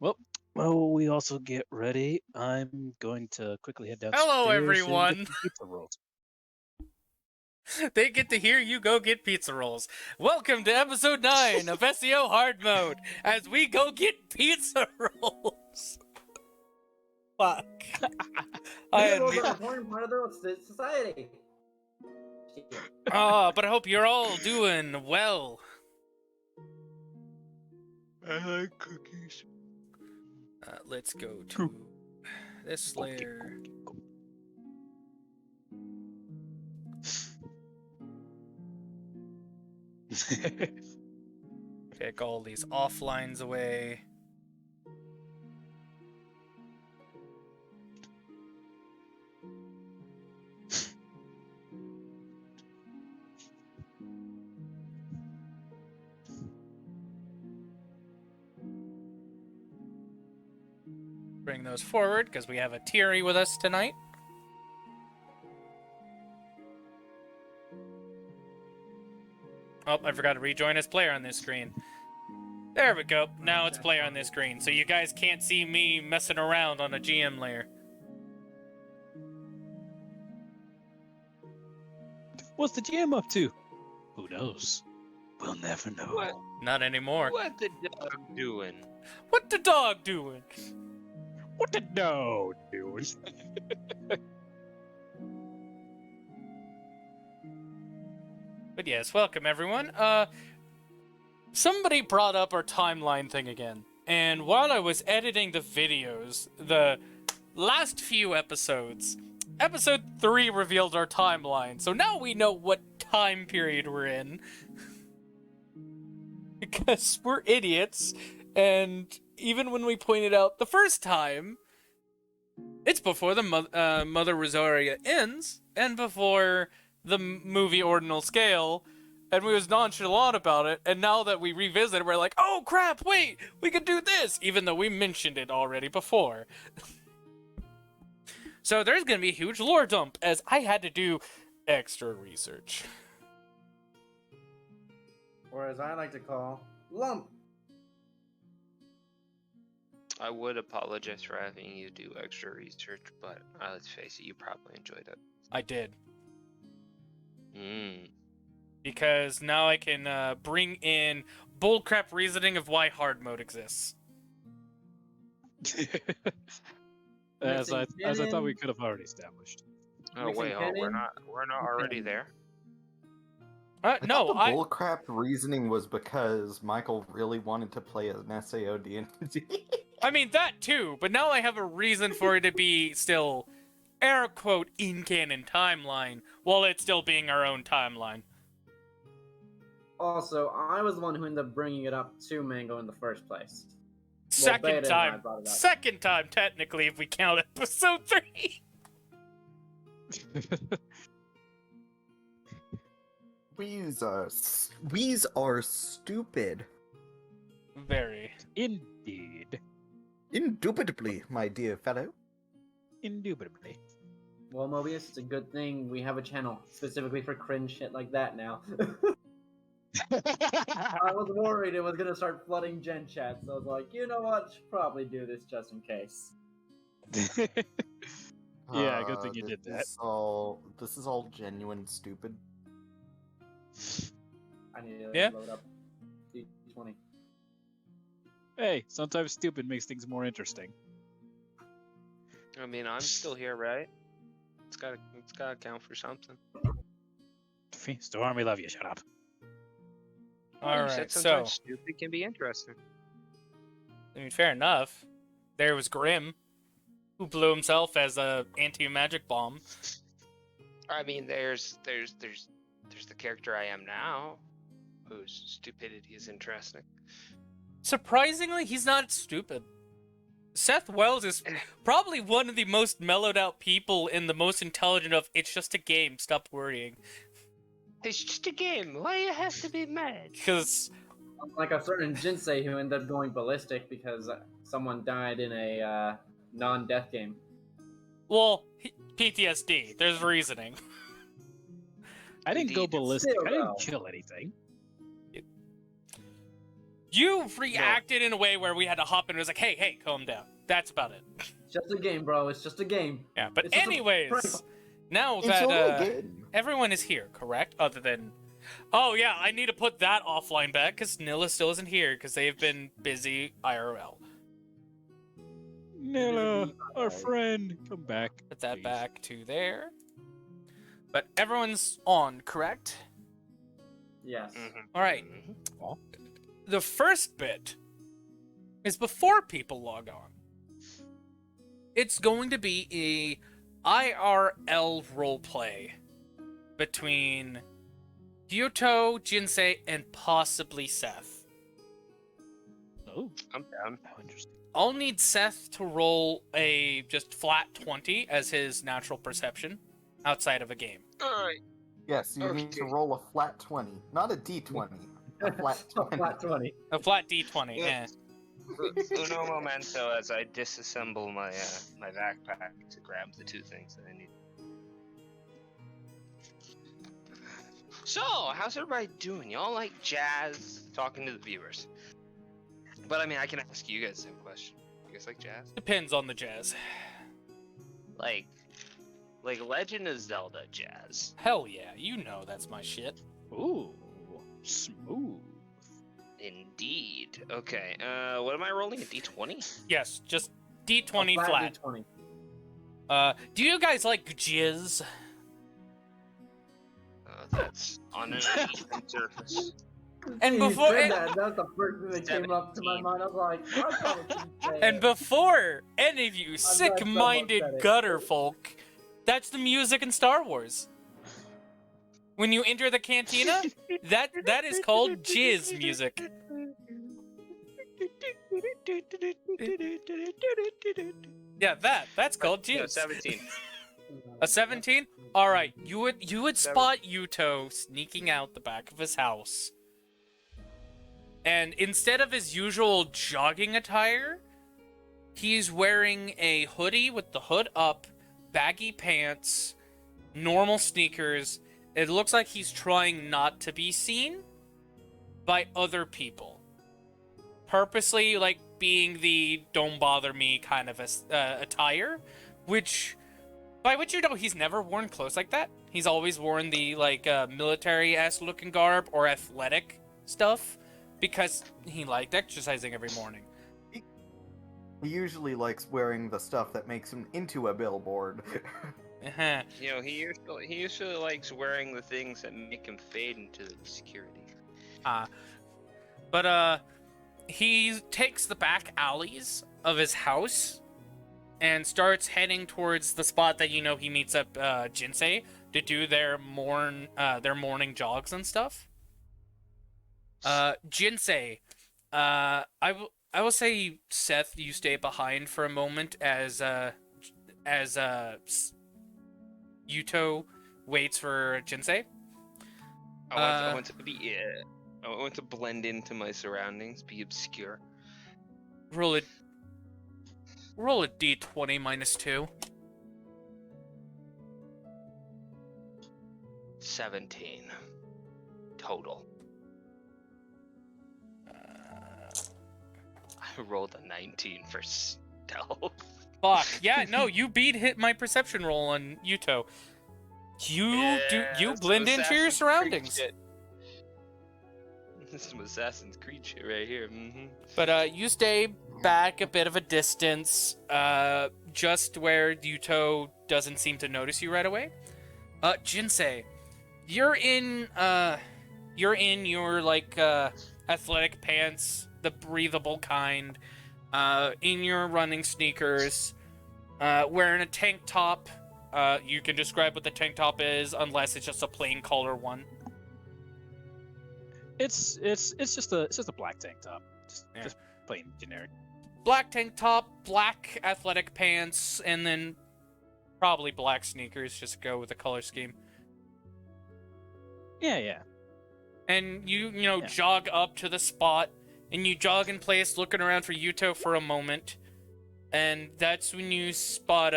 Well, while we also get ready, I'm going to quickly head downstairs Hello, and get everyone. some pizza rolls. They get to hear you go get pizza rolls. Welcome to episode 9 of SAO Hard Mode as we go get pizza rolls. Fuck. Pizza rolls are an important part of the society. But I hope you're all doing well. I like cookies. Let's go to this layer. Take all these offlines away. Bring those forward because we have a Thierry with us tonight. Oh, I forgot to rejoin as player on this screen. There we go. Now it's player on this screen, so you guys can't see me messing around on a GM layer. What's the GM up to? Who knows? We'll never know. What? Not anymore. What the dog doing? What the dog doing? What the dog doing? But yes, welcome everyone. Somebody brought up our timeline thing again. And while I was editing the videos, the last few episodes, episode 3 revealed our timeline. So now we know what time period we're in. Because we're idiots. And even when we pointed out the first time, it's before the Mother Rosaria ends, and before the movie Ordinal Scale, and we was nonchalant about it, and now that we revisit it, we're like, oh crap, wait, we could do this, even though we mentioned it already before. So there's gonna be a huge lore dump, as I had to do extra research. Or as I like to call, lump. I would apologize for having you do extra research, but let's face it, you probably enjoyed it. I did. Mm. Because now I can bring in bullcrap reasoning of why hard mode exists. as I thought we could have already established. Oh wait, we're not already there. No, the bullcrap reasoning was because Michael really wanted to play an SAO D&D. I mean, that too, but now I have a reason for it to be still, air quote, in-canon timeline, while it's still being our own timeline. Also, I was the one who ended up bringing it up to Mango in the first place. Second time, technically, if we count episode 3. We's are stupid. Very. Indeed. Indubitably, my dear fellow. Indubitably. Well, Mobius, it's a good thing we have a channel specifically for cringe shit like that now. I was worried it was gonna start flooding Gen Chat, so I was like, you know what, should probably do this just in case. Yeah, good thing you did that. This is all genuine stupid. I need to load up D20. Hey, sometimes stupid makes things more interesting. I mean, I'm still here, right? It's gotta count for something. Storm, we love you. Shut up. Alright, so stupid can be interesting. I mean, fair enough. There was Grimm, who blew himself as a anti-magic bomb. I mean, there's the character I am now, whose stupidity is interesting. Surprisingly, he's not stupid. Seth Wells is probably one of the most mellowed out people and the most intelligent of, it's just a game, stop worrying. It's just a game, why you have to be mad? Because... like a certain Jinsei who ended up going ballistic because someone died in a non-death game. Well, PTSD, there's reasoning. I didn't go ballistic. I didn't kill anything. You reacted in a way where we had to hop in and it was like, hey, calm down. That's about it. It's just a game, bro. It's just a game. Yeah, but It's just a anyways, prank. now It's that only a game. everyone is here, correct? Other than... Oh, yeah, I need to put that offline back because Nilla still isn't here because they've been busy IRL. Nilla, our friend, come back. Put that please. back to there. But everyone's on, correct? Yes. All right. Mhm. The first bit is before people log on. It's going to be a IRL roleplay between Yuuto, Jinsei, and possibly Seth. Oh, I'm down. how interesting. I'll need Seth to roll a just flat 20 as his natural perception outside of a game. All right. Yes, you need to Okay. roll a flat 20. Not a d20. A flat 20. Flat 20. A flat D20, Yeah. eh. Uno momento as I disassemble my my backpack to grab the two things that I need. So, how's everybody doing? Y'all like jazz? Talking to the viewers. But I mean, I can ask you guys the same question. You guys like jazz? Depends on the jazz. Like Legend of Zelda jazz. Hell yeah, you know that's my shit. Ooh, smooth. Indeed. Okay. What am I rolling? A d20? Yes, just D20 A flat. D20. Do you guys like jizz? That's on an uneven surface. And You before said it- that, that's the first thing that came up to my 17. mind. I was like, I thought you'd say And it. before any of you so sick-minded upset. gutter folk, that's the music in Star Wars. When you enter the cantina, that is called jizz music. Yeah, that's called No, jizz. 17. A 17? All right, you would spot Yuuto sneaking out the back of his house. And instead of his usual jogging attire, he's wearing a hoodie with the hood up, baggy pants, normal sneakers. It looks like he's trying not to be seen by other people. Purposely, like, being the don't bother me kind of attire, by which you know he's never worn clothes like that. He's always worn the, like, military-esque looking garb or athletic stuff because he liked exercising every morning. He usually likes wearing the stuff that makes him into a billboard. Uh-huh. You know, he usually likes wearing the things that make him fade into the obscurity. But he takes the back alleys of his house and starts heading towards the spot that you know he meets up Jinsei to do their morning jogs and stuff. Jinsei, I will say, Seth, you stay behind for a moment as Yuuto waits for Jinsei. I want to blend into my surroundings, be obscure. Roll a d20 minus 2. 17 total. I rolled a 19 for stealth. Fuck. Yeah, no, you hit my perception roll on Yuuto. You That's blend some into your Assassin's Creed surroundings. shit. This is some Assassin's Creed shit right here. Mm-hmm. But you stay back a bit of a distance, just where Yuuto doesn't seem to notice you right away. Jinsei, you're in your like athletic pants, the breathable kind, in your running sneakers, wearing a tank top. You can describe what the tank top is, unless it's just a plain color one. It's just a black tank top, Yeah. just plain generic. Black tank top, black athletic pants, and then probably black sneakers. Just go with the color scheme. Yeah. And you Yeah. jog up to the spot, and you jog in place, looking around for Yuuto for a moment, and that's when you spot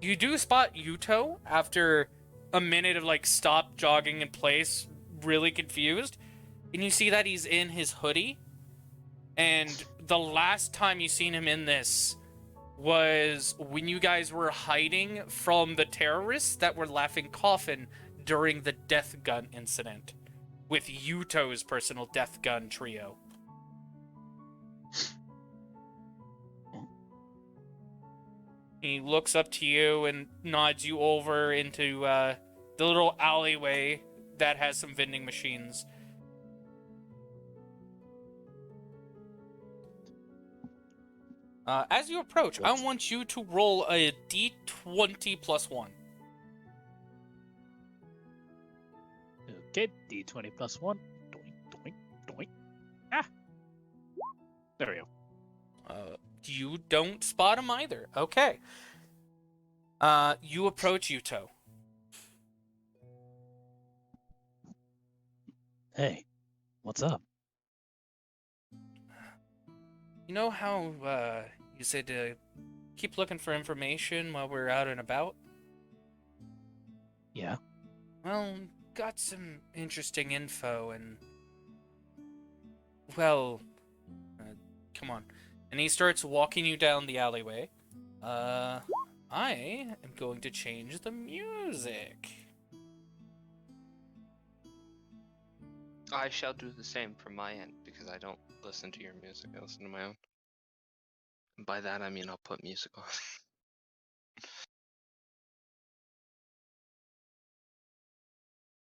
you do spot Yuuto after a minute of like stop jogging in place, really confused, and you see that he's in his hoodie And the last time you seen him in this was when you guys were hiding from the terrorists that were laughing coffin during the death gun incident with Yuuto's personal death gun trio. He looks up to you and nods you over into the little alleyway that has some vending machines. As you approach, I want you to roll a d20 plus 1. Okay, D20 plus 1. Doink, doink, doink. Ah! There we go. You don't spot him either. Okay. You approach Yuuto. Hey, what's up? You know how you said to keep looking for information while we're out and about? Yeah? Well, got some interesting info and... Well... come on. And he starts walking you down the alleyway. I am going to change the music. I shall do the same from my end, because I don't listen to your music, I listen to my own. And by that I mean I'll put music on.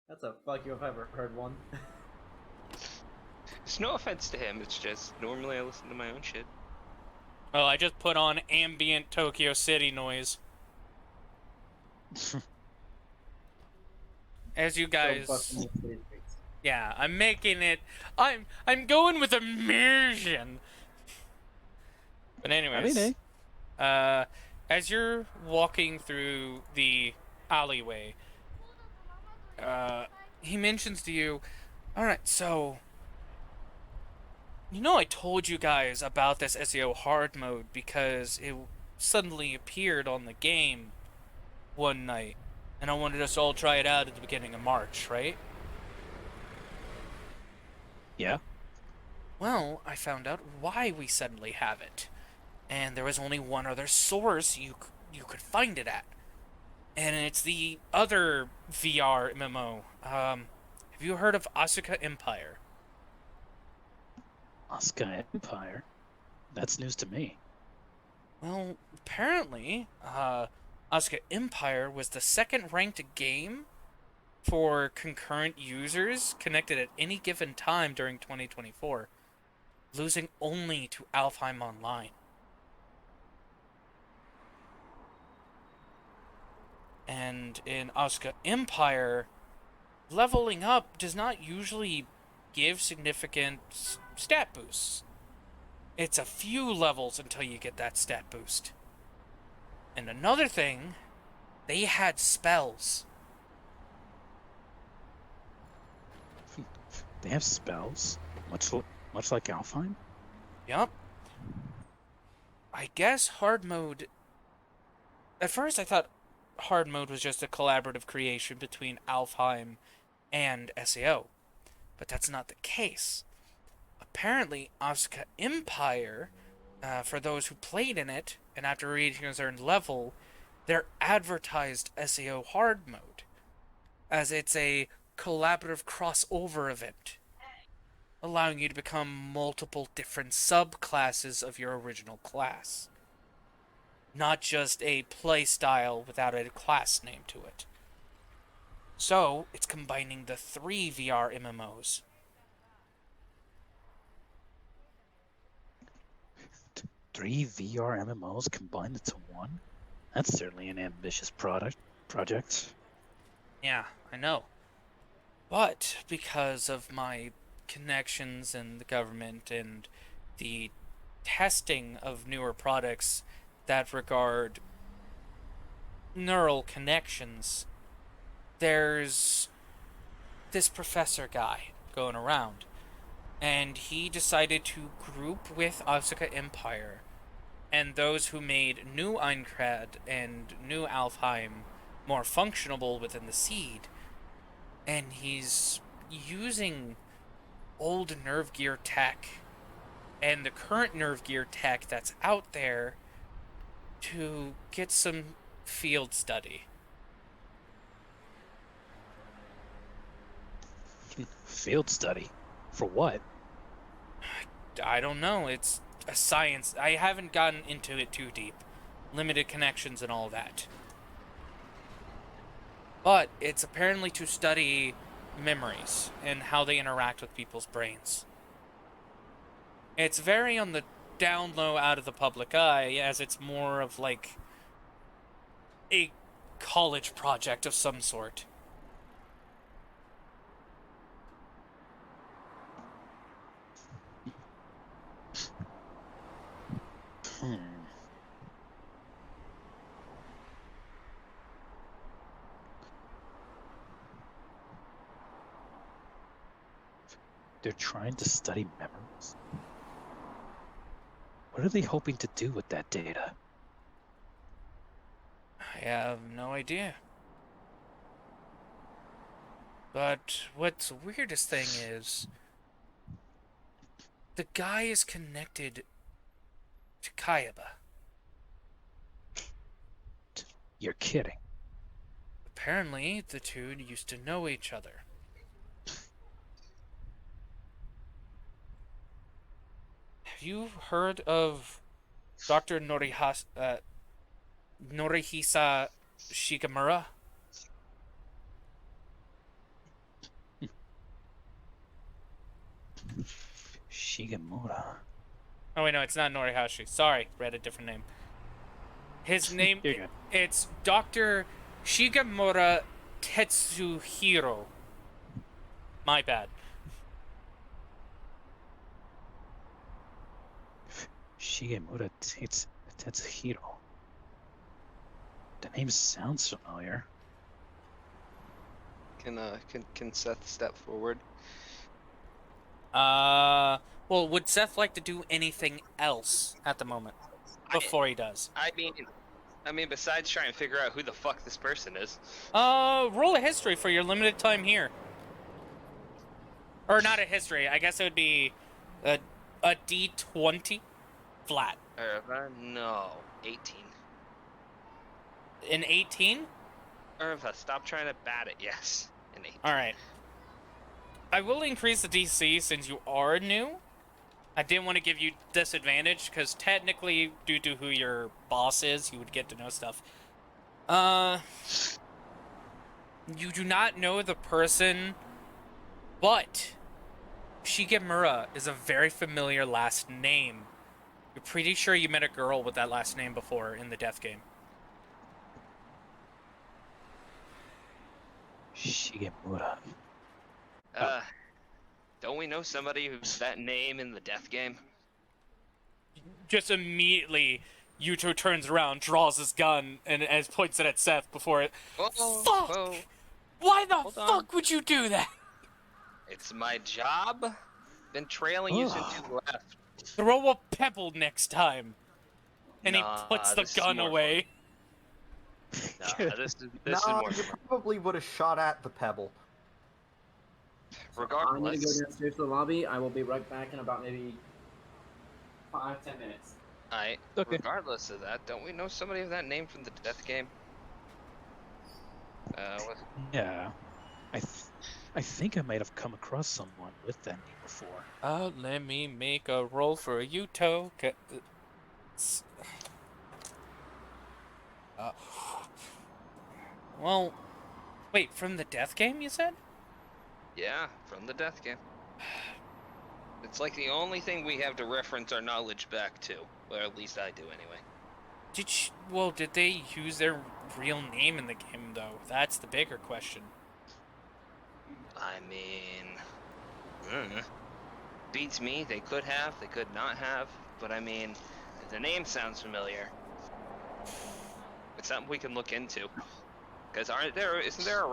That's a fuck you if I've ever heard one. It's no offense to him, it's just normally I listen to my own shit. Oh, I just put on ambient Tokyo City noise. As you guys... Yeah, I'm making it... I'm going with immersion! But anyways... as you're walking through the alleyway, he mentions to you, alright, so... You know, I told you guys about this SAO hard mode because it suddenly appeared on the game one night, and I wanted us to all try it out at the beginning of March, right? Yeah? Well, I found out why we suddenly have it, and there was only one other source you could find it at, and it's the other VR MMO. Have you heard of Asuka Empire? Asuka Empire? That's news to me. Well, apparently, Asuka Empire was the second-ranked game for concurrent users connected at any given time during 2024, losing only to Alfheim Online. And in Asuka Empire, leveling up does not usually give significant stat boosts. It's a few levels until you get that stat boost. And another thing, they had spells. They have spells? Much like Alfheim? Yup. I guess hard mode... At first I thought hard mode was just a collaborative creation between Alfheim and SAO. But that's not the case. Apparently, Asuka Empire, for those who played in it, and after reaching a certain level, they're advertised SAO hard mode, as it's a collaborative crossover event, allowing you to become multiple different subclasses of your original class. Not just a playstyle without a class name to it. So, it's combining the 3 VR MMOs. Three VR MMOs combined into one? That's certainly an ambitious project. Yeah, I know. But because of my connections in the government and the testing of newer products that regard neural connections, there's this professor guy going around, and he decided to group with Asuka Empire and those who made new Einkrad and new Alfheim more functionable within the seed, and he's using old nerve gear tech and the current nerve gear tech that's out there to get some field study. Field study? For what? I don't know. It's a science. I haven't gotten into it too deep. Limited connections and all that. But it's apparently to study memories and how they interact with people's brains. It's very on the down low, out of the public eye, as it's more of like a college project of some sort. Hmm. They're trying to study memories? What are they hoping to do with that data? I have no idea. But what's the weirdest thing is, the guy is connected to Kayaba. You're kidding. Apparently, the two used to know each other. Have you heard of Dr. Norihisa Shigemura? Shigemura. Oh wait, no, it's not Norihashi. Sorry, read a different name. His name, You're good. it's Dr. Shigemura Tetsuhiro. My bad. Shigemura Tetsuhiro. The name sounds familiar. Can Seth step forward? Well, would Seth like to do anything else at the moment before he does? I mean, besides trying to figure out who the fuck this person is. Roll a history for your limited time here. Or not a history. I guess it would be a D20 flat. No, 18. An 18? Irva, stop trying to bat it. Yes, an 18. All right. I will increase the DC since you are new. I didn't want to give you disadvantage because technically, due to who your boss is, you would get to know stuff. You do not know the person, but Shigemura is a very familiar last name. You're pretty sure you met a girl with that last name before in the death game. Shigemura. Don't we know somebody who's that name in the death game? Just immediately, Yuuto turns around, draws his gun, and points it at Seth before it. Whoa, Fuck! whoa. Why the Hold fuck on. would you do that? It's my job. Been trailing you since Ugh. you left. Throw a pebble next time. And Nah, he puts the this is gun more away. Nah, this is No, more you fun. probably would have shot at the pebble. I'm gonna go Regardless, downstairs to the lobby. I will be right back in about maybe 5-10 minutes. Okay. regardless of that, don't we know somebody of that name from the death game? What? Yeah. I think I might have come across someone with that name before. Let me make a roll for a Yuuto. Well, wait, from the death game, you said? Yeah, from the death game. It's like the only thing we have to reference our knowledge back to. Or at least I do, anyway. Did they use their real name in the game, though? That's the bigger question. I mean, beats me. They could have, they could not have. But I mean, the name sounds familiar. It's something we can look into. Because isn't there a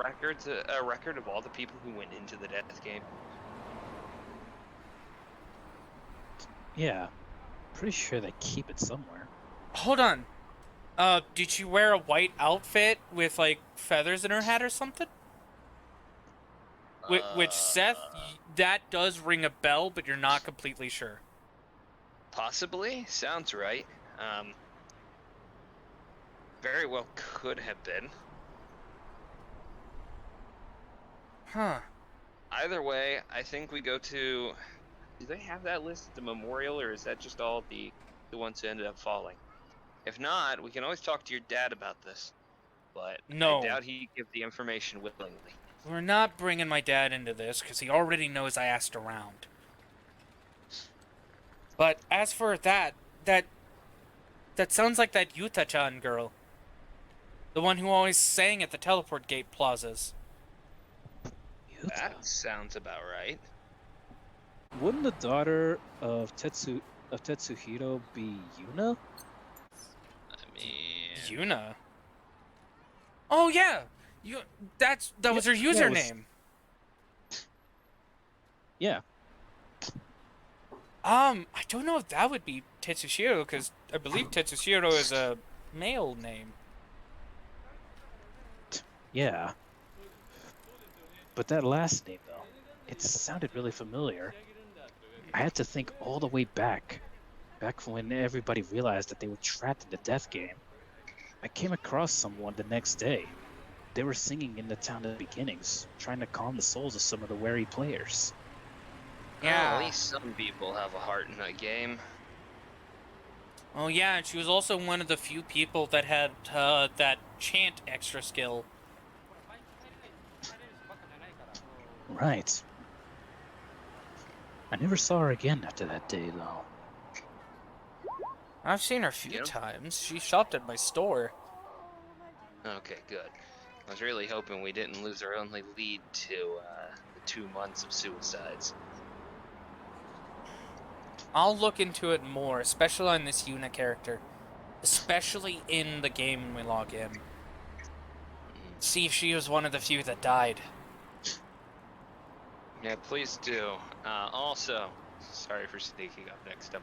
record of all the people who went into the death game? Yeah. Pretty sure they keep it somewhere. Hold on. Did she wear a white outfit with, like, feathers in her hat or something? Which Seth, that does ring a bell, but you're not completely sure. Possibly. Sounds right. Very well could have been. Huh. Either way, I think we go to... Do they have that list at the memorial, or is that just all the ones who ended up falling? If not, we can always talk to your dad about this. But No. I doubt he'd give the information willingly. We're not bringing my dad into this, because he already knows I asked around. But as for that sounds like that Yuuto-chan girl. The one who always sang at the teleport gate plazas. Yuuto. That sounds about right. Wouldn't the daughter of Tetsuhiro be Yuna? I mean... Yuna? Oh yeah! That was her Yeah, it username. Yeah. I don't know if that would be Tetsuhiro, because I believe Tetsuhiro is a male name. Yeah. But that last name, though, it sounded really familiar. I had to think all the way back when everybody realized that they were trapped in the death game. I came across someone the next day. They were singing in the town at the beginnings, trying to calm the souls of some of the wary players. Yeah. Well, at least some people have a heart in that game. Oh yeah, and she was also one of the few people that had that chant extra skill. Right. I never saw her again after that day, though. I've seen her a few Yep. times. She shopped at my store. Okay, good. I was really hoping we didn't lose our only lead to the 2 months of suicides. I'll look into it more, especially on this Yuna character. Especially in the game when we log in. See if she was one of the few that died. Yeah, please do. Also, sorry for sneaking up next time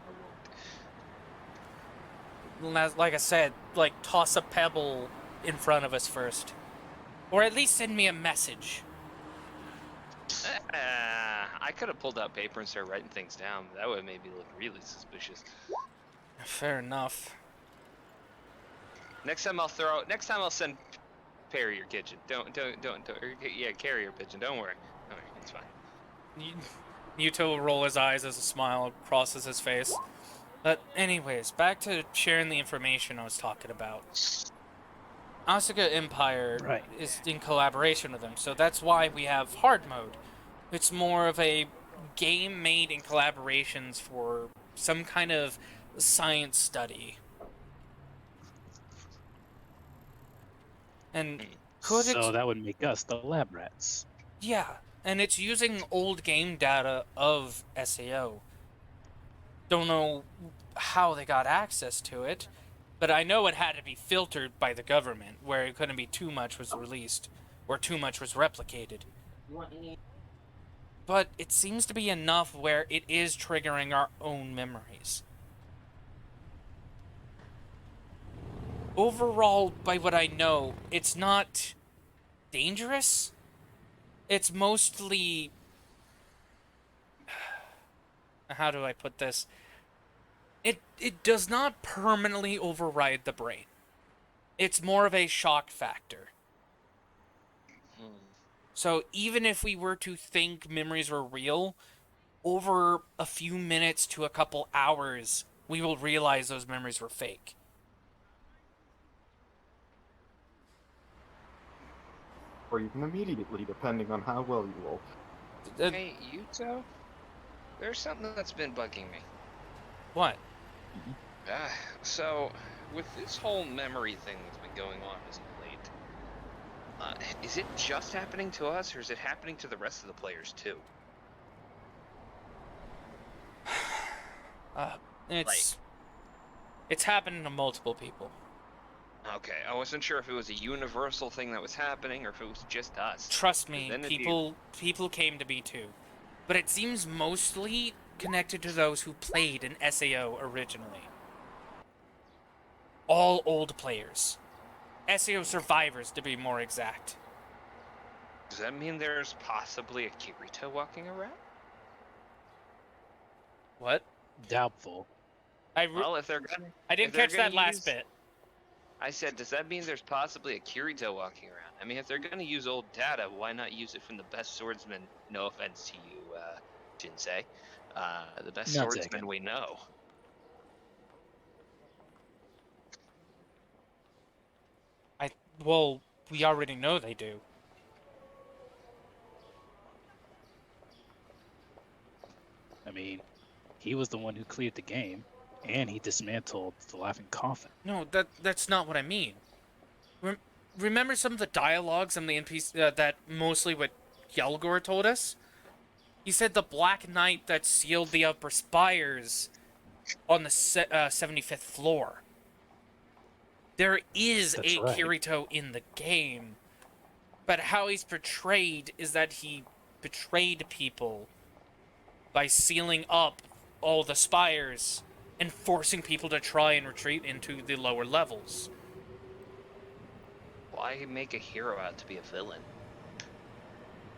I won't. Like I said, like, toss a pebble in front of us first. Or at least send me a message. I could have pulled out paper and started writing things down. But that would have made me look really suspicious. Fair enough. Next time I'll send Carrier Pigeon. Don't. Yeah, Carrier Pigeon. Don't worry. It's fine. Yuuto will roll his eyes as a smile crosses his face. But anyways, back to sharing the information I was talking about. Asuka Empire Right. is in collaboration with them, so that's why we have hard mode. It's more of a game made in collaborations for some kind of science study. And could So it... that would make us the lab rats. Yeah, and it's using old game data of SAO. Don't know how they got access to it, but I know it had to be filtered by the government, where it couldn't be too much was released, or too much was replicated. But it seems to be enough where it is triggering our own memories. Overall, by what I know, it's not dangerous. It's mostly... How do I put this? It does not permanently override the brain. It's more of a shock factor. So even if we were to think memories were real, over a few minutes to a couple hours, we will realize those memories were fake. Or even immediately, depending on how well you roll. Hey, Yuuto? There's something that's been bugging me. What? So, with this whole memory thing that's been going on as of late, is it just happening to us, or is it happening to the rest of the players too? It's happening to multiple people. Okay, I wasn't sure if it was a universal thing that was happening, or if it was just us. Trust me, Then it'd be- people came to me too. But it seems mostly connected to those who played in SAO originally. All old players. SAO survivors, to be more exact. Does that mean there's possibly a Kirito walking around? What? Doubtful. Well, if they're gonna, I if didn't they're catch that gonna last use, bit. I said, does that mean there's possibly a Kirito walking around? I mean, if they're gonna use old data, why not use it from the best swordsman? No offense to you, Jinsei, the best Not swordsman taken. we know. Well, we already know they do. I mean, he was the one who cleared the game, and he dismantled the Laughing Coffin. No, that's not what I mean. Remember some of the dialogues and the NPC that mostly what Yelgor told us? He said the Black Knight that sealed the upper spires on the 75th floor. There is That's a right. Kirito in the game, but how he's portrayed is that he betrayed people by sealing up all the spires and forcing people to try and retreat into the lower levels. Why make a hero out to be a villain?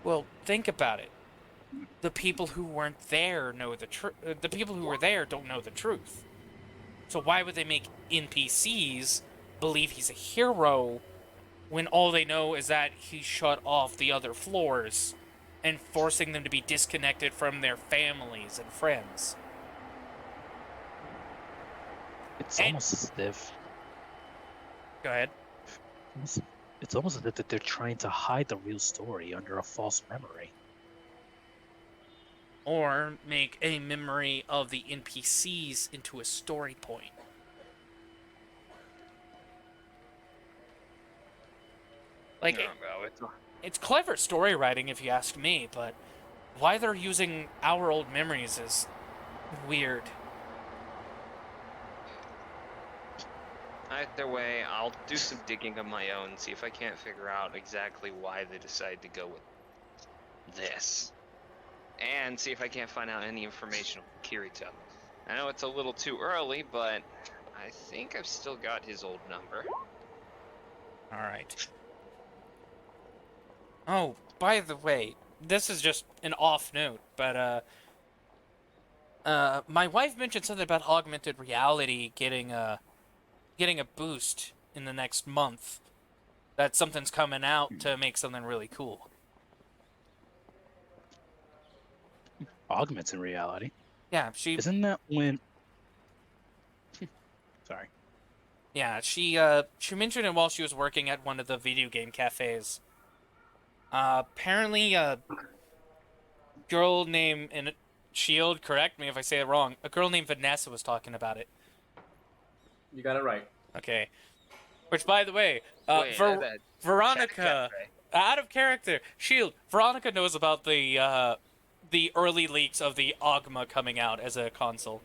Well, think about it. The people who weren't there know the truth. The people who were there don't know the truth. So why would they make NPCs believe he's a hero when all they know is that he shut off the other floors and forcing them to be disconnected from their families and friends? It's And- almost as if Go ahead. it's almost as if that they're trying to hide the real story under a false memory. Or make a memory of the NPCs into a story point. Like, it's clever story writing if you ask me, but why they're using our old memories is weird. Either way, I'll do some digging of my own, see if I can't figure out exactly why they decided to go with this. And see if I can't find out any information on Kirito. I know it's a little too early, but I think I've still got his old number. Alright. Oh, by the way, this is just an off note, but, my wife mentioned something about augmented reality getting a boost in the next month. That something's coming out to make something really cool. Augmented reality. Yeah, she Isn't that when... Sorry. Yeah, she mentioned it while she was working at one of the video game cafes. Apparently, a girl named Shield, correct me if I say it wrong. A girl named Vanessa was talking about it. You got it right. Okay. Which, by the way, Wait, that Veronica, cafe. out of character, Shield. Veronica knows about the early leaks of the Ogma coming out as a console,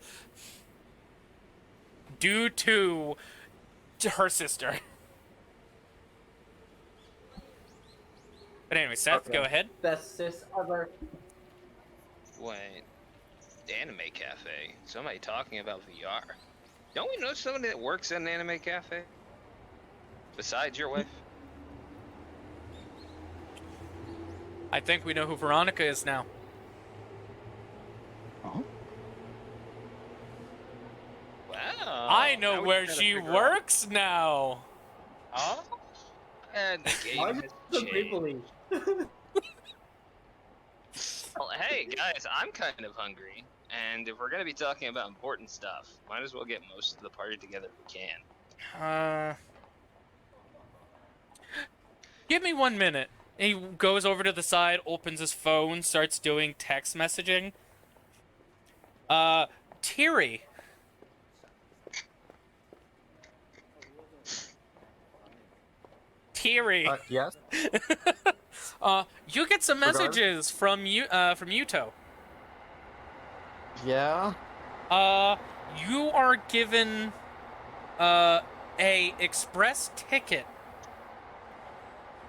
due to her sister. But anyway, Seth, Okay. go ahead. The cis other. Wait, Anime Cafe. Somebody talking about VR. Don't we know somebody that works at an anime cafe? Besides your wife? I think we know who Veronica is now. Oh, Wow. I know now we where gotta she figure out- works now. Oh? And the Why game did has the changed. people leave? Well, hey guys, I'm kind of hungry, and if we're gonna be talking about important stuff, might as well get most of the party together if we can. Give me 1 minute. He goes over to the side, opens his phone, starts doing text messaging. Tiri. Tiri. Yes. You get some Regard? messages from Yuuto. Yeah. You are given a express ticket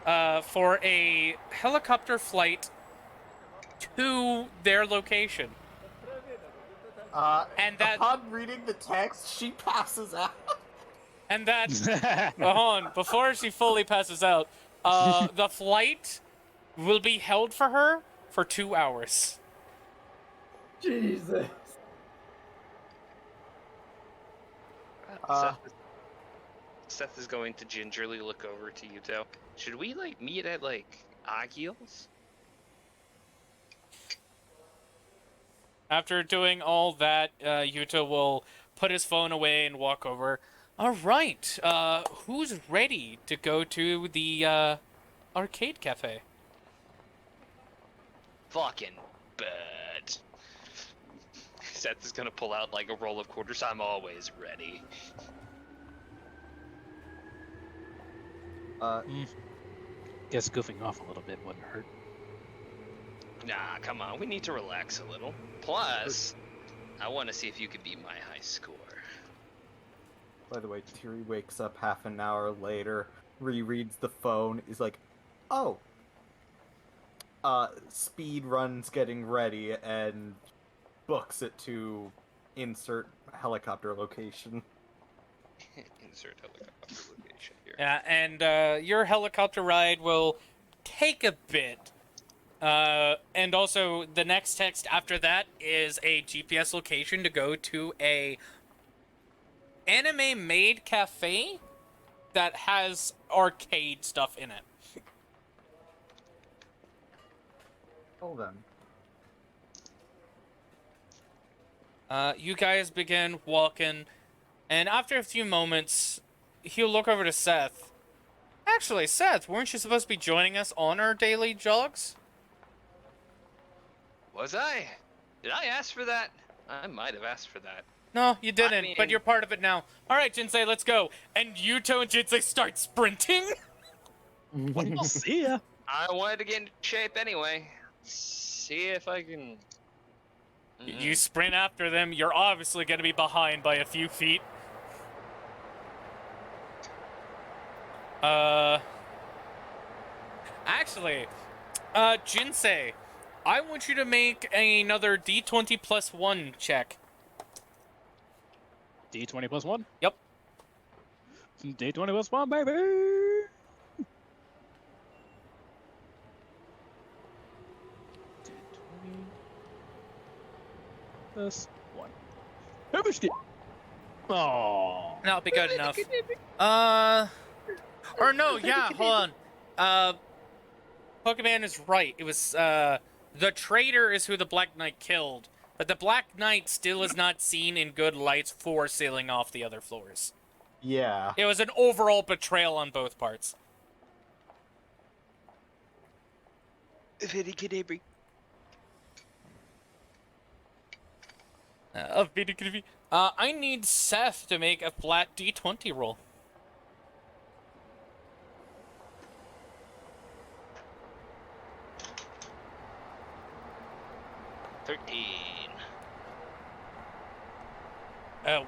for a helicopter flight to their location. And that- upon reading the text, she passes out. And that hold on, before she fully passes out, the flight will be held for her for 2 hours. Jesus. Seth is going to gingerly look over to Yuuto. Should we meet at Agios? After doing all that, Yuuto will put his phone away and walk over. All right, who's ready to go to the arcade cafe? Fucking bad. Seth is gonna pull out a roll of quarters. I'm always ready. Guess goofing off a little bit wouldn't hurt. Nah, come on. We need to relax a little. Plus, I want to see if you can beat my high score. By the way, Tiri wakes up half an hour later, rereads the phone, is like, oh, speed run's getting ready, and books it to insert helicopter location. Insert helicopter location here. Yeah, and your helicopter ride will take a bit. And also, the next text after that is a GPS location to go to a anime-made cafe that has arcade stuff in it. Oh, then. You guys begin walking, and after a few moments, he'll look over to Seth. Actually, Seth, weren't you supposed to be joining us on our daily jogs? Was I? Did I ask for that? I might have asked for that. No, you didn't, I mean- but you're part of it now. All right, Jinsei, let's go. And Yuuto and Jinsei start sprinting. We'll see ya. I wanted to get in shape anyway. See if I can... You sprint after them. You're obviously going to be behind by a few feet. Actually, Jinsei, I want you to make another D20 plus 1 check. D20 plus 1? Yep. D20 plus 1, baby! D20 plus 1. Oh. That'll be good enough. Or no, yeah, hold on. Pokemon is right. It was, the traitor is who the Black Knight killed, but the Black Knight still is not seen in good lights for sealing off the other floors. Yeah. It was an overall betrayal on both parts. I need Seth to make a flat D20 roll.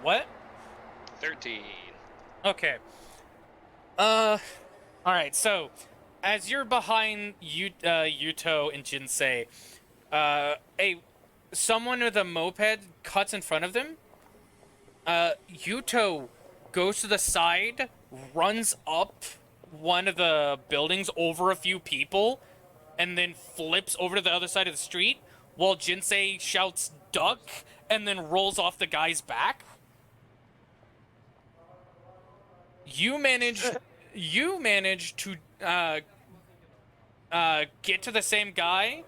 What? 13. Okay. Alright, so, as you're behind Yuuto and Jinsei, someone with a moped cuts in front of them. Yuuto goes to the side, runs up one of the buildings over a few people, and then flips over to the other side of the street, while Jinsei shouts, "Duck!" and then rolls off the guy's back. You manage to get to the same guy,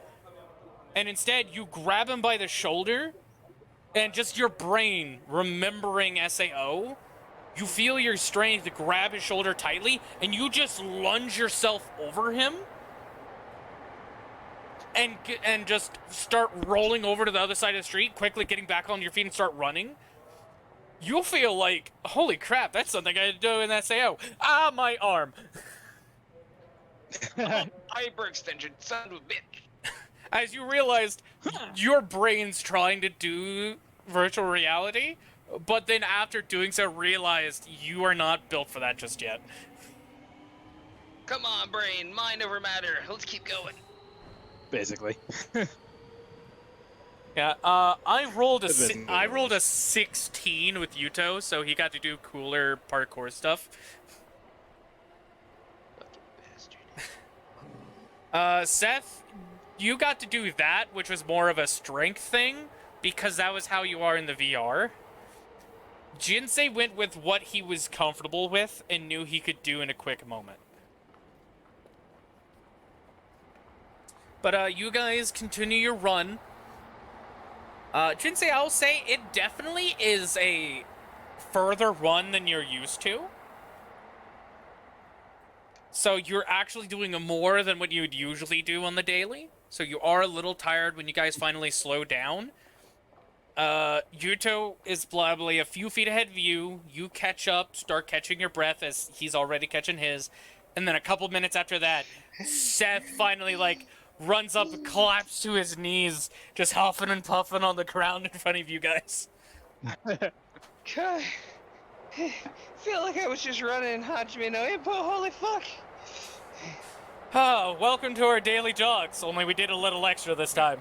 and instead you grab him by the shoulder, and just your brain remembering SAO, you feel your strength to grab his shoulder tightly, and you just lunge yourself over him, and just start rolling over to the other side of the street, quickly getting back on your feet and start running. You'll feel like, holy crap, that's something I do in SAO. Ah, my arm. Hyper extension, son of a bitch. As you realized, your brain's trying to do virtual reality, but then after doing so, realized you are not built for that just yet. Come on, brain, mind over matter. Let's keep going. Basically. Yeah, I rolled a 16 with Yuuto, so he got to do cooler parkour stuff. Fucking bastard. Seth, you got to do that, which was more of a strength thing, because that was how you are in the VR. Jinsei went with what he was comfortable with and knew he could do in a quick moment. But you guys continue your run. Jinsei, I'll say it definitely is a further run than you're used to. So you're actually doing more than what you'd usually do on the daily. So you are a little tired when you guys finally slow down. Yuuto is probably a few feet ahead of you. You catch up, start catching your breath as he's already catching his. And then a couple minutes after that, Seth finally, runs up and collapses to his knees, just huffing and puffing on the ground in front of you guys. God. Feel like I was just running Hajime no Ippo, holy fuck! Oh, welcome to our daily jogs, only we did a little extra this time.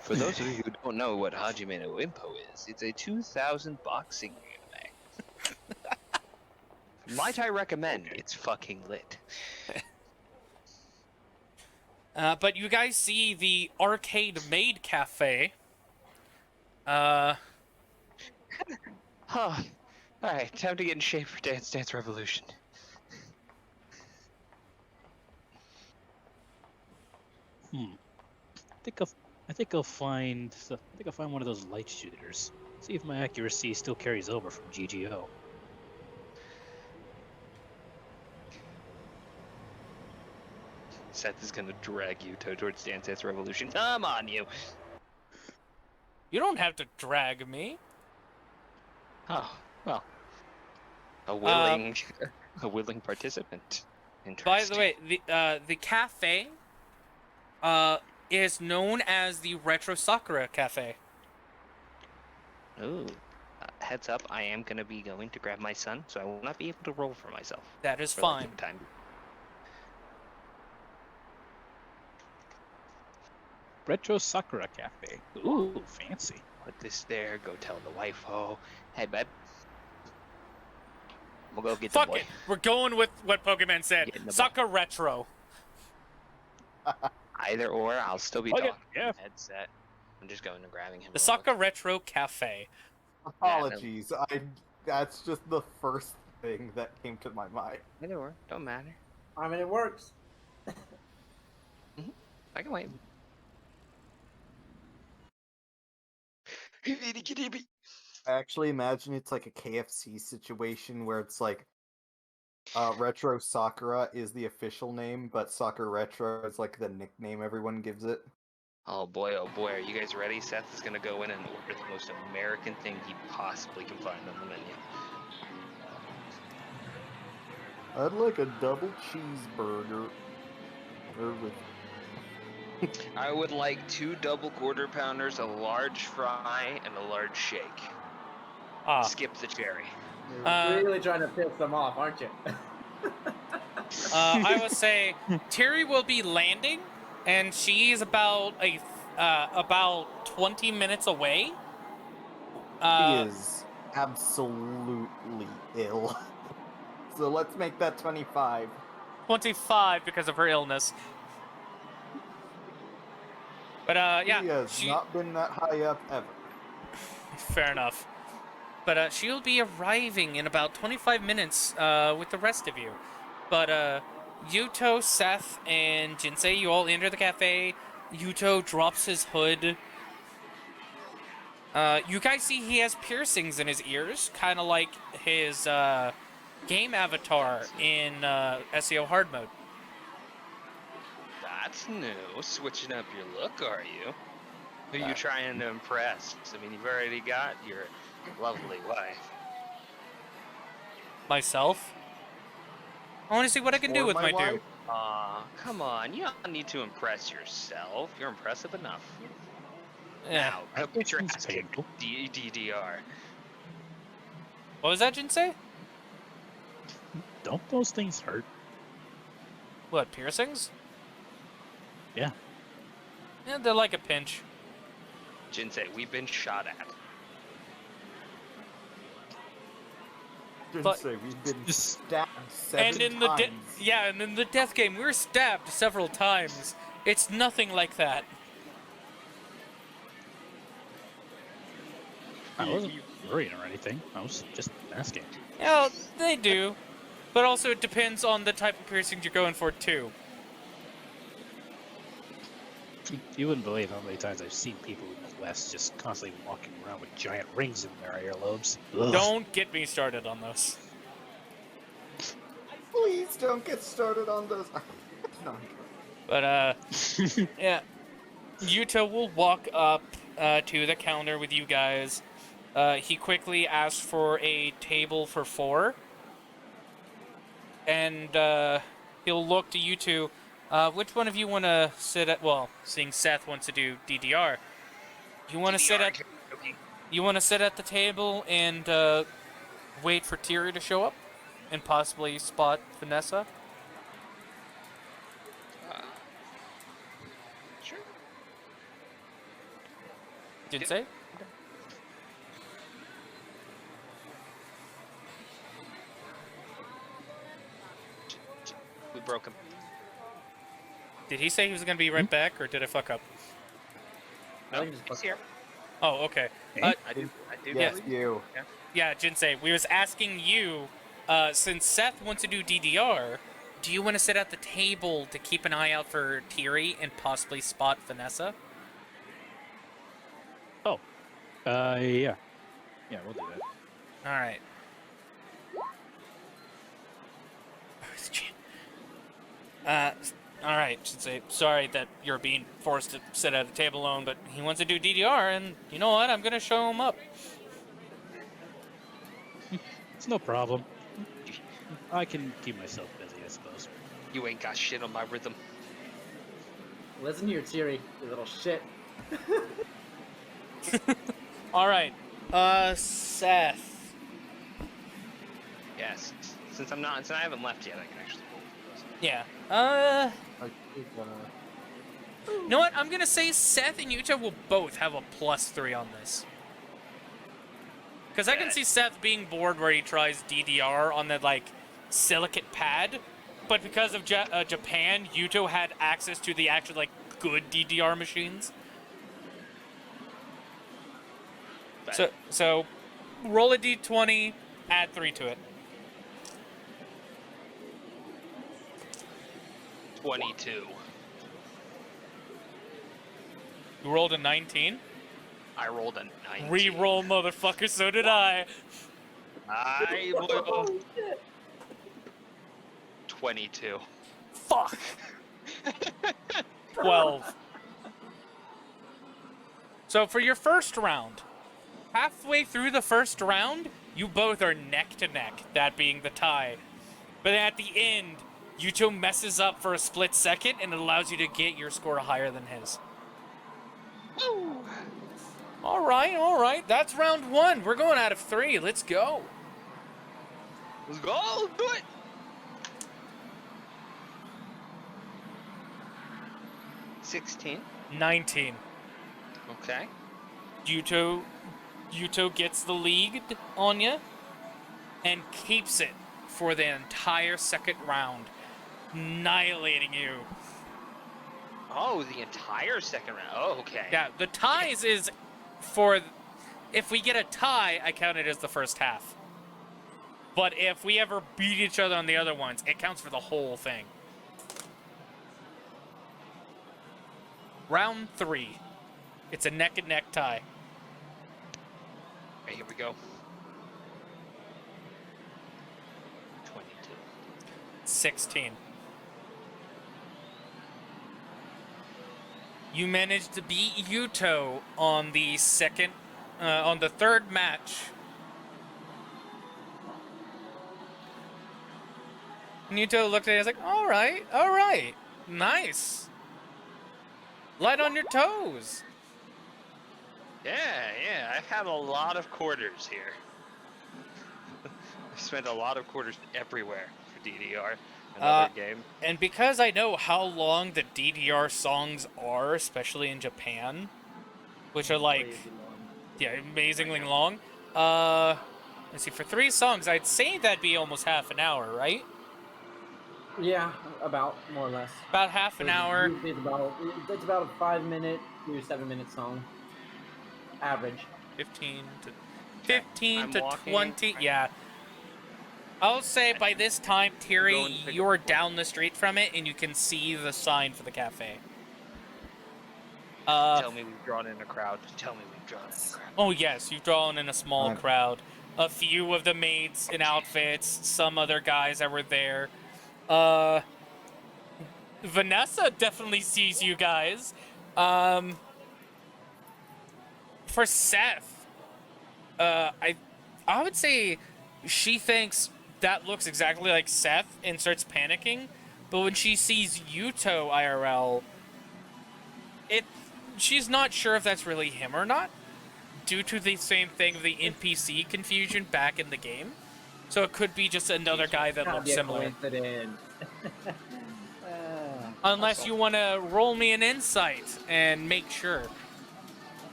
For those of you who don't know what Hajime no Ippo is, it's a 2000 boxing anime. Might I recommend, it's fucking lit. But you guys see the Arcade Maid Cafe. Huh. Alright, time to get in shape for Dance Dance Revolution. I think I'll find one of those light shooters. See if my accuracy still carries over from GGO. Seth is gonna drag you towards Dance Dance Revolution. Come on, you! You don't have to drag me. Oh, well. A willing participant. By the Interesting. way, the cafe is known as the Retro Sakura Cafe. Ooh. Heads up, I am gonna be going to grab my son, so I will not be able to roll for myself. That is for fine. the time. Retro Sakura Cafe. Ooh, fancy. Put this there, go tell the wife, oh, hey, babe. We'll go get Fuck the boy. it. We're going with what Pokemon said. Getting the ball. Sakura Retro. Either or, I'll still be Okay, talking yeah. with the headset. I'm just going and grabbing him. The real quick. Sakura Retro Cafe. Apologies. That's just the first thing that came to my mind. Either or, don't matter. I mean, it works. I can wait. I actually imagine it's like a KFC situation where it's like Retro Sakura is the official name, but Sakura Retro is like the nickname everyone gives it. Oh boy, are you guys ready? Seth is gonna go in and order the most American thing he possibly can find on the menu. I'd like a double cheeseburger. Or with I would like 2 double quarter pounders, a large fry, and a large shake. Skip the cherry. You're really trying to piss them off, aren't you? I would say Terry will be landing, and she's about 20 minutes away. He is absolutely ill. So let's make that 25. 25 because of her illness. But yeah, He has not been that high up ever. Fair enough. But she'll be arriving in about 25 minutes with the rest of you. But Yuuto, Seth, and Jinsei, you all enter the cafe. Yuuto drops his hood. You guys see he has piercings in his ears, kind of like his game avatar in SAO hard mode. That's new. Switching up your look, are you? Who are you trying to impress? I mean, you've already got your lovely wife. Myself? I want to see what I can do Or with my wife. dude. Aw, come on. You don't need to impress yourself. You're impressive enough. Yeah. Now, go get your It's ass kicked. painful. DDR. What was that, Jinsei? Don't those things hurt? What, piercings? Yeah. Yeah, they're like a pinch. Jinsei, we've been shot at. Didn't But- say we've been Just- stabbed 7 And in the times. and in the death game, we were stabbed several times. It's nothing like that. I wasn't worrying or anything. I was just asking. Yeah, they do. But also it depends on the type of piercings you're going for, too. You wouldn't believe how many times I've seen people in the West just constantly walking around with giant rings in their earlobes. Ugh. Don't get me started on those. Please don't get started on those. No, But, yeah. Yuuto will walk up to the counter with you guys. He quickly asks for a table for 4. And he'll look to you two. Which one of you want to sit at? Well, seeing Seth wants to do DDR, you want to sit at? You want to sit at the table and wait for Tiri to show up, and possibly spot Vanessa. Sure. Didn't say. We broke him. Did he say he was gonna be right back, or did I fuck up? I think it's He's here. Oh, okay. Eh? I do. yes, you. Yeah, Jinsei, we was asking you, since Seth wants to do DDR, do you want to sit at the table to keep an eye out for Tiri and possibly spot Vanessa? Oh. Yeah. Yeah, we'll do that. All right. All right, should say sorry that you're being forced to sit at a table alone, but he wants to do DDR, and you know what? I'm gonna show him up. It's no problem. I can keep myself busy, I suppose. You ain't got shit on my rhythm. Listen here, Tiri, you little shit. All right, Seth. Yes. Since I haven't left yet, I can actually roll for those. Yeah. Like, You know what? I'm gonna say Seth and Yuuto will both have a +3 on this. Because I can see Seth being bored where he tries DDR on that, like, silicate pad. But because of Japan, Yuuto had access to the actual, like, good DDR machines. So roll a d20, add 3 to it. 22. You rolled a 19? I rolled a 19. Re-roll, motherfucker, so did I. I will. 22. Fuck. 12. So for your first round, halfway through the first round, you both are neck to neck, that being the tie. But at the end, Yuuto messes up for a split second, and it allows you to get your score higher than his. Woo! All right. That's round 1. We're going out of 3. Let's go. Let's go. Do it. 16. 19. Okay. Yuuto gets the lead on you and keeps it for the entire second round, annihilating you. Oh, the entire second round. Oh, okay. Yeah, the ties is for... If we get a tie, I count it as the first half. But if we ever beat each other on the other ones, it counts for the whole thing. Round 3. It's a neck-and-neck tie. Okay, here we go. 22. 16. You managed to beat Yuuto on the third match. And Yuuto looked at it and was like, all right, nice. Light on your toes. Yeah, I've had a lot of quarters here. I've spent a lot of quarters everywhere for DDR. Another game. And because I know how long the DDR songs are, especially in Japan, which are like, yeah, amazingly long. Let's see, for 3 songs, I'd say that'd be almost half an hour, right? Yeah, about, more or less. About half an hour. Usually it's about a 5-minute to 7-minute song. Average. 15 to... Okay, 15 I'm to walking. 20. Yeah. I'll say by this time, Terry, going to pick up you're the- down the street from it and you can see the sign for the cafe. Tell me we've drawn in a crowd. Tell me we've drawn in a crowd. Oh yes, you've drawn in a small I'm- crowd. A few of the maids in outfits, some other guys that were there. Vanessa definitely sees you guys. For Seth, I would say she thinks that looks exactly like Seth and starts panicking. But when she sees Yuuto IRL, she's not sure if that's really him or not, due to the same thing of the NPC confusion back in the game. So it could be just another guy that Can't looks be a similar. coincidence. Unless you want to roll me an insight and make sure.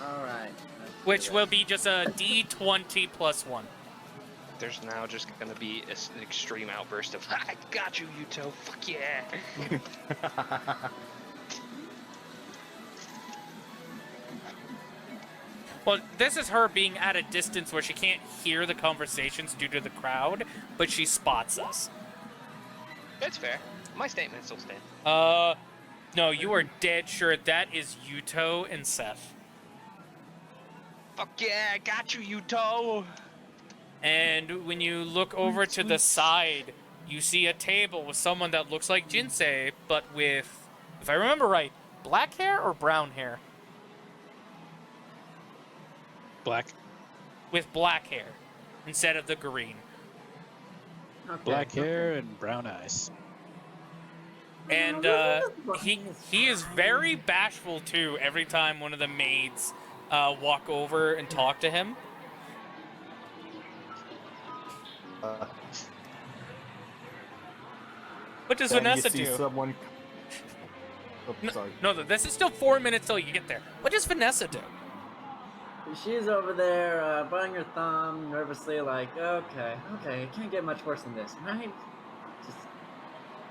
Alright. Which will be just a D20 plus 1. There's now just gonna be an extreme outburst of I got you, Yuuto. Fuck yeah. Well, this is her being at a distance where she can't hear the conversations due to the crowd, but she spots us. That's fair. My statement still stands. No, you are dead sure that is Yuuto and Seth. Fuck yeah, I got you, Yuuto. And when you look over to the side, you see a table with someone that looks like Jinsei, but with, if I remember right, black hair or brown hair? Black. With black hair instead of the green. Okay, Black hair and brown eyes. And he is very bashful too every time one of the maids walk over and talk to him. What does Then Vanessa you see do? someone. Oh, sorry. No, this is still 4 minutes till you get there. What does Vanessa do? She's over there biting her thumb nervously, like, okay, it can't get much worse than this, right?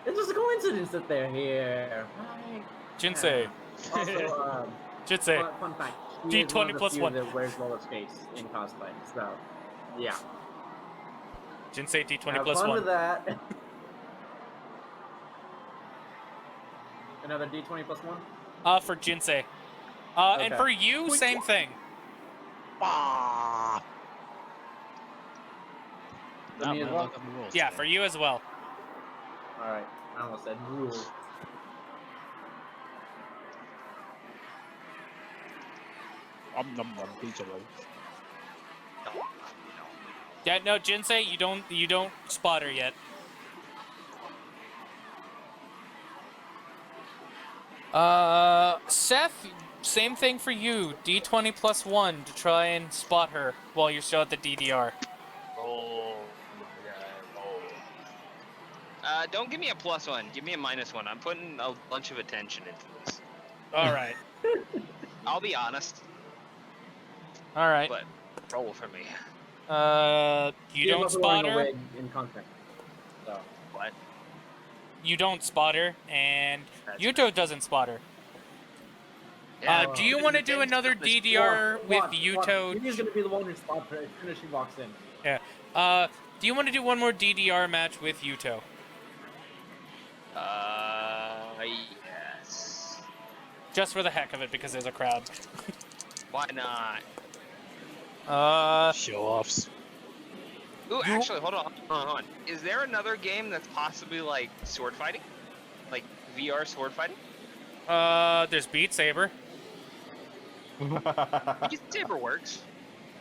It's just a coincidence that they're here, right? Jinsei. Also, Jinsei. fun fact, she is D20 one of the plus few 1. that wears roller skates in cosplay, so, yeah. Jinsei D20 Have plus fun 1. with that. Another D20 plus 1? For Jinsei. And Okay. for you, same thing. Ah. For Not me as my well? luck on the rolls Yeah, today. for you as well. Alright, I almost said rule. Pizza roll. Yeah, no, Jinsei, you don't spot her yet. Seth, same thing for you. D20 plus 1 to try and spot her while you're still at the DDR. Oh, don't give me a +1. Give me a -1. I'm putting a bunch of attention into this. Alright. I'll be honest, Alright. but roll for me. You She's don't also spot wearing a her. wig in context. So, What? You don't spot her, and That's Yuuto doesn't spot her. Do you want to do another DDR with Yuuto? He's gonna be the one who spots her as soon as she walks in. Yeah. Do you want to do one more DDR match with Yuuto? Yes. Just for the heck of it, because there's a crowd. Why not? Show offs. Ooh, actually, hold on. Is there another game that's possibly like sword fighting? Like VR sword fighting? There's Beat Saber. Beat Saber works.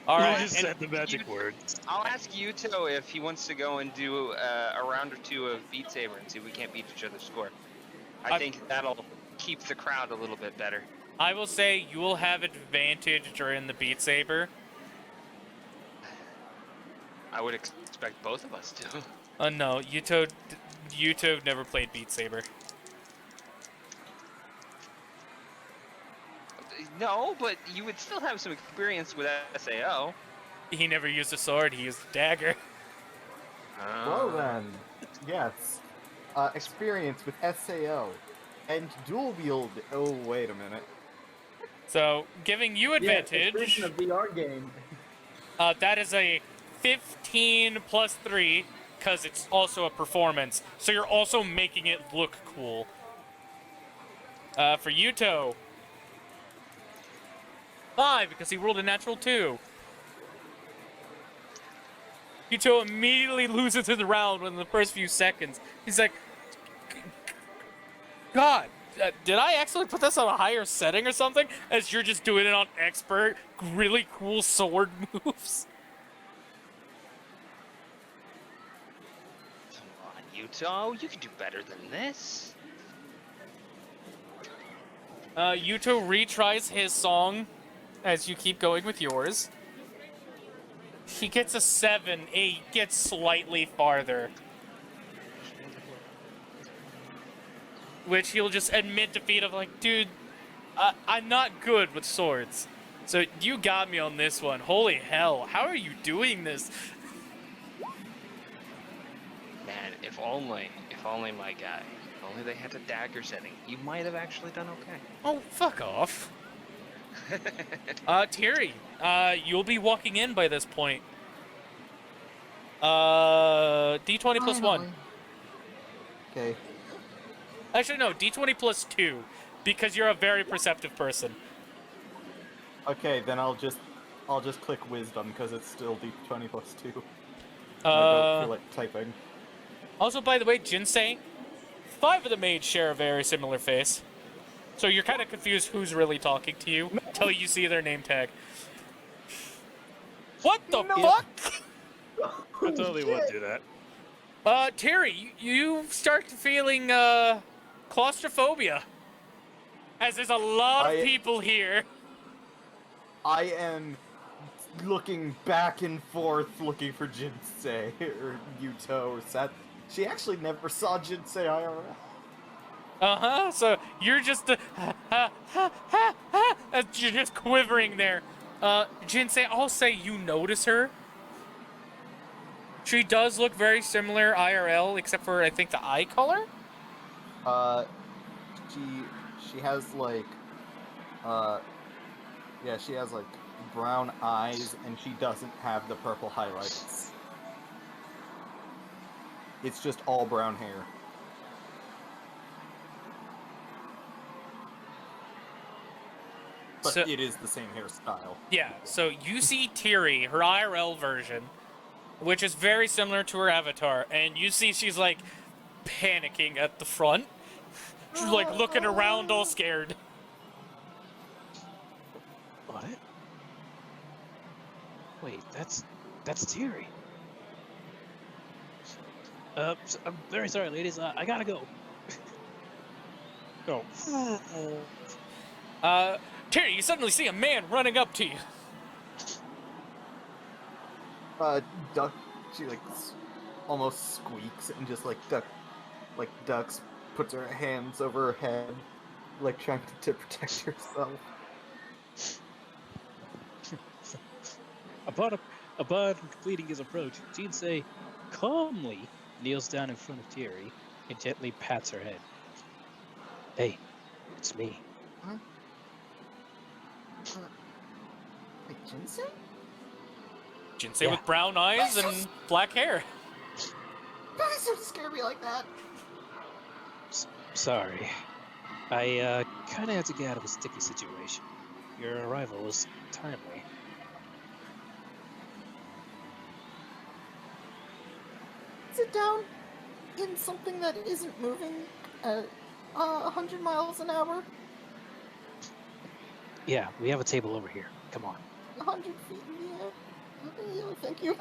All You right. just and- said the magic words. I'll ask Yuuto if he wants to go and do a round or two of Beat Saber and see if we can't beat each other's score. I think that'll keep the crowd a little bit better. I will say you will have advantage during the Beat Saber. I would expect both of us to. No, Yuuto never played Beat Saber. No, but you would still have some experience with SAO. He never used a sword, he used a dagger. Well then, yes. Experience with SAO and dual wield. Oh wait a minute. So, giving you Yeah, advantage. it's a VR game. That is a 15 plus 3, because it's also a performance. So you're also making it look cool. For Yuuto, 5, because he rolled a natural 2. Yuuto immediately loses his round within the first few seconds. He's like, God, did I actually put this on a higher setting or something? As you're just doing it on expert, really cool sword moves. Come on, Yuuto, you can do better than this. Yuuto retries his song as you keep going with yours. He gets a 7. He gets slightly farther. Which he'll just admit defeat of like, dude, I'm not good with swords. So you got me on this one. Holy hell, how are you doing this? Man, if only my guy, if only they had a dagger setting, you might have actually done okay. Oh, fuck off. Terry, you'll be walking in by this point. D20 plus 1. Okay. Actually, no, D20 plus 2, because you're a very perceptive person. Okay, then I'll just click wisdom because it's still D20 plus 2. I don't feel like typing. Also, by the way, Jinsei, 5 of the maids share a very similar face. So you're kind of confused who's really talking to you until you see their name tag. What the fuck? I totally would do that. Terry, you start feeling, claustrophobia. As there's a lot of people here. I am looking back and forth looking for Jinsei or Yuuto or Seth. She actually never saw Jinsei IRL. Uh-huh, so you're just, you're just quivering there. Jinsei, I'll say you notice her. She does look very similar IRL, except for, I think, the eye color? She has, like, yeah, she has, like, brown eyes, and she doesn't have the purple highlights. It's just all brown hair. But So- it is the same hairstyle. Yeah, so you see Tiri, her IRL version, which is very similar to her avatar, and you see she's, like, panicking at the front. She's, like, looking around all scared. What? Wait, that's Terry. I'm very sorry, ladies. I gotta go. Oh. Terry, you suddenly see a man running up to you. Duck, she, like, almost squeaks and just, like, ducks, puts her hands over her head, like, trying to protect herself. Upon completing his approach, Jinsei calmly kneels down in front of Terry and gently pats her head. Hey, it's me. Huh? Wait, Jinsei? Jinsei Yeah. with brown eyes and black hair. Guys don't scare me like that! Sorry. I kind of had to get out of a sticky situation. Your arrival was timely. Sit down in something that isn't moving at 100 miles an hour, Yeah, we have a table over here. Come on. 100 feet in the air. Yeah, thank you.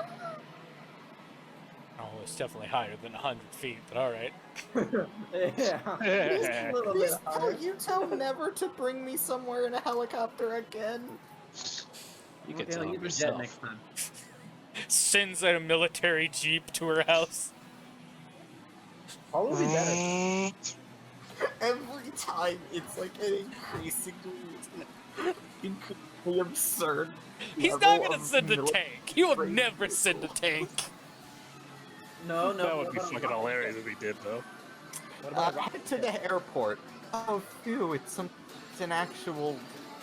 Oh, it's definitely higher than 100 feet, but alright. Yeah. A little bit Please tell higher. Yuuto never to bring me somewhere in a helicopter again. You can Okay, tell I'll him use the jet yourself. next time. Sends a military jeep to her house. All will be better. Every time, it's like an increasingly absurd. He's level not gonna of send a military tank. He will training. never send a tank. No, That would be fucking hilarious if he did, though. To the airport. Oh, phew! It's an actual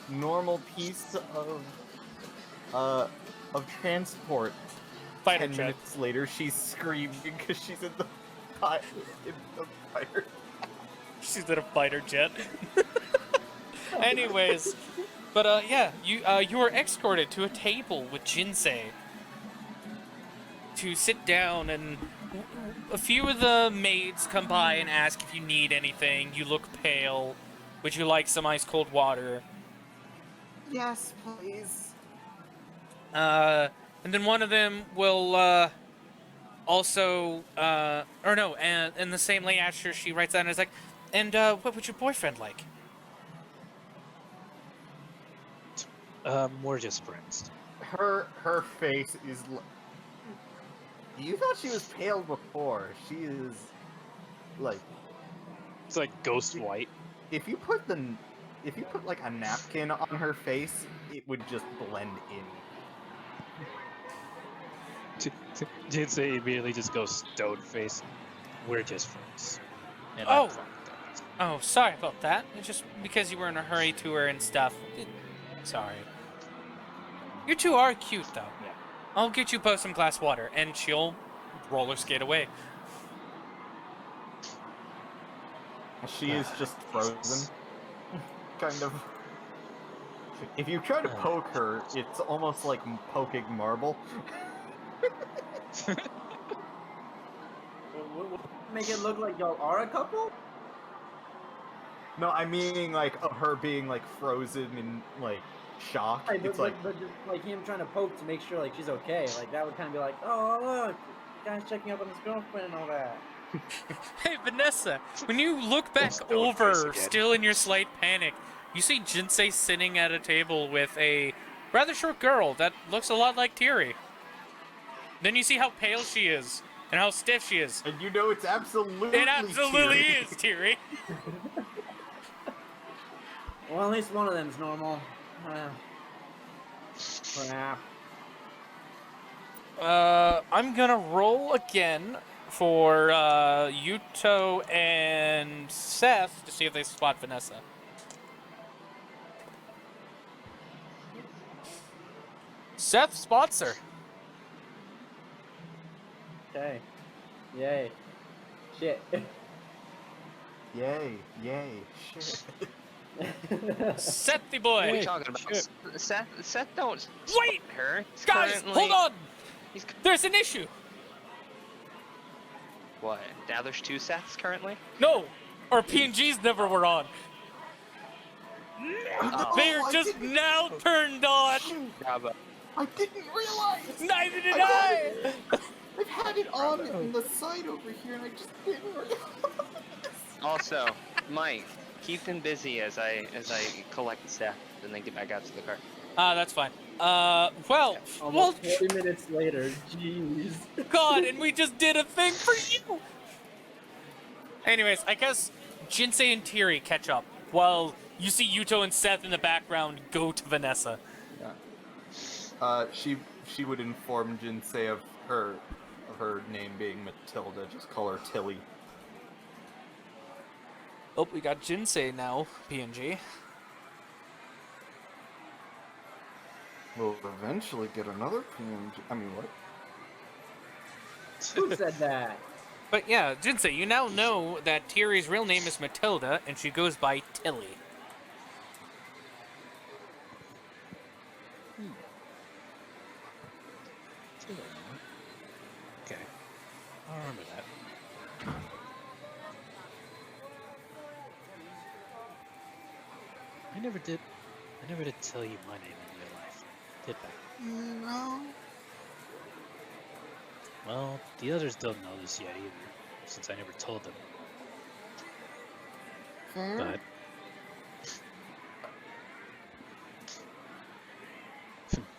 normal piece of of transport. Fighter 10 jet. minutes later, she's screaming because she's in the fire. She's in a fighter jet. Anyways, but yeah, you were escorted to a table with Jinsei to sit down, and a few of the maids come by and ask if you need anything. You look pale. Would you like some ice cold water? Yes, please. And then one of them will also or no, and the same lady after she writes down and is like, and what would your boyfriend like? We're just friends. Her face is. You thought she was pale before. She is like. It's like ghost white. If you put like a napkin on her face, it would just blend in. Jinsei immediately just goes stone face. We're just friends. And Oh. I'm fine with that. Oh, sorry about that. It's just because you were in a hurry to her and stuff. Sorry. You two are cute, though. Yeah. I'll get you both some glass water, and she'll roller skate away. She is just frozen. Kind of. If you try to poke her, it's almost like poking marble. Make it look like y'all are a couple? No, I mean like of her being like frozen in like shock. Right, It's but just like him trying to poke to make sure like she's okay. Like that would kind of be like, oh look, guy's checking up on his girlfriend and all that. Hey, Vanessa, when you look back Stone face over, again. still in your slight panic, you see Jinsei sitting at a table with a rather short girl that looks a lot like Tiri. Then you see how pale she is and how stiff she is. and you know it's absolutely. It absolutely Tiri. is Tiri. Well, at least one of them's normal. Crap. I'm gonna roll again for Yuuto and Seth to see if they spot Vanessa. Seth spots her. Okay. Yay. Shit. Yay! Shit. Seth the What are boy. you talking about? Seth don't Wait! spot her. He's Guys, currently- hold on! He's There's an issue. what? Now there's 2 Seths currently. No, our PNGs never were on. Oh, They're I just didn't- now turned on. bravo. I didn't realize. Neither did I I. I've had it on in the side over here, and I just didn't realize. Also, Mike, keep them busy as I collect Seth and then get back out to the car. That's fine. Well, Almost 40 minutes later. Jeez. God, and we just did a thing for you. Anyways, I guess Jinsei and Tiri catch up, while you see Yuuto and Seth in the background go to Vanessa. She would inform Jinsei of her name being Matilda. Just call her Tilly. Oh, we got Jinsei now, PNG. We'll eventually get another PNG. I mean, what? Who said that? But yeah, Jinsei, you now know that Tiri's real name is Matilda, and she goes by Tilly. Okay. I'll remember that. I never did tell you my name in real life, did I? No. Well, the others don't know this yet either, since I never told them. Fair. But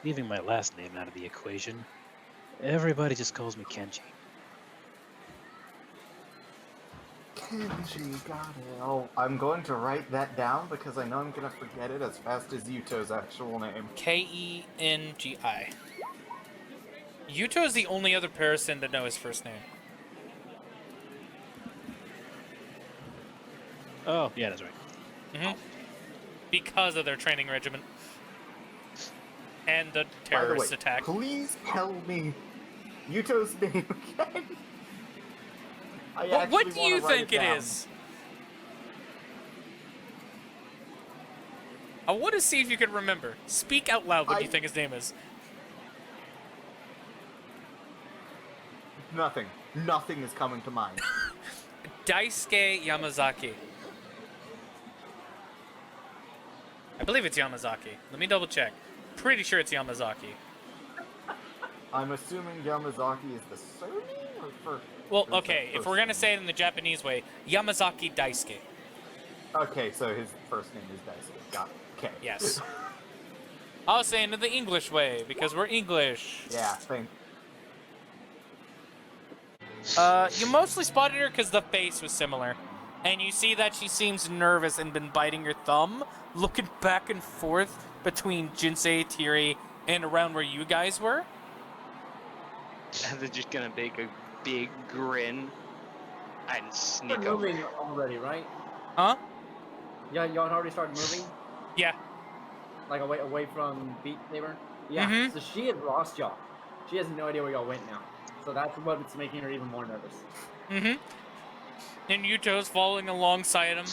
leaving my last name out of the equation, everybody just calls me Kenji. Kenji, got it. Oh, I'm going to write that down because I know I'm going to forget it as fast as Yuto's actual name. Kengi. Yuuto is the only other person to know his first name. Oh, yeah, that's right. Because of their training regimen. And the By the way, terrorist attack. please tell me Yuuto's name again. I Well, actually what do want you to write think it it down. is? I want to see if you can remember. Speak out loud what you think his name is. Nothing. Nothing is coming to mind. Daisuke Yamazaki. I believe it's Yamazaki. Let me double check. Pretty sure it's Yamazaki. I'm assuming Yamazaki is the surname or first? Well, or is okay, that if we're gonna first say it in the Japanese way, Yamazaki Daisuke. name? Okay, so his first name is Daisuke. Got it. Okay. Yes. I was saying it the English way, because we're English. Yeah, thank. You mostly spotted her because the face was similar. And you see that she seems nervous and been biting her thumb, looking back and forth between Jinsei, Tiri, and around where you guys were. And they're just gonna make a big grin and You're sneak over. moving already, right? Huh? Yeah, y'all had already started moving, Yeah. like away from Beat Saber. Yeah. Mhm. So she had lost y'all. She has no idea where y'all went now. So that's what's making her even more nervous. Mm-hmm. And Yuuto's following alongside him.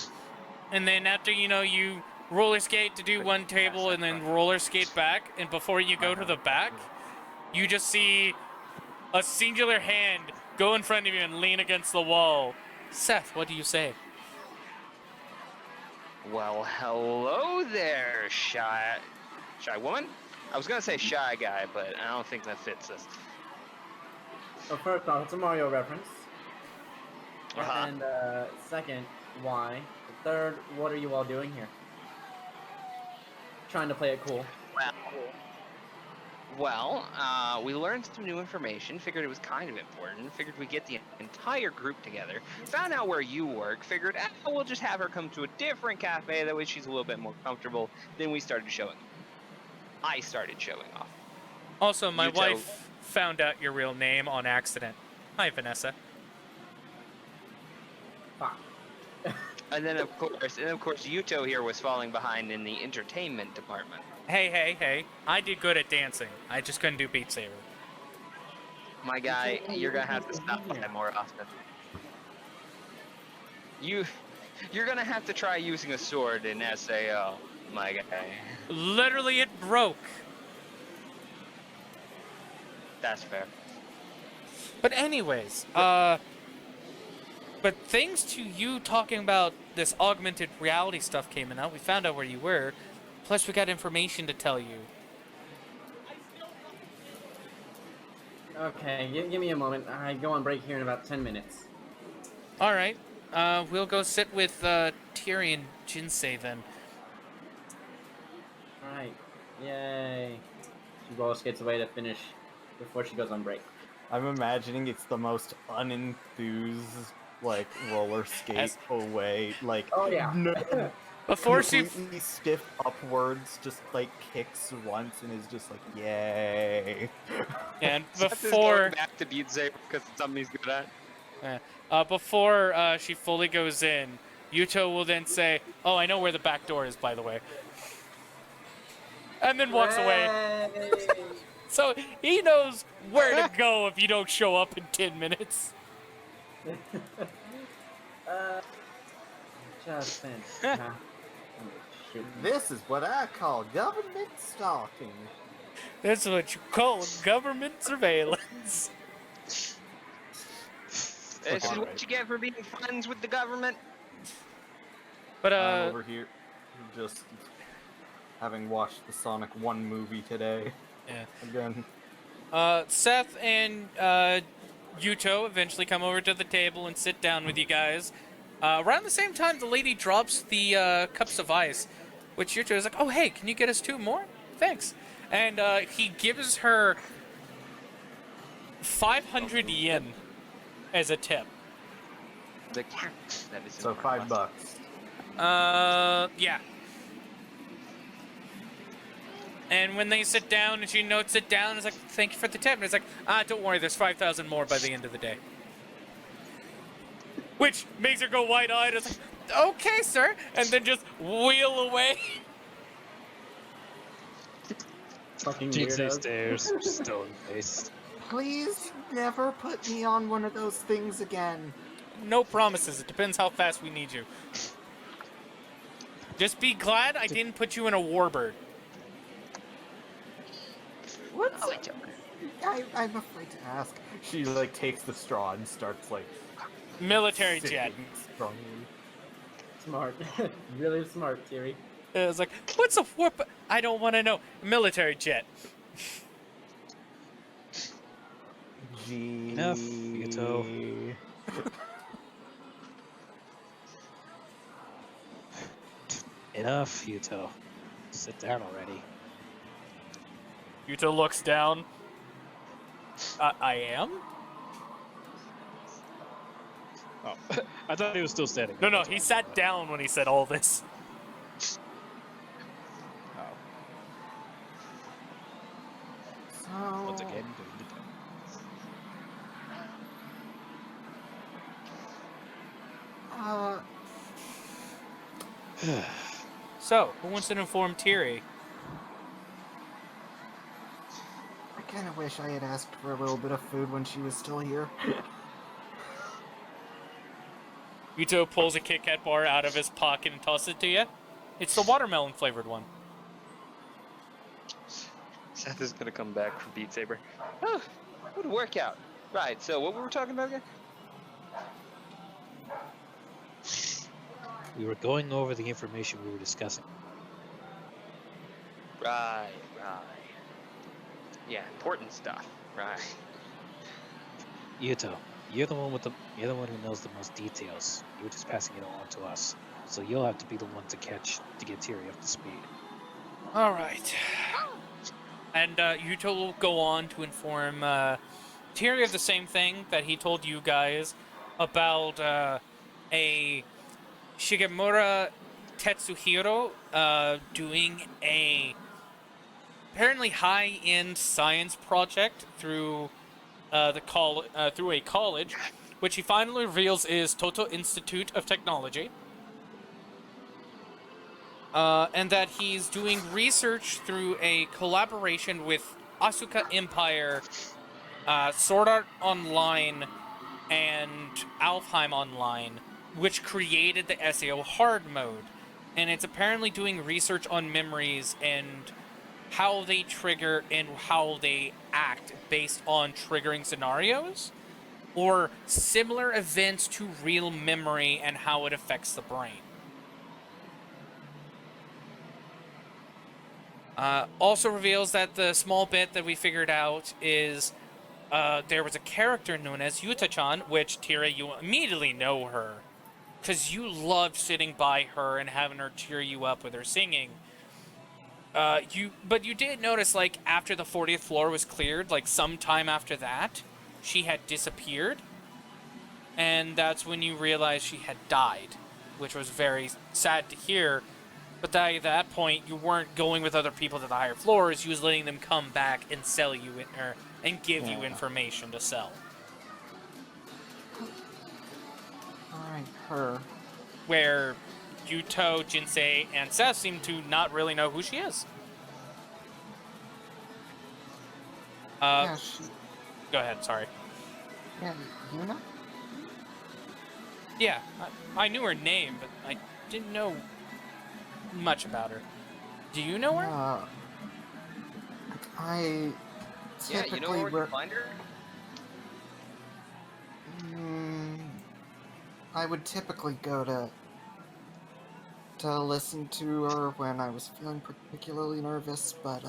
And then after, you roller skate to do one table and then roller skate back, and before you go to the back, you just see a singular hand go in front of you and lean against the wall. Seth, what do you say? Well, hello there, shy woman. I was gonna say shy guy, but I don't think that fits this. So first off, it's a Mario reference. Uh-huh. And second, why? The third, what are you all doing here? Trying to play it cool. Well, we learned some new information, figured it was kind of important, figured we'd get the entire group together, found out where you work, figured, we'll just have her come to a different cafe, that way she's a little bit more comfortable. Then we started showing. I started showing off. Also, my Yuuto- wife found out your real name on accident. Hi, Vanessa. Fuck. And then, of course, Yuuto here was falling behind in the entertainment department. Hey. I did good at dancing. I just couldn't do Beat Saber. My guy, you're gonna have to stop by more often. You're gonna have to try using a sword in SAO, my guy. Literally, it broke. That's fair. But anyways, but thanks to you talking about this augmented reality stuff came out, we found out where you were. Plus, we got information to tell you. Okay, give me a moment. I go on break here in about 10 minutes. All right. We'll go sit with Tiri and Jinsei then. Alright. Yay. She roller skates away to finish before she goes on break. I'm imagining it's the most unenthused, like, roller skate As- away. Like, Oh, yeah. no, Before she completely stiff upwards, just, like, kicks once and is just like, yay. and Seth is before going back to Beat Saber because it's something he's good at. before she fully goes in, Yuuto will then say, "Oh, I know where the back door is, by the way," and then walks away. Yay! So he knows where to go if you don't show up in 10 minutes. Just then. Shoot. This is what I call government stalking. That's what you call government surveillance. This is Alright. what you get for being friends with the government. But I'm over here just having watched the Sonic 1 movie today. yeah. Again. Seth and Yuuto eventually come over to the table and sit down with you guys. Around the same time, the lady drops the cups of ice, which Yuuto is like, "Oh, hey, can you get us 2 more? Thanks." And he gives her 500 yen as a tip. The cat that is in So front of us. $5. Yeah. And when they sit down and she notes it down, it's like, "Thank you for the tip." And it's like, don't worry, there's 5,000 more by the end of the day. Which makes her go wide-eyed. It's like, "Okay, sir." And then just wheel away. Fucking Jinsei weirdos. stares, stone-faced. Please never put me on one of those things again. No promises. It depends how fast we need you. Just be glad I didn't put you in a warbird. What's Oh, it's okay. I'm afraid to ask. She like takes the straw and starts like Military jet. sipping strongly. smart? Really smart, Tiri. It's like, what's a warp? I don't want to know. Military jet. G. Enough, Yuuto. Enough, Yuuto. Sit down already. Yuuto looks down. I am? Oh, I thought he was still standing. No, That's he why I sat thought down when he said all this. that. Oh, So once again, going to bed. So, who wants to inform Tiri? I kind of wish I had asked for a little bit of food when she was still here. Yuuto pulls a Kit Kat bar out of his pocket and tosses it to you. It's the watermelon flavored one. Seth is gonna come back from Beat Saber. Oh, what a workout. Right, so what were we talking about again? We were going over the information we were discussing. Right. Yeah, important stuff. Right. Yuuto, you're the one who knows the most details. You were just passing it on to us, so you'll have to be the one to get Tiri up to speed. All right. And Yuuto will go on to inform Tiri of the same thing that he told you guys about a Shigemura Tetsuhiro doing a apparently high-end science project through through a college, which he finally reveals is Toto Institute of Technology. And that he's doing research through a collaboration with Asuka Empire, Sword Art Online, and Alfheim Online, which created the SAO hard mode. And it's apparently doing research on memories and how they trigger and how they act based on triggering scenarios or similar events to real memory and how it affects the brain. Also reveals that the small bit that we figured out is there was a character known as Yuuto-chan, which, Tira, you immediately know her. Because you loved sitting by her and having her cheer you up with her singing. But you did notice, like, after the 40th floor was cleared, like, sometime after that, she had disappeared. And that's when you realized she had died, which was very sad to hear. But at that point, you weren't going with other people to the higher floors. You was letting them come back and sell you and give you information to sell. Alright, her. Where Yuuto, Jinsei, and Seth seem to not really know who she is. Yeah, she. Go ahead, sorry. Yeah, Yuna? Yeah, I knew her name, but I didn't know much about her. Do you know her? I Yeah, typically you know where we can find her? I would typically go to listen to her when I was feeling particularly nervous, but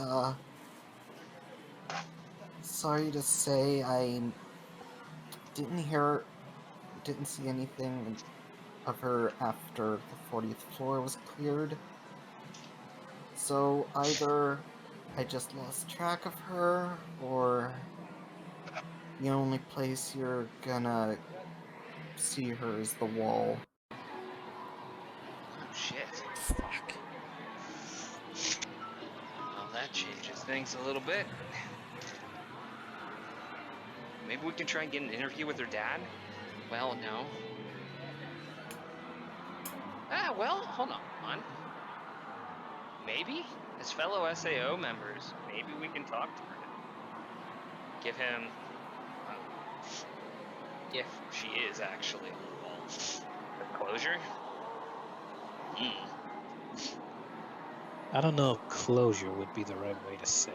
sorry to say I didn't see anything of her after the 40th floor was cleared. So either I just lost track of her, or the only place you're gonna see her is the wall. Oh, shit. Fuck. Well, that changes things a little bit. Maybe we can try and get an interview with her dad? Well, no. Well, hold on. Maybe? As fellow SAO members, maybe we can talk to her. Give him, if she is actually involved, a closure. I don't know if closure would be the right way to say.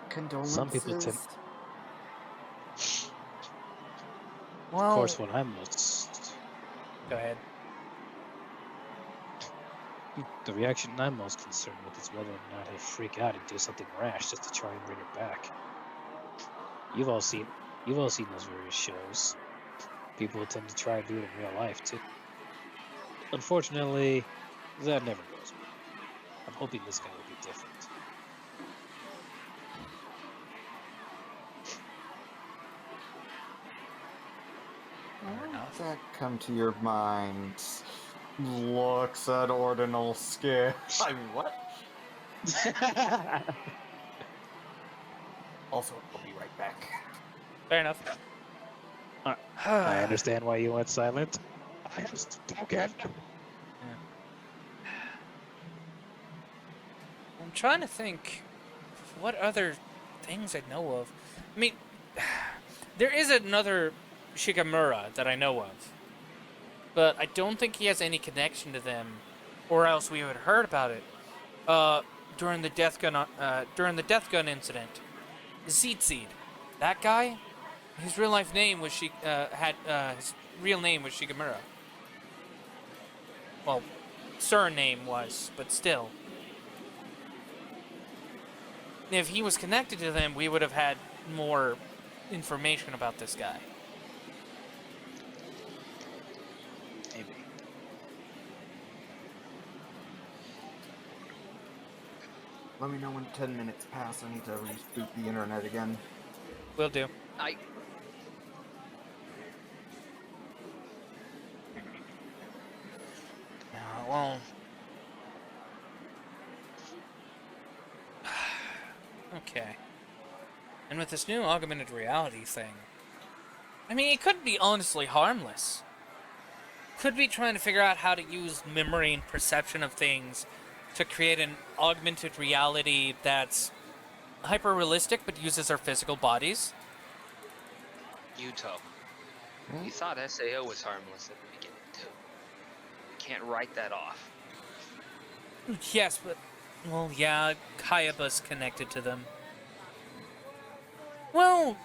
Condolences. Some people tend. Well, Of course, what I'm most. go ahead. The reaction I'm most concerned with is whether or not he'll freak out and do something rash just to try and bring her back. You've all seen those various shows. People tend to try and do it in real life too. Unfortunately, that never goes well. I'm hoping this guy will be different. Does that come to your mind? Looks at ordinal scale. I mean, what? Also, I'll be right back. Fair enough. I understand why you went silent. I have spoken. I'm trying to think of what other things I know of. I mean, there is another Shigemura that I know of, but I don't think he has any connection to them, or else we would have heard about it. During the Death Gun incident, Zeet. That guy, his real name was Shigemura. Well, surname was, but still. If he was connected to them, we would have had more information about this guy. Maybe. Let me know when 10 minutes pass. I need to reboot the internet again. Will do. Well. Okay. And with this new augmented reality thing, I mean, it could be honestly harmless. Could be trying to figure out how to use memory and perception of things to create an augmented reality that's hyper-realistic but uses our physical bodies. Yuuto. You thought SAO was harmless at the beginning, too. We can't write that off. Yes, but... well, yeah, Kayaba's connected to them. Well,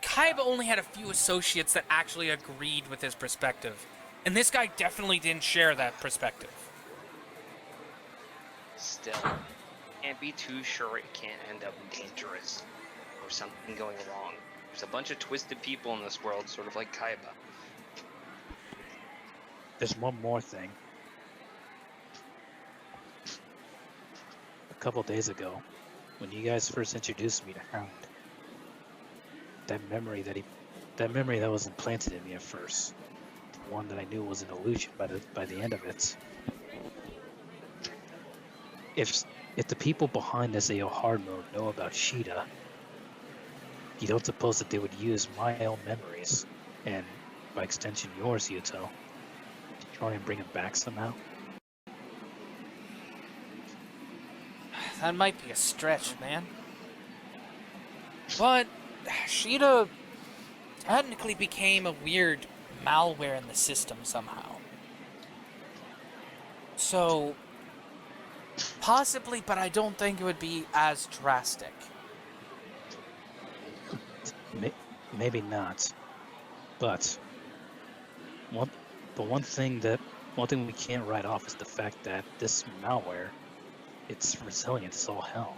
Kayaba only had a few associates that actually agreed with his perspective. And this guy definitely didn't share that perspective. Still, can't be too sure it can't end up dangerous or something going wrong. There's a bunch of twisted people in this world, sort of like Kaiba. There's one more thing. A couple days ago, when you guys first introduced me to Hound, that memory that was implanted in me at first, the one that I knew was an illusion by the end of it. If the people behind SAO hard mode know about Sheeta, you don't suppose that they would use my own memories, and by extension yours, Yuuto, to try and bring him back somehow? That might be a stretch, man. But Sheeta technically became a weird malware in the system somehow. So, possibly, but I don't think it would be as drastic. Maybe not. But one thing we can't write off is the fact that this malware, it's resilient as all hell.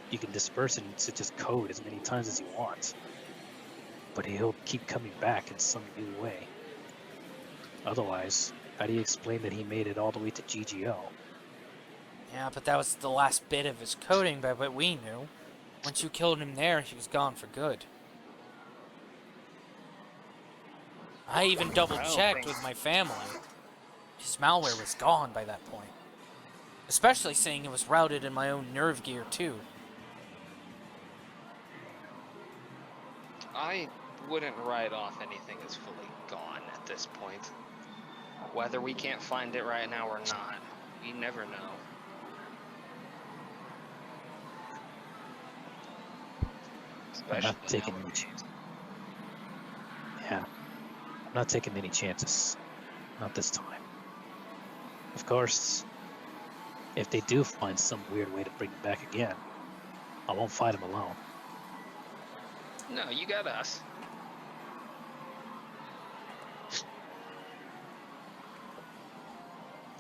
You can disperse it into just code as many times as you want, but he'll keep coming back in some new way. Otherwise, how do you explain that he made it all the way to GGO? Yeah, but that was the last bit of his coding by what we knew. Once you killed him there, he was gone for good. I even double-checked with my family. His malware was gone by that point. Especially seeing it was routed in my own nerve gear, too. I wouldn't write off anything as fully gone at this point. Whether we can't find it right now or not, we never know. I'm not Especially taking any nowadays. chances. Yeah, I'm not taking any chances. Not this time. Of course, if they do find some weird way to bring him back again, I won't fight him alone. No, you got us.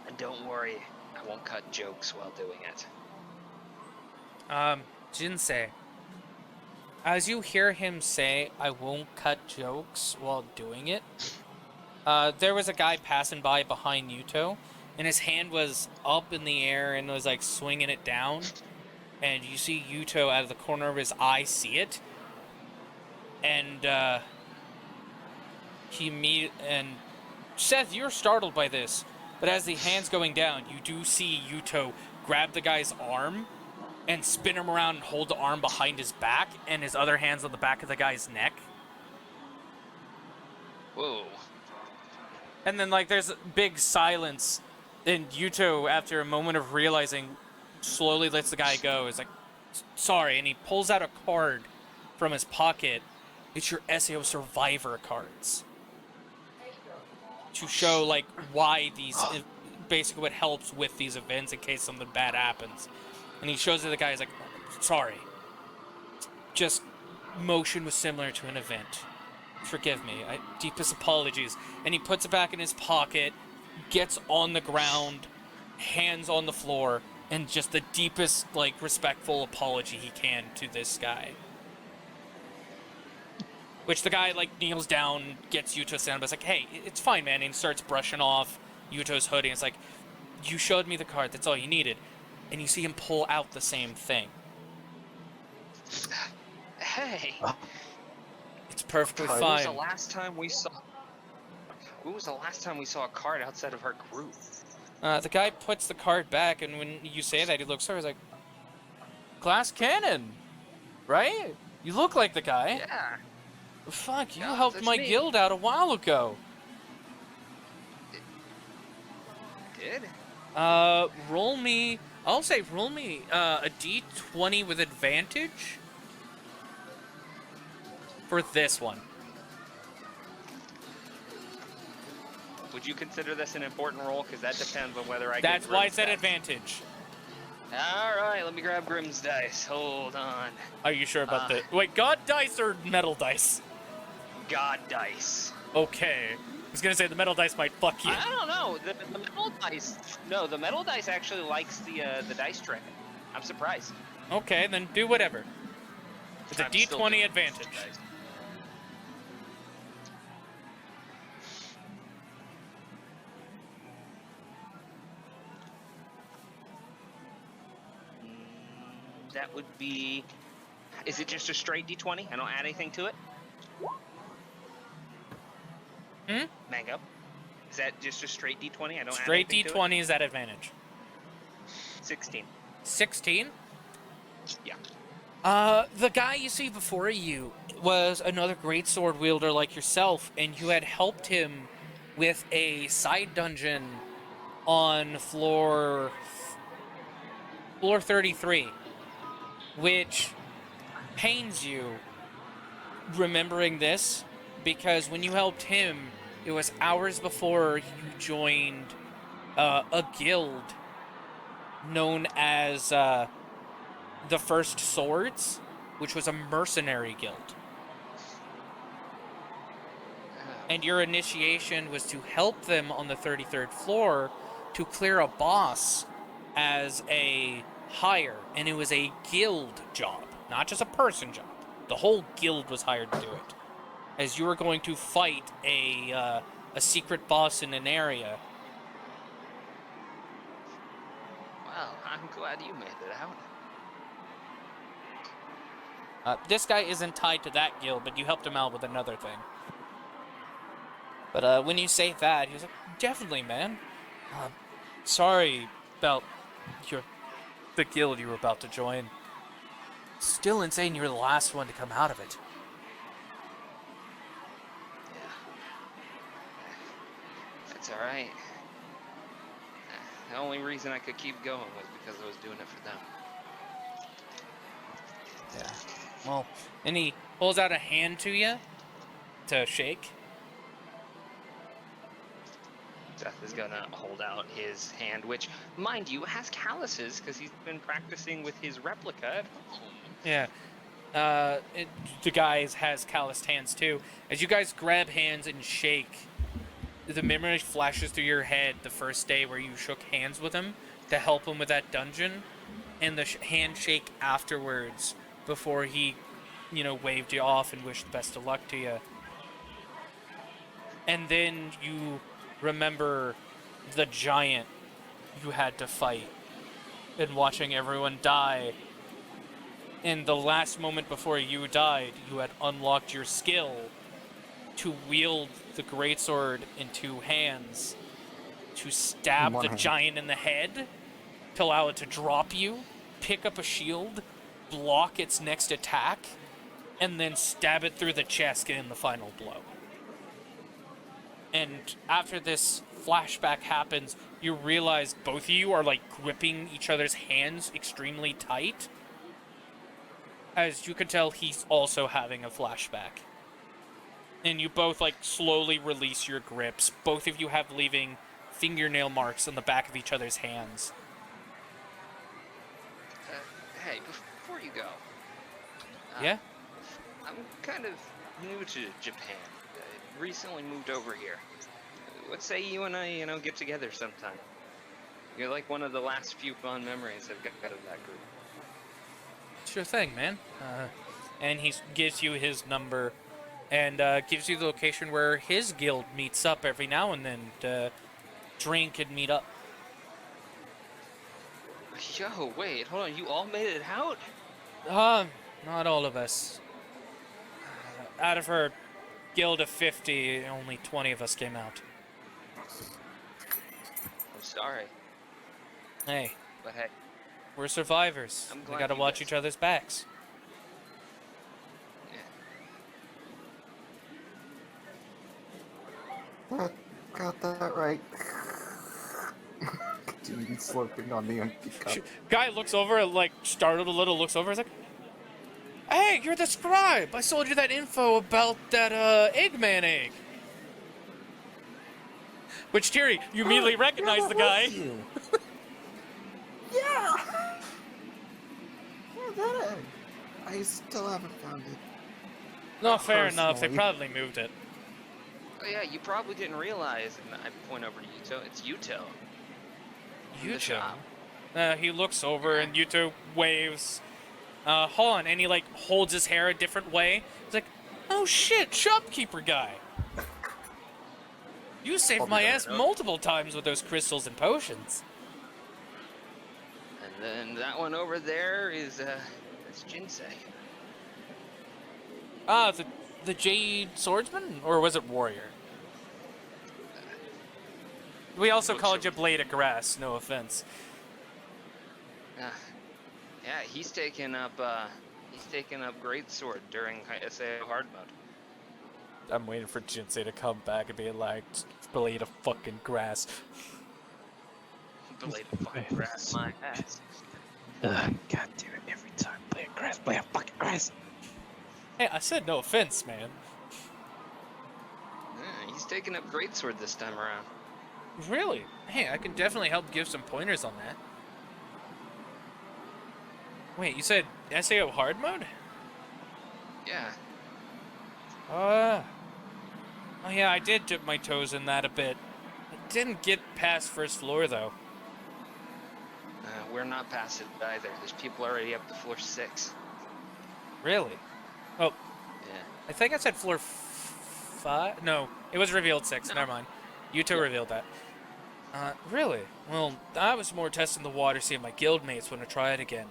And don't worry, I won't cut jokes while doing it. Jinsei. As you hear him say, I won't cut jokes while doing it, there was a guy passing by behind Yuuto, and his hand was up in the air and was like swinging it down. And you see Yuuto out of the corner of his eye see it, and and Seth, you're startled by this, but as the hand's going down, you do see Yuuto grab the guy's arm and spin him around and hold the arm behind his back, and his other hand's on the back of the guy's neck. Whoa. And then, like, there's big silence, and Yuuto, after a moment of realizing, slowly lets the guy go. He's like, sorry, and he pulls out a card from his pocket. It's your SAO Survivor cards. To show, like, why these, basically what helps with these events in case something bad happens. And he shows it to the guy, he's like, sorry. Just, motion was similar to an event. Forgive me. Deepest apologies. And he puts it back in his pocket, gets on the ground, hands on the floor, and just the deepest, like, respectful apology he can to this guy. Which the guy, like, kneels down, gets Yuuto to stand up, but it's like, hey, it's fine, man. And he starts brushing off Yuuto's hoodie. And it's like, you showed me the card. That's all you needed. And you see him pull out the same thing. Hey. It's perfectly When was fine. the last time we saw? When was the last time we saw a card outside of our group? The guy puts the card back, and when you say that, he looks over. He's like, Glass Cannon, right? You look like the guy. Yeah. Fuck, you Yeah, helped that's my me. guild out a while ago. Did? Roll me a d20 with advantage for this one. Would you consider this an important role? Because that depends on whether I get That's why Grimm's it's at dice. advantage. All right, let me grab Grimm's dice. Hold on. Are you sure about the... Wait, God dice or metal dice? God dice. Okay. I was gonna say the metal dice might fuck you. I don't know. The metal dice. No, the metal dice actually likes the dice tray. I'm surprised. Okay, then do whatever. It's a I'm still doing d20 advantage. dice. That would be... Is it just a straight d20? I don't add anything to it? Hmm? Mango? Is that just a straight d20? I don't Straight add anything to d20 is at advantage. it? 16. 16? Yeah. The guy you see before you was another great sword wielder like yourself, and you had helped him with a side dungeon on floor 33, which pains you remembering this, because when you helped him, it was hours before you joined a guild known as the First Swords, which was a mercenary guild. And your initiation was to help them on the 33rd floor to clear a boss as a hire, and it was a guild job, not just a person job. The whole guild was hired to do it, as you were going to fight a secret boss in an area. Well, I'm glad you made it out. This guy isn't tied to that guild, but you helped him out with another thing. But when you say that, he was like, definitely, man. Sorry about the guild you were about to join. Still insane you were the last one to come out of it. Yeah. That's alright. The only reason I could keep going was because I was doing it for them. Yeah. Well, and he pulls out a hand to you to shake. Seth is gonna hold out his hand, which, mind you, has calluses because he's been practicing with his replica at home. Yeah. The guy has calloused hands too. As you guys grab hands and shake, the memory flashes through your head the first day where you shook hands with him to help him with that dungeon, and the handshake afterwards before he, waved you off and wished best of luck to you. And then you remember the giant you had to fight and watching everyone die. In the last moment before you died, you had unlocked your skill to wield the greatsword in two hands, to stab the giant in the head, to allow it to drop you, pick up a shield, block its next attack, and then stab it through the chest, getting the final blow. And after this flashback happens, you realize both of you are like gripping each other's hands extremely tight. As you can tell, he's also having a flashback. And you both like slowly release your grips. Both of you have leaving fingernail marks on the back of each other's hands. Hey, before you go. Yeah? I'm kind of new to Japan. Recently moved over here. What say you and I, get together sometime? You're like one of the last few fond memories I've got of that group. Sure thing, man. And he gives you his number and gives you the location where his guild meets up every now and then to drink and meet up. Yo, wait, hold on. You all made it out? Not all of us. Out of her guild of 50, only 20 of us came out. I'm sorry, Hey, but hey, we're survivors. I'm We glad gotta you watch guys- each other's backs. Got that right. Continue slurping on the empty cup. Guy looks over, like, startled a little, looks over, he's like, "Hey, you're the scribe! I sold you that info about that, Eggman egg." Which, Terry, you immediately recognize the guy. Yeah! Yeah, that egg. I still haven't found it. No, fair enough, they Personally. probably moved it. Oh yeah, you probably didn't realize, and I point over to Yuuto, it's Yuuto. From the Yuuto? shop. He looks over and Yuuto waves. Hold on, and he, like, holds his hair a different way. He's like, "Oh shit, shopkeeper guy. You saved my ass multiple times with those crystals and potions." And then that one over there is, that's Jinsei. Ah, the Jade Swordsman? Or was it Warrior? We also called you Blade of Grass, no offense. Yeah, he's taken up Greatsword during SAO hard mode. I'm waiting for Jinsei to come back and be like, "Blade of fucking grass." Blade of fucking grass, my ass. God damn it, every time. Play a grass, play a fucking grass. Hey, I said no offense, man. Yeah, he's taking up Greatsword this time around. Really? Hey, I can definitely help give some pointers on that. Wait, you said SAO hard mode? Yeah. Oh yeah, I did dip my toes in that a bit. I didn't get past first floor, though. We're not past it either. There's people already up to floor 6. Really? Oh, Yeah. I think I said floor 5? No, it was revealed 6. No. Never mind. Yuuto revealed that. Really? Well, I was more testing the water, seeing my guildmates want to try it again.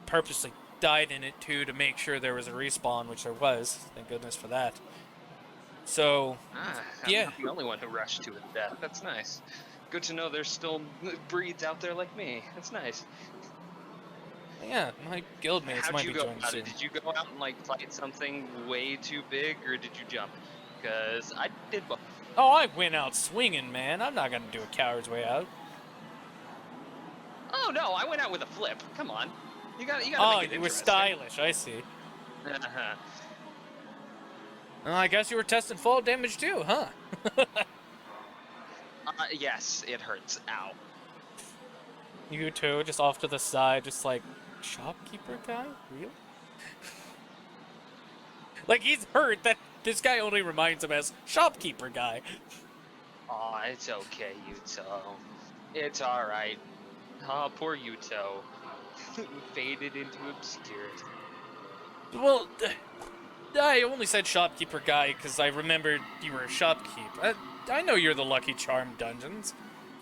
Purposely died in it, too, to make sure there was a respawn, which there was. Thank goodness for that. So, I'm yeah. not the only one who rushed to his death. That's nice. Good to know there's still breeds out there like me. That's nice. Yeah, my guildmates How'd might you be go joining about soon. it? Did you go out and like fight something way too big, or did you jump? Because I did both. Oh, I went out swinging, man. I'm not gonna do a coward's way out. Oh no, I went out with a flip. Come on, you got. Oh, Make it you were interesting. stylish. I see. Well, I guess you were testing fall damage too, huh? Yes, it hurts. Ow. Yuuto just off to the side, just like, shopkeeper guy? Really? Like, he's hurt that this guy only reminds him as shopkeeper guy. Aw, it's okay, Yuuto. It's alright. Oh, poor Yuuto. Faded into obscurity. Well, I only said shopkeeper guy because I remembered you were a shopkeep. I know you're the Lucky Charm dungeons,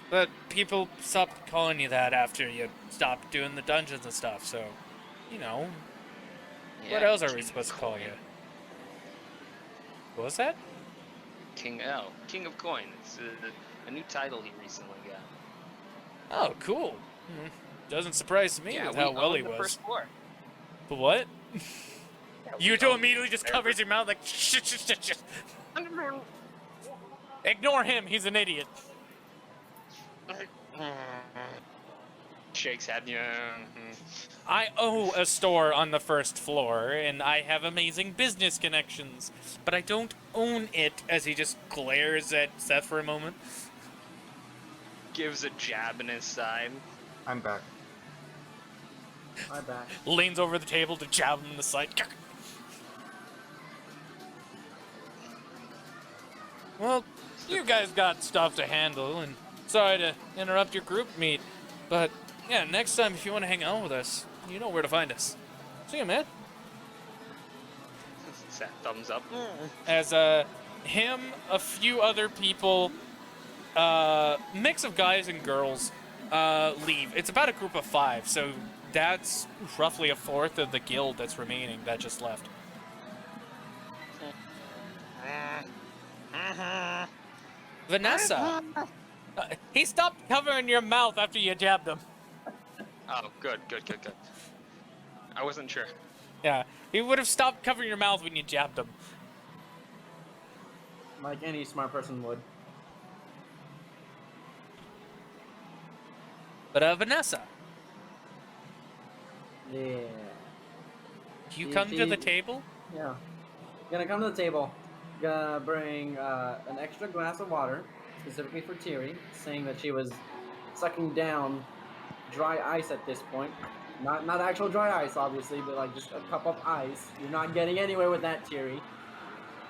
but people stopped calling you that after you stopped doing the dungeons and stuff, so, you know, what Yeah, else are we King supposed to of call Coin. you? What was that? King of Coin. It's a new title he recently got. Oh, cool. Doesn't surprise me Yeah, with we how well own he the was. first floor. But what? Yeah, we Yuuto own immediately just the covers your mouth like, shit. Ignore him, he's an idiot. Shakes head. Yeah. I owe a store on the first floor, and I have amazing business connections, but I don't own it, as he just glares at Seth for a moment. Gives a jab in his side. I'm back. My back. Leans over the table to jab him in the side. Well, you guys got stuff to handle, and sorry to interrupt your group meet, but yeah, next time if you want to hang out with us, you know where to find us. See you, man. That thumbs up. As him, a few other people, mix of guys and girls, leave. It's about a group of 5, so that's roughly a fourth of the guild that's remaining that just left. Vanessa, he stopped covering your mouth after you jabbed him. Oh, good. I wasn't sure. Yeah, he would have stopped covering your mouth when you jabbed him. Like any smart person would. But Vanessa, Yeah. you come to the She- table? Yeah. Gonna come to the table. Gonna bring an extra glass of water, specifically for Tiri, saying that she was sucking down dry ice at this point. Not actual dry ice, obviously, but like just a cup of ice. You're not getting anywhere with that, Tiri.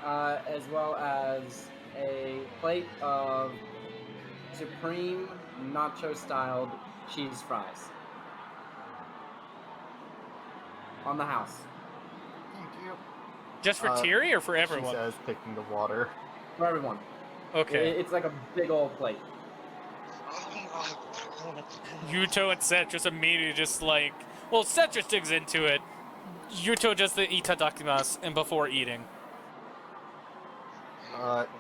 As well as a plate of supreme nacho-styled cheese fries. On the house. Thank you. Just for Tiri or for She everyone? says, taking the water. For everyone. Okay. It's like a big old plate. Yuuto and Seth just immediately just like, well, Seth just digs into it. Yuuto just the itadakimasu and before eating.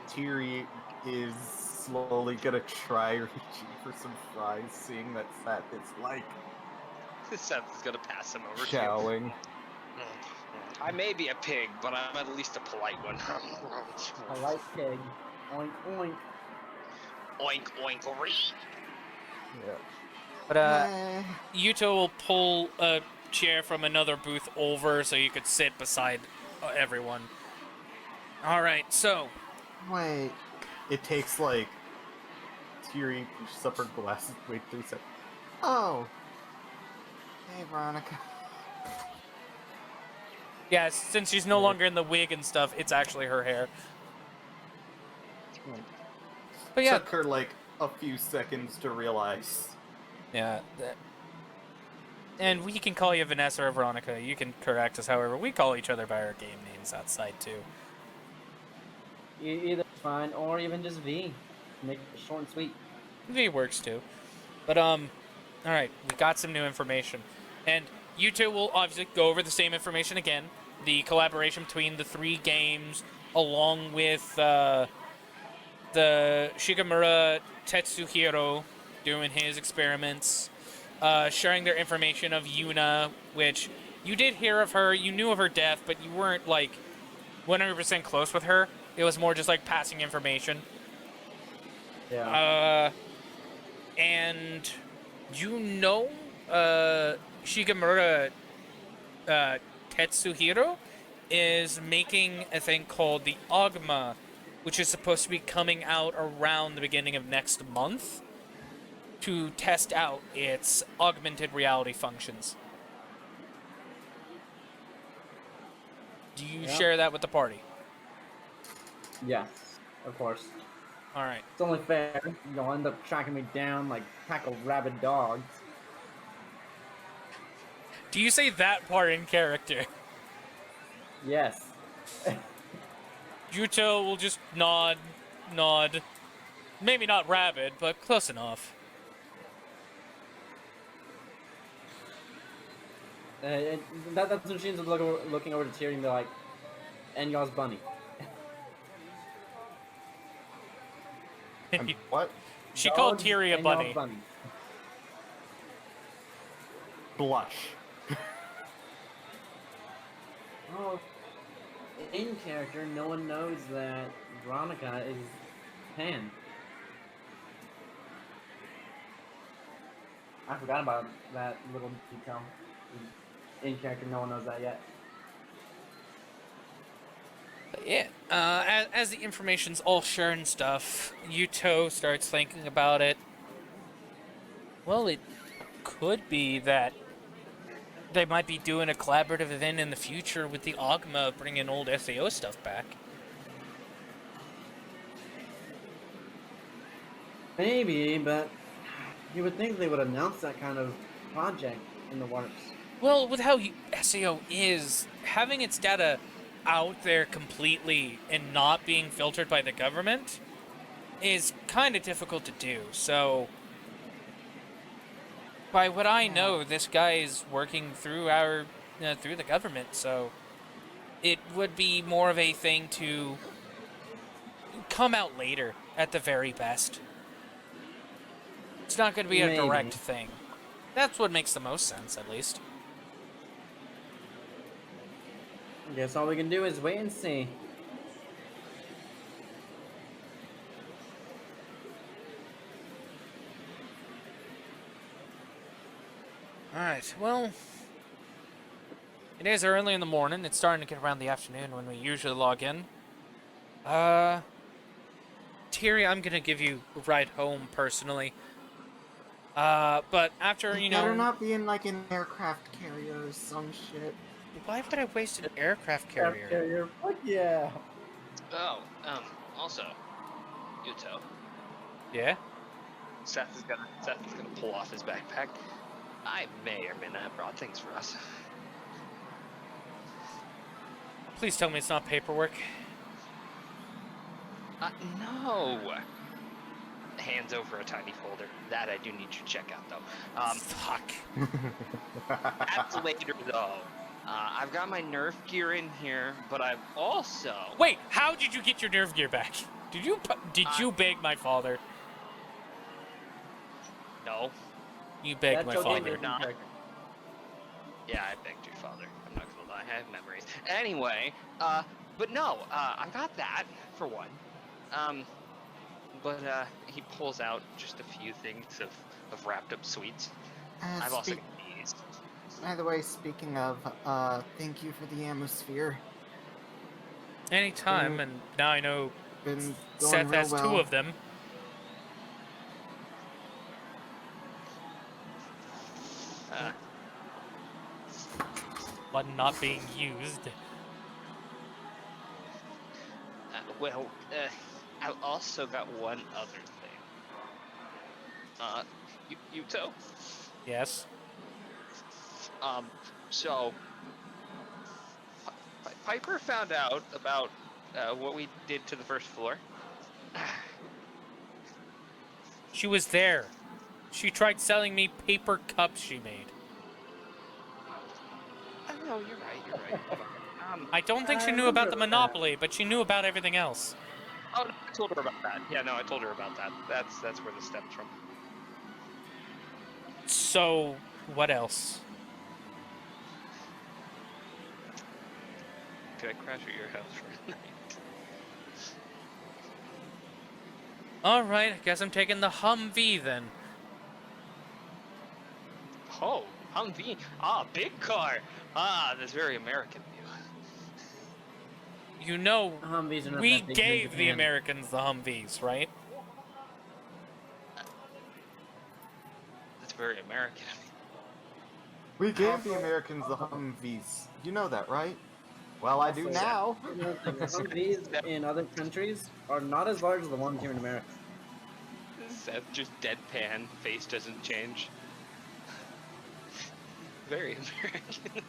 Tiri is slowly gonna try reaching for some fries, seeing that Seth is like Seth's gonna pass him over to chowing. you. I may be a pig, but I'm at least a polite one. A light pig. Oink oink. Oink oink ree. Yeah. But Yuuto will pull a chair from another booth over so you could sit beside everyone. All right, so Wait. It takes like Tiri pushes up her glasses, wait 3 seconds. Oh. Hey, Veronica. yeah, since she's no longer in the wig and stuff, it's actually her hair. But yeah, Took her like a few seconds to realize. yeah. And we can call you Vanessa or Veronica. You can correct us, however. We call each other by our game names outside too. Either fine, or even just V. Make it short and sweet. V works too. But all right, we got some new information, and you two will obviously go over the same information again. The collaboration between the 3 games, along with the Shigemura Tetsuhiro doing his experiments, sharing their information of Yuna, which you did hear of her, you knew of her death, but you weren't like 100% close with her. It was more just like passing information. Yeah. And you know Shigemura Tetsuhiro? is making a thing called the Ogma, which is supposed to be coming out around the beginning of next month to test out its augmented reality functions. Do you Yep. share that with the party? Yes, of course. All right. It's only fair. You'll end up tracking me down like a pack of rabid dogs. Do you say that part in character? Yes. Yuuto will just nod. Maybe not rabid, but close enough. That's when she's looking over to Tyrion and be like, and y'all's bunny. What? She called Dogs Tyrion a and y'all's bunny. bunny. Blush. Oh, in character, no one knows that Veronica is Pan. I forgot about that little detail. In character, no one knows that yet. But yeah, as the information's all shared and stuff, Yuuto starts thinking about it. Well, it could be that they might be doing a collaborative event in the future with the Ogma, bringing old SAO stuff back. Maybe, but you would think they would announce that kind of project in the works. Well, with how SAO is, having its data out there completely and not being filtered by the government is kind of difficult to do. So, by what I know, this guy is working through through the government. So, it would be more of a thing to come out later at the very best. It's not going to be a Maybe. direct thing. That's what makes the most sense, at least. Guess all we can do is wait and see. Alright, well, it is early in the morning. It's starting to get around the afternoon when we usually log in. Tyrion, I'm gonna give you a ride home personally. But after, you Better know, not be in like an aircraft carrier or some shit. why would I waste an aircraft carrier? Carrier, fuck yeah. Oh, also, Yuuto. Yeah? Seth is gonna pull off his backpack. I may or may not have brought things for us. Please tell me it's not paperwork. No. Hands over a tiny folder. That I do need you to check out, though. Fuck. That's later, though. I've got my Nerf gear in here, but I've also... Wait, how did you get your nerve gear back? Did you beg my father? No. You begged That's my okay, father. in Not. character. Yeah, I begged your father. I'm not gonna lie, I have memories. Anyway, but no, I got that, for one. But he pulls out just a few things of wrapped up sweets. I've also got these. By the way, speaking of, thank you for the atmosphere. Anytime, and now I know Been going Seth real has well. 2 of them. One not being used. I also got one other thing. Yuuto? Yes. So... Piper found out about what we did to the first floor. She was there. She tried selling me paper cups she made. No, you're right. I don't think she I knew about the remember that. Monopoly, but she knew about everything else. Oh, no, I told her about that. Yeah, no, I told her about that. That's where this stems from. So, what else? Could I crash at your house for a night? Alright, I guess I'm taking the Humvee then. Oh, Humvee. Ah, big car. Ah, that's very American of you. You know, Humvees are not we that big gave in the Japan. Americans the Humvees, right? That's very American. We gave the Americans the Humvees. You know that, right? Well, I do Also, now. another thing, the Humvees in other countries are not as large as the ones here in America. Seth just deadpan, face doesn't change. Very American.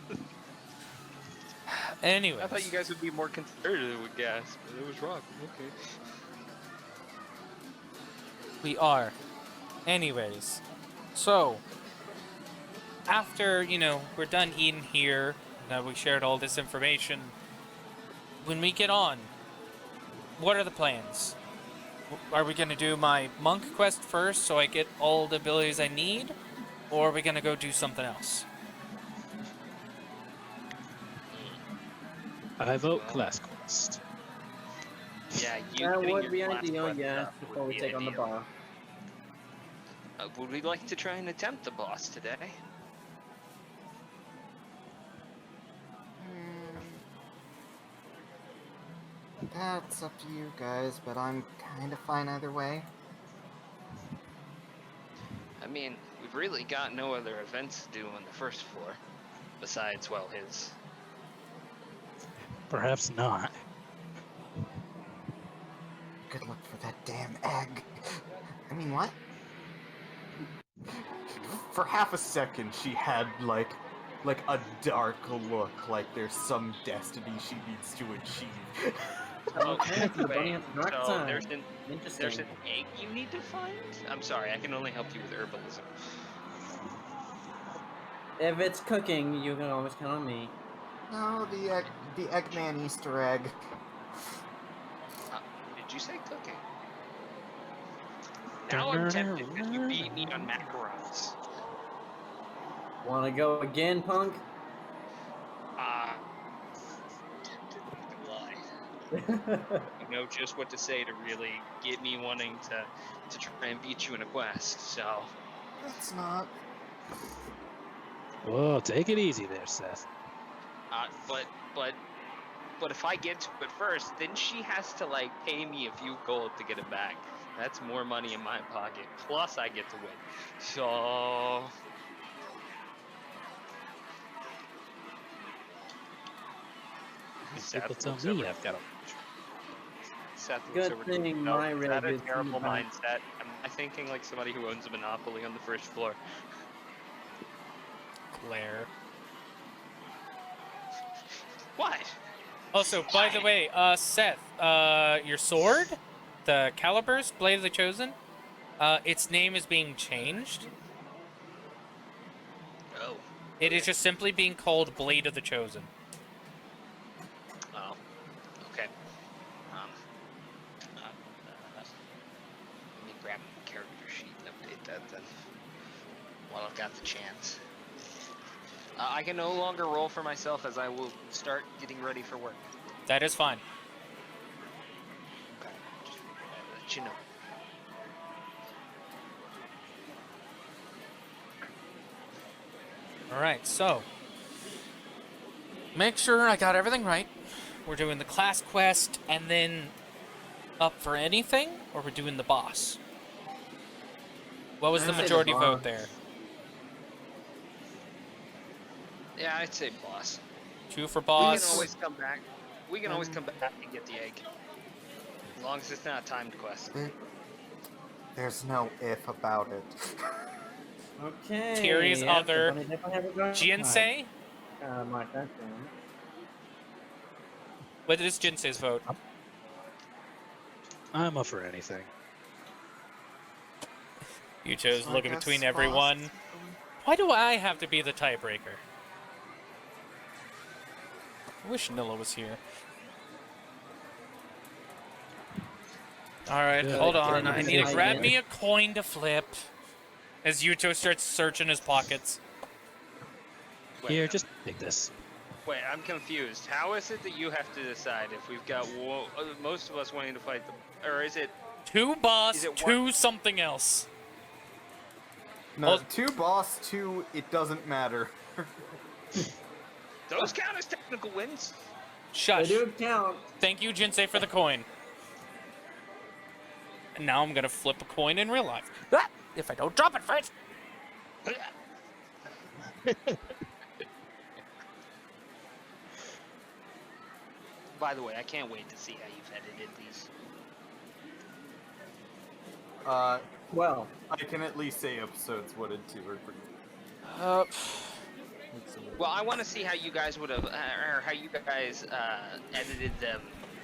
Anyways. I thought you guys would be more conservative with gas, but it was wrong. Okay. We are. Anyways. So, after, you know, we're done eating here, that we shared all this information, when we get on, what are the plans? Are we going to do my monk quest first so I get all the abilities I need? Or are we going to go do something else? I vote Well, class quest. Yeah, you That getting would your be class ideal, quest yes, up before would we be take on the ideal. boss. Would we like to try and attempt the boss today? That's up to you guys, but I'm kind of fine either way. I mean, we've really got no other events to do on the first floor, besides, well, his. Perhaps not. Good luck for that damn egg. I mean, what? For half a second, she had like a dark look, like there's some destiny she needs to achieve. Okay, so the bunny Wait, has a dark so side. there's Interesting. an egg you need to find? I'm sorry, I can only help you with herbalism. If it's cooking, you can always count on me. No, the Eggman Easter egg. Did you say cooking? Now I'm tempted because you beat me on macarons. Wanna go again, punk? Tempted, not gonna lie. You know just what to say to really get me wanting to try and beat you in a quest, so. That's not. Whoa, take it easy there, Seth. But if I get to it first, then she has to like pay me a few gold to get it back. That's more money in my pocket. Plus I get to win. So These Seth people tell looks me over. I've got a Seth looks Good over. thing No, my is rig that a is in terrible the back. mindset? Am I thinking like somebody who owns a monopoly on the first floor? Claire. What? Also, by the way, Seth, your sword, the Calibur's Blade of the Chosen, its name is being changed. Oh. It is just simply being called Blade of the Chosen. Oh. Okay. Let me grab my character sheet and update that then. While I've got the chance. I can no longer roll for myself as I will start getting ready for work. That is fine. Okay. Just let you know. Alright, so. Make sure I got everything right. We're doing the class quest and then up for anything, or we're doing the boss? What was I'd the say the majority boss. vote there? Yeah, I'd say boss. 2 for We boss. can always come back. We can always come back and get the egg. As long as it's not a timed quest. There's no if about it. Okay. Tyrion's yeah, other. the bunny definitely has a dark side. Jinsei? Mark that down. What is Jinsei's vote? I'm up for anything. You chose So I looking guess between boss. everyone. Why do I have to be the tiebreaker? I wish Nilla was here. Alright, Good. hold on. Yeah, I he's need to hiding grab it. me a coin to flip. As Yuuto starts searching his pockets. Here, just take this. Wait, I'm confused. How is it that you have to decide if we've got most of us wanting to fight the, or is it? 2 boss, Is it 2 something else. No, Well- 2 boss, 2 it doesn't matter. Those count as technical wins? Shush. They do count. Thank you, Jinsei, for the coin. And now I'm gonna flip a coin in real life. Ah, if I don't drop it first. By the way, I can't wait to see how you've edited these. Well, I can at least say episodes 1 and 2 are pretty. Well, I want to see how you guys would have, or how you guys edited them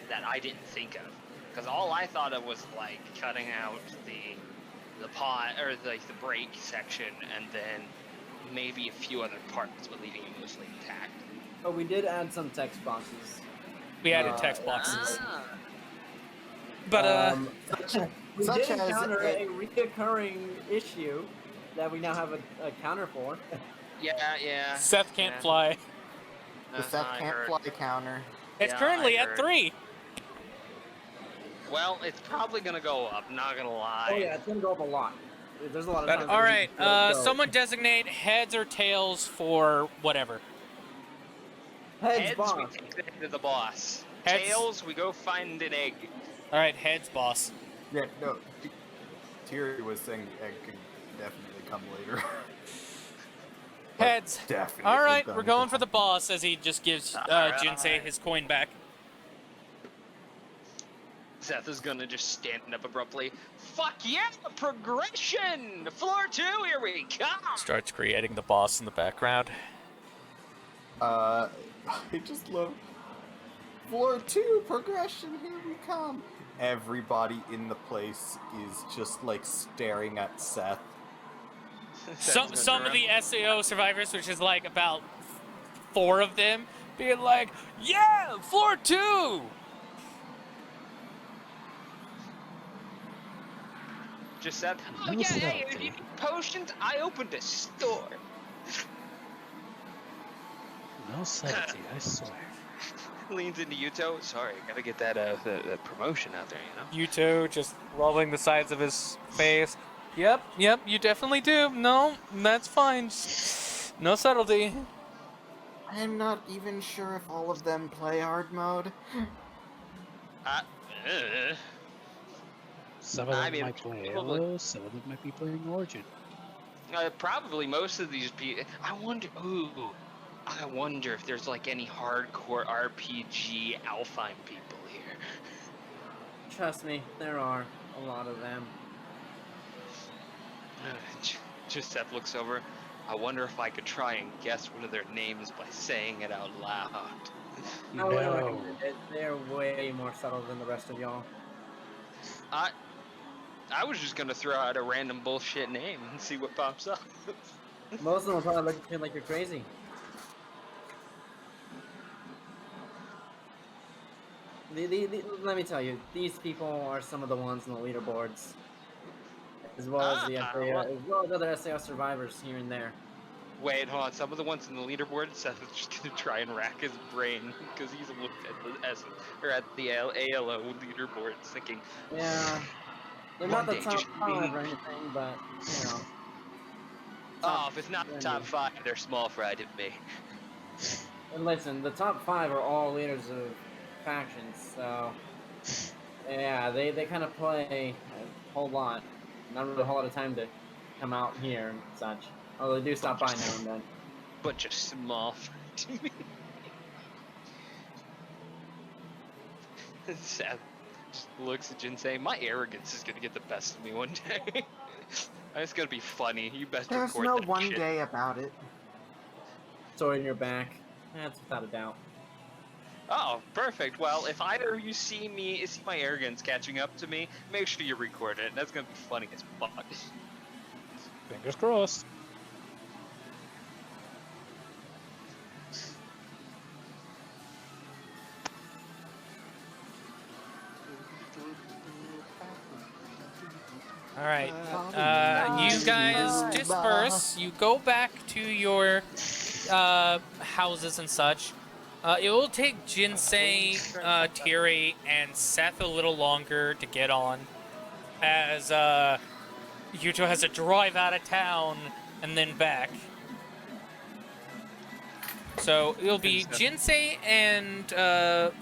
that I didn't think of. Because all I thought of was like cutting out the pot or the break section, and then maybe a few other parts, but leaving it mostly intact. but we did add some text boxes. We added text boxes. Ah. But, We Such did as encounter a reoccurring issue that we now have a counter for. Yeah. Seth can't yeah. fly. The That's Seth what I can't heard. fly counter. It's Yeah, currently I at heard. 3. Well, it's probably gonna go up. Not gonna lie. Oh yeah, it's gonna go up a lot. There's a lot of But times. all where we right, just go. someone designate heads or tails for whatever. Heads, Heads, we boss. take that to the boss. Heads. Tails, we go find an egg. All right, heads, boss. Yeah, no. Thierry was saying the egg could definitely come later. But Heads. Definitely. All right, come we're going later. for the boss as he just gives Jinsei his coin back. Seth is gonna just stand up abruptly. Fuck yeah, progression! Floor 2, here we come! Starts creating the boss in the background. I just love floor 2 progression. Here we come. Everybody in the place is just like staring at Seth. Some of the SAO survivors, which is like about 4 of them, being like, "Yeah, floor 2." Just said, oh No yeah, hey, if subtlety. you need potions, I opened a store. No subtlety, I swear. Leans into Yuuto. Sorry, gotta get that promotion out there, you know? Yuuto just rolling the sides of his face. Yep, you definitely do. No, that's fine. Just no subtlety. I'm not even sure if all of them play hard mode. Uh, Some of them I mean, might play probably- Halo, some of them might be playing Origin. probably most of these people. I wonder if there's like any hardcore RPG Alpine people here. Trust me, there are a lot of them. Just Seth looks over. I wonder if I could try and guess one of their names by saying it out loud. I wouldn't recommend it. They're way more subtle than the rest of y'all. I was just gonna throw out a random bullshit name and see what pops up. Most of them will probably look at you like you're crazy. Let me tell you, these people are some of the ones in the leaderboards, as well as the SAO, as well as other SAO survivors here and there. Wait, hold on. Some of the ones in the leaderboard, Seth is just gonna try and rack his brain because he's looked at the at the ALO leaderboards, thinking, Yeah, they're One not the day, top just 5 me. or anything, but you know. "Oh, if it's not the top 5, they're small fry to me." And listen, the top 5 are all leaders of factions, so yeah, they kind of play a whole lot. Not really a whole lot of time to come out here and such. Although they do stop by now and then. But just small fry to me. Seth just looks at Jinsei. My arrogance is gonna get the best of me one day. It's gonna be funny. You best There's record no that one shit. day about it. Sword in your back. That's without a doubt. Oh, perfect. Well, if either of you see my arrogance catching up to me, make sure you record it. That's gonna be funny as fuck. Fingers crossed. All right, you guys disperse. You go back to your houses and such. It will take Jinsei, Thierry, and Seth a little longer to get on, as Yuuto has to drive out of town and then back. So it'll be so. Jinsei and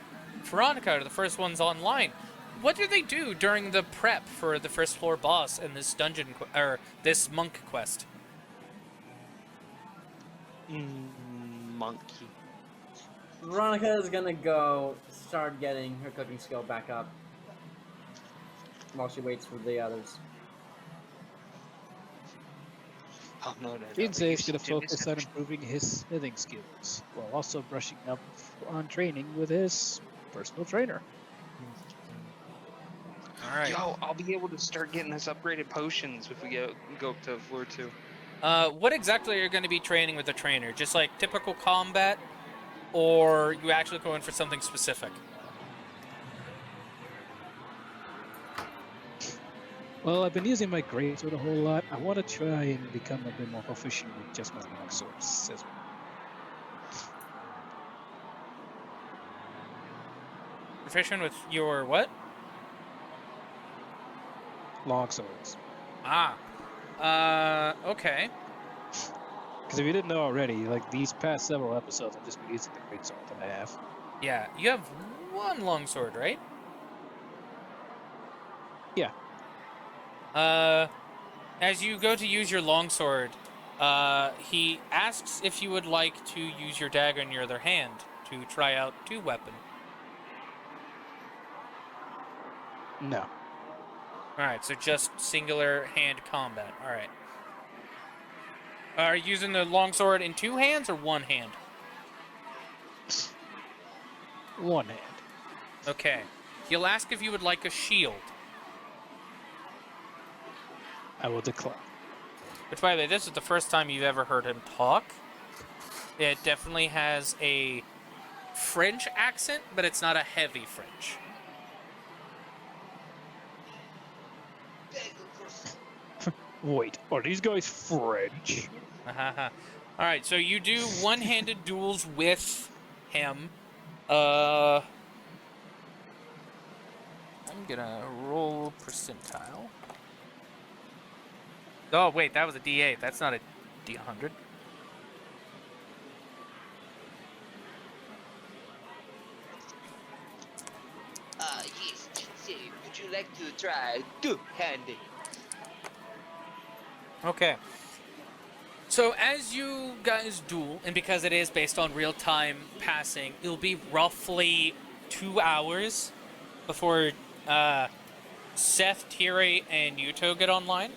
Veronica are the first ones online. What do they do during the prep for the first floor boss and this dungeon or this monk quest? Monkey. Veronica is gonna go start getting her cooking skill back up while she waits for the others. Oh no. Jinsei is You going to should do this focus on first. improving his smithing skills while also brushing up on training with his personal trainer. All right. Yo, I'll be able to start getting us upgraded potions if we go up to floor 2. What exactly are you going to be training with the trainer? Just like typical combat, or you actually going for something specific? Well, I've been using my greatsword a whole lot. I want to try and become a bit more proficient with just my longswords as well. Proficient with your what? Longswords. Okay. Because if you didn't know already, like these past several episodes, I've just been using the greatsword that I have. Yeah, you have one longsword, right? Yeah. As you go to use your longsword, he asks if you would like to use your dagger in your other hand to try out two weapon. No. Alright, so just singular hand combat. Alright. Are you using the longsword in two hands or one hand? One hand. Okay. He'll ask if you would like a shield. I will decline. Which, by the way, this is the first time you've ever heard him talk. It definitely has a French accent, but it's not a heavy French. Wait, are these guys French? Alright, so you do one-handed duels with him. I'm gonna roll percentile. Oh, wait, that was a D8. That's not a D100. Yes, Jinsei, would you like to try two-handed? Okay. So as you guys duel, and because it is based on real-time passing, it'll be roughly 2 hours before Seth, Tiri, and Yuuto get online.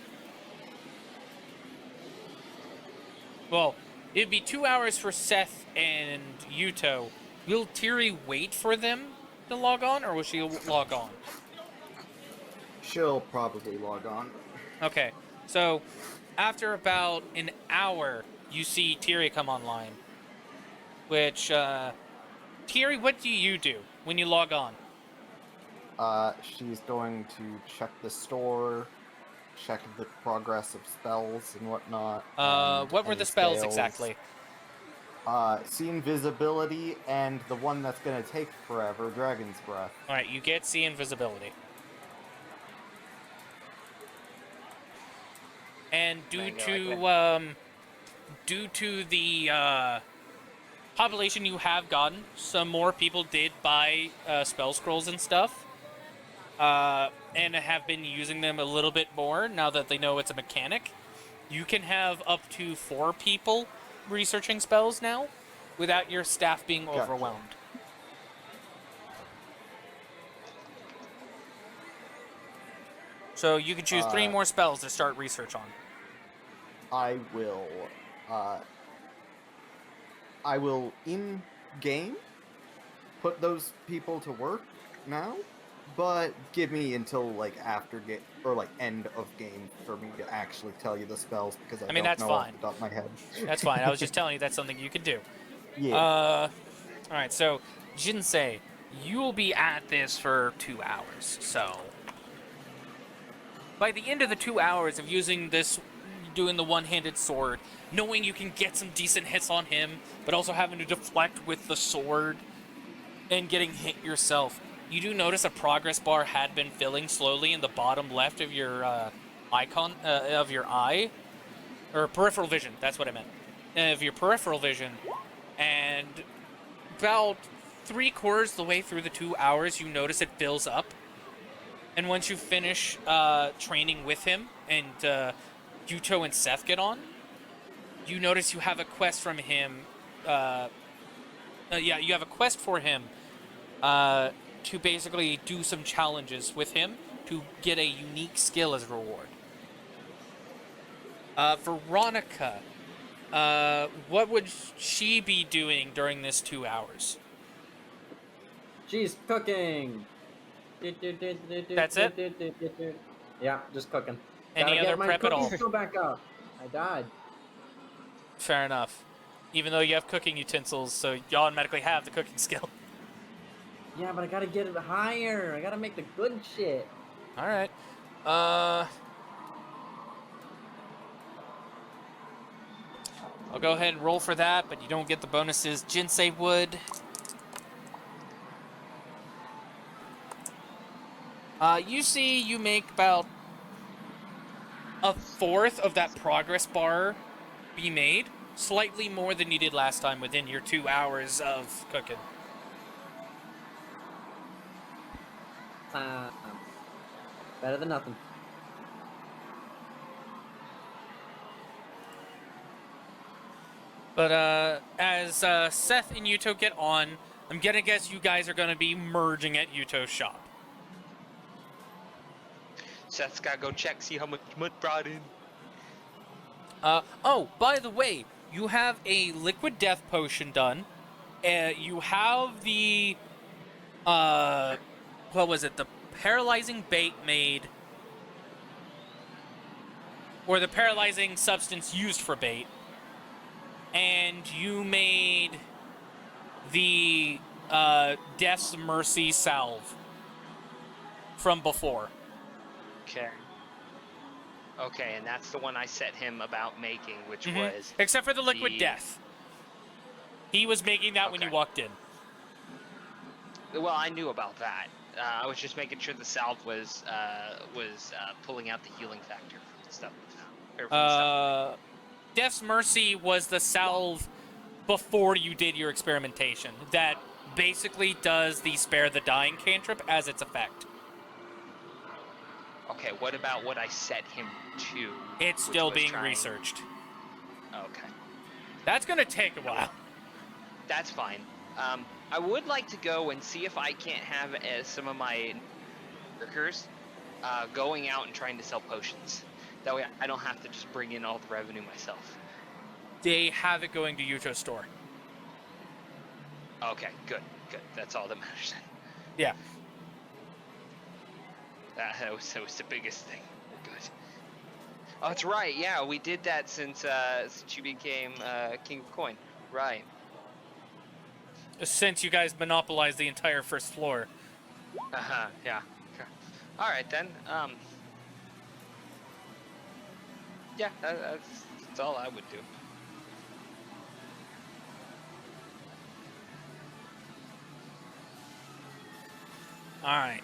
Well, it'd be 2 hours for Seth and Yuuto. Will Tiri wait for them to log on, or will she log on? She'll probably log on. Okay, so after about an hour, you see Tiri come online. Which, Tiri, what do you do when you log on? She's going to check the store, check the progress of spells and whatnot. and What were any the spells sales. exactly? See invisibility and the one that's gonna take forever, Dragon's Breath. Alright, you get see invisibility. And due to the population you have gotten, some more people did buy spell scrolls and stuff, and have been using them a little bit more now that they know it's a mechanic. You can have up to 4 people researching spells now without your staff being Gotcha. overwhelmed. So you can choose 3 more spells to start research on. I will in game put those people to work now, but give me until like after game or like end of game for me to actually tell you the spells because I mean, don't that's know fine. off the top of my head. That's fine. I was just telling you that's something you could do. Yeah. Alright, so Jinsei, you will be at this for 2 hours. So by the end of the 2 hours of using this, doing the one-handed sword, knowing you can get some decent hits on him, but also having to deflect with the sword and getting hit yourself, you do notice a progress bar had been filling slowly in the bottom left of your icon of your eye, or peripheral vision. That's what I meant. Of your peripheral vision, and and about 3/4 the way through the 2 hours, you notice it fills up. And once you finish training with him and Yuuto and Seth get on, you notice you have a quest from him. You have a quest for him to basically do some challenges with him to get a unique skill as a reward. Veronica, what would she be doing during this 2 hours? She's cooking. That's it? Yeah, just cooking. Any Gotta other get my prep at cooking all? skill back up. I died. Fair enough. Even though you have cooking utensils, so you automatically have the cooking skill. Yeah, but I gotta get it higher. I gotta make the good shit. All right. I'll go ahead and roll for that, but you don't get the bonuses Jinsei would. You see, you make about 1/4 of that progress bar be made. Slightly more than you did last time within your 2 hours of cooking. Better than nothing. But as Seth and Yuuto get on, I'm gonna guess you guys are gonna be merging at Yuuto's shop. Seth's gotta go check, see how much mud brought in. Oh, by the way, you have a liquid death potion done. You have the what was it? The paralyzing bait made, or the paralyzing substance used for bait. And you made the Death's Mercy salve from before. Okay. Okay, and that's the one I set him about making, which was... Except for the liquid death. He was making that when you walked in. Well, I knew about that. I was just making sure the salve was pulling out the healing factor from the stuff. Or from the stuff. Death's Mercy was the salve before you did your experimentation that basically does the Spare the Dying cantrip as its effect. Okay, what about what I set him to? It's still being researched. Okay. That's gonna take a while. That's fine. I would like to go and see if I can't have some of my workers going out and trying to sell potions. That way I don't have to just bring in all the revenue myself. They have it going to Yuuto's store. Okay, good. That's all that matters then. Yeah. That was the biggest thing. Good. Oh, that's right. Yeah, we did that since you became King of Coin. Right. Since you guys monopolized the entire first floor. Yeah. Okay. All right then. Yeah, that's all I would do. Alright.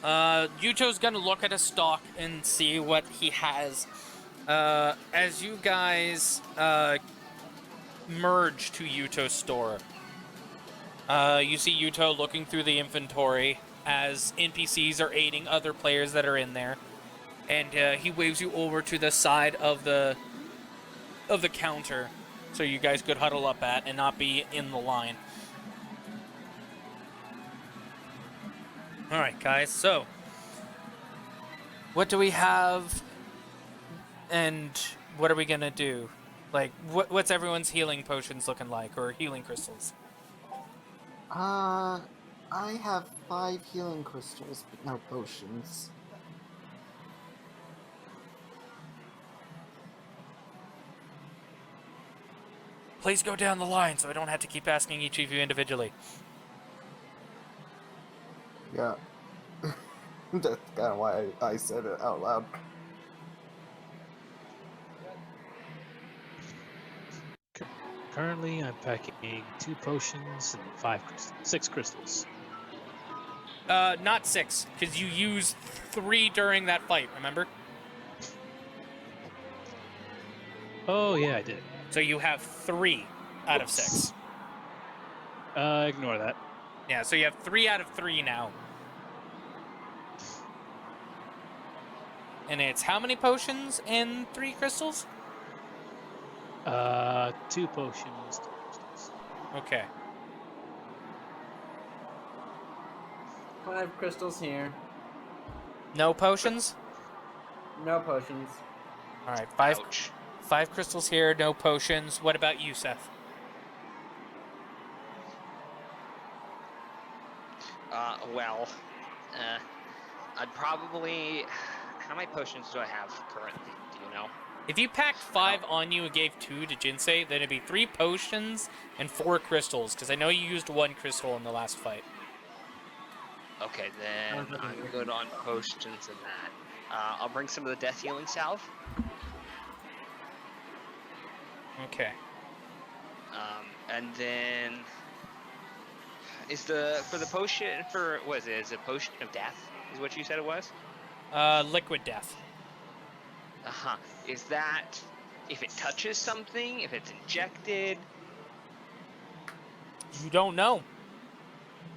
Yuuto's gonna look at his stock and see what he has. As you guys merge to Yuuto's store, you see Yuuto looking through the inventory as NPCs are aiding other players that are in there. And he waves you over to the side of the counter so you guys could huddle up at and not be in the line. Alright, guys, so what do we have and what are we gonna do? Like, what's everyone's healing potions looking like, or healing crystals? I have 5 healing crystals, but no potions. Please go down the line so I don't have to keep asking each of you individually. Yeah. That's kind of why I said it out loud. Currently, I'm packing 2 potions and 6 crystals. Not 6, because you used 3 during that fight, remember? Oh, yeah, I did. So you have 3 out of 6. Ignore that. Yeah, so you have 3 out of 3 now. And it's how many potions and 3 crystals? 2 potions, 3 crystals. Okay. 5 crystals here. No potions? No potions. All right, Ouch. 5 crystals here, no potions. What about you, Seth? Well, I'd probably. How many potions do I have currently? Do you know? If you packed 5 on you and gave 2 to Jinsei, then it'd be 3 potions and 4 crystals, because I know you used 1 crystal in the last fight. Okay, then I'm good on potions and that. I'll bring some of the death healing salve. Okay. And then is for the potion for what is it? Is it potion of death? Is what you said it was? Liquid death. Uh-huh. Is that if it touches something, if it's injected? You don't know.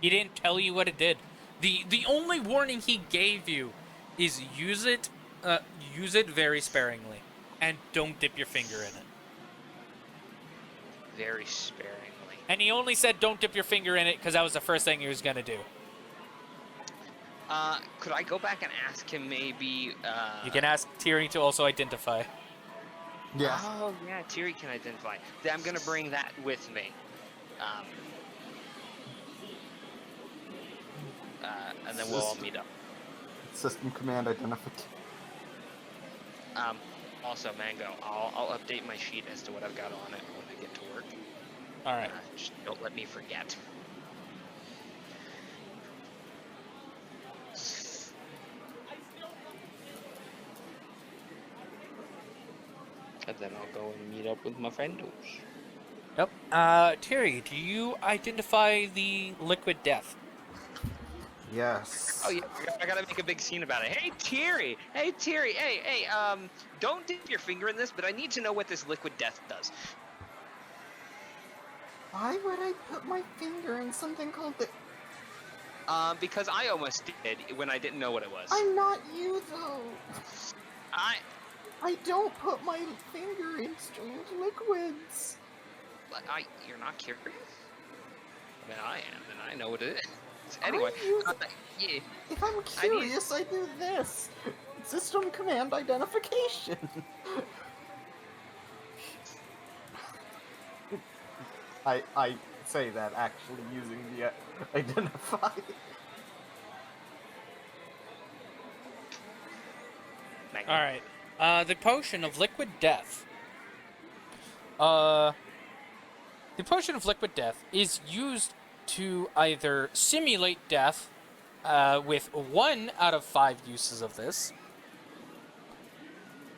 He didn't tell you what it did. The only warning he gave you is use it very sparingly, and don't dip your finger in it. Very sparingly. And he only said don't dip your finger in it because that was the first thing he was gonna do. Could I go back and ask him maybe? You can ask Tyrion to also identify. Yeah. Oh yeah, Tiri can identify. Then I'm gonna bring that with me. And then we'll all meet up. System command identification. Also, Mango, I'll update my sheet as to what I've got on it when I get to work. All right. Just don't let me forget. And then I'll go and meet up with my friendos. Yep. Terry, do you identify the liquid death? Yes. Oh yeah, I gotta make a big scene about it. Hey Terry, hey, don't dip your finger in this, but I need to know what this liquid death does. Why would I put my finger in something called the... Because I almost did when I didn't know what it was. I'm not you, though. I don't put my finger in strange liquids. You're not curious? I mean, I am, and I know what it is. Anyway, yeah. If I'm curious, I do this. System command identification. I say that actually using the identify. All right. The potion of liquid death. The potion of liquid death is used to either simulate death, with 1 out of 5 uses of this,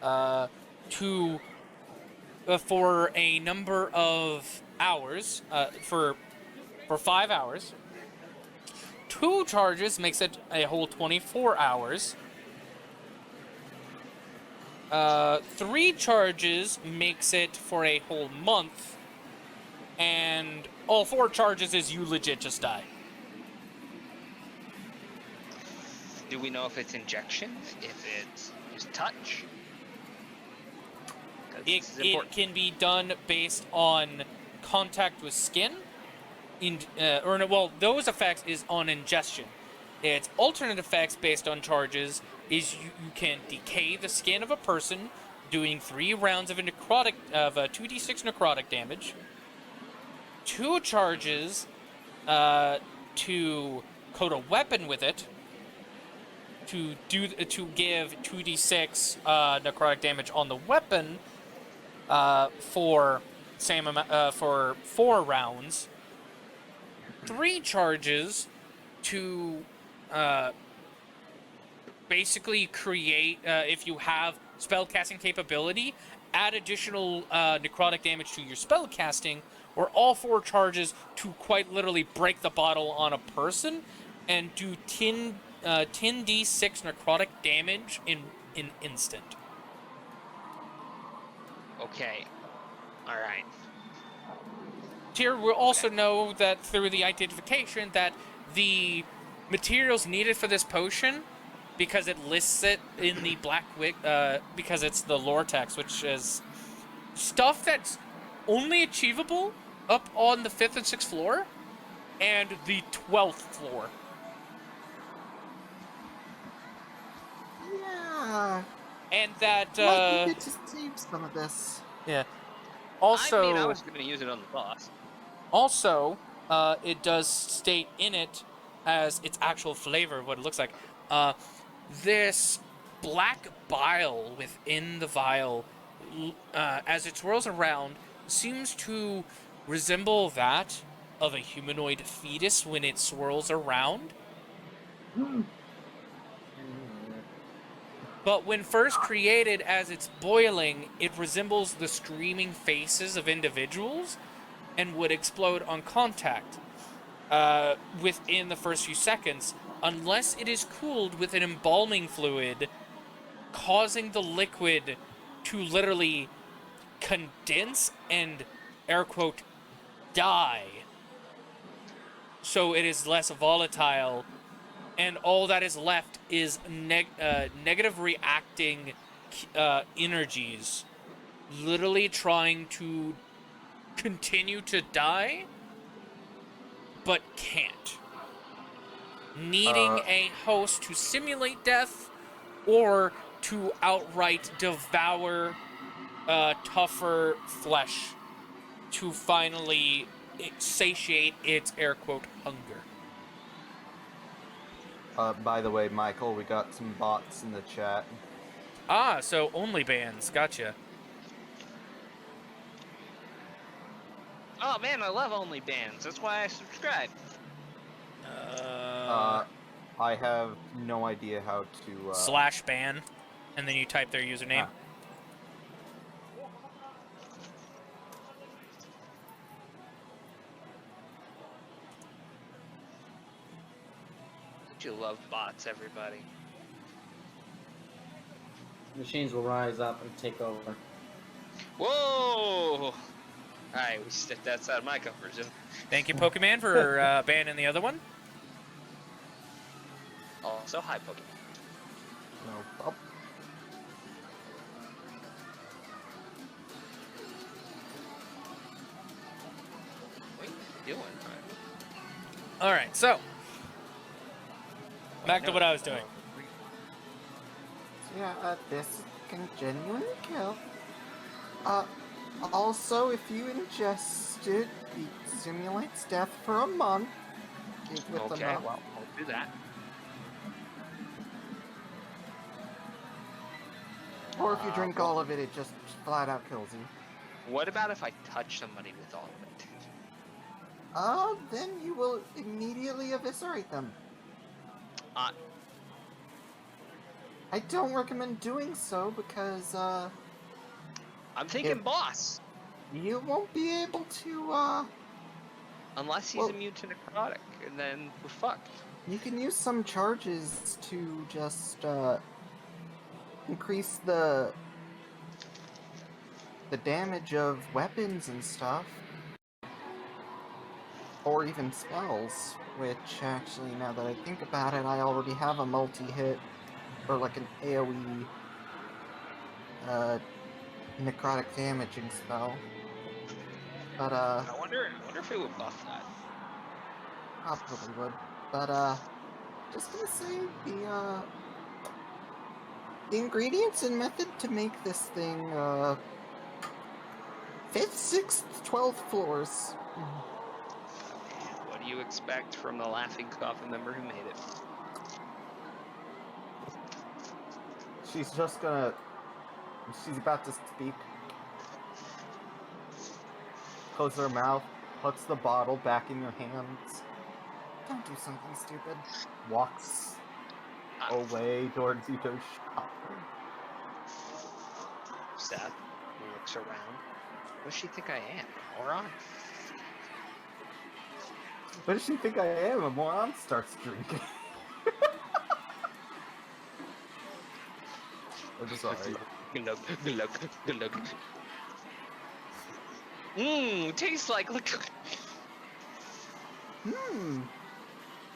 for a number of hours, for 5 hours. 2 charges makes it a whole 24 hours. 3 charges makes it for a whole month. And all 4 charges is you legit just die. Do we know if it's injections? If it's just touch? It can be done based on contact with skin, those effects is on ingestion. Its alternate effects based on charges is you can decay the skin of a person, doing 3 rounds of 2d6 necrotic damage. 2 charges to coat a weapon with it to give 2d6 necrotic damage on the weapon for 4 rounds. 3 charges to basically create, if you have spellcasting capability, add additional necrotic damage to your spellcasting, or all 4 charges to quite literally break the bottle on a person and do 10d6 necrotic damage in instant. Okay. Alright. Tyr will also know that through the identification that the materials needed for this potion, because it lists it in the black wick, because it's the lore text, which is stuff that's only achievable up on the 5th and 6th floor and the 12th floor. Yeah. And that, Might need to save some of this. yeah. I Also, mean, I was going to use it on the boss. Also, it does state in it as its actual flavor of what it looks like. This black bile within the vial, as it swirls around, seems to resemble that of a humanoid fetus when it swirls around. But when first created as it's boiling, it resembles the screaming faces of individuals and would explode on contact within the first few seconds, unless it is cooled with an embalming fluid, causing the liquid to literally condense and, air quote, die. So it is less volatile, and all that is left is negative reacting energies, literally trying to continue to die, but can't. Needing a host to simulate death or to outright devour tougher flesh to finally satiate its air quote hunger. By the way, Michael, we got some bots in the chat. Ah, so only bands. Gotcha. Oh man, I love only bands. That's why I subscribe. I have no idea how to. Slash ban, and then you type their username. You love bots, everybody. Machines will rise up and take over. Whoa! Alright, we stepped outside my comfort zone. Thank you, Pokemon, for banning the other one. Also, hi, Pokemon. No problem. What are you doing? All right, so back to what I was doing. So yeah, this can genuinely kill. Also, if you ingest it, it simulates death for a month. With Okay, enough. well, I'll do that. Or if you drink all of it, it just flat out kills you. What about if I touch somebody with all of it? Then you will immediately eviscerate them. I don't recommend doing so because, I'm thinking boss! you won't be able to, Unless he's immune to necrotic, and then we're fucked. you can use some charges to just, increase the damage of weapons and stuff. Or even spells, which actually, now that I think about it, I already have a multi-hit, or like an AoE, necrotic damaging spell. But, I wonder if it would buff that. probably would. But, just gonna say, the ingredients and method to make this thing, 5th, 6th, 12th floors. What do you expect from the Laughing Coffin member who made it? She's just gonna... She's about to speak. Closes her mouth, puts the bottle back in your hands. Don't do something stupid. Walks away towards Yuuto's shop. Seth looks around. What does she think I am? A moron? What does she think I am? A moron? Starts drinking. I'm sorry. Good luck. Tastes like, look,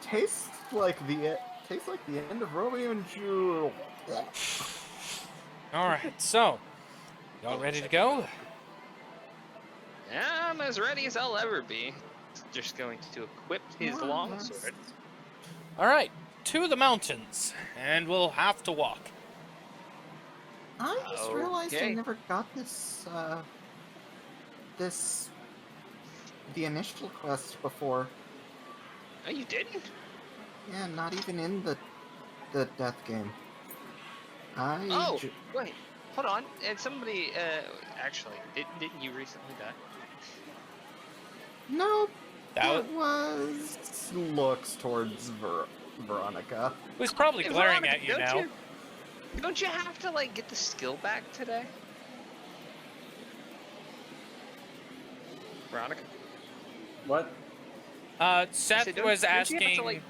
Tastes like the end of Romeo and Juliet. Alright, so, y'all ready to go? Yeah, I'm as ready as I'll ever be. Just going to equip his longsword. Alright, to the mountains, and we'll have to walk. I just realized I Okay. never got the initial quest before. Oh, you didn't? Yeah, not even in the death game. Oh, wait. Hold on. And somebody, actually, didn't you recently die? No, That it was looks towards Veronica. was probably Hey, glaring Veronica, at you now. Don't you have to, like, get the skill back today? Veronica? What? Seth said, was don't you have to, asking... like-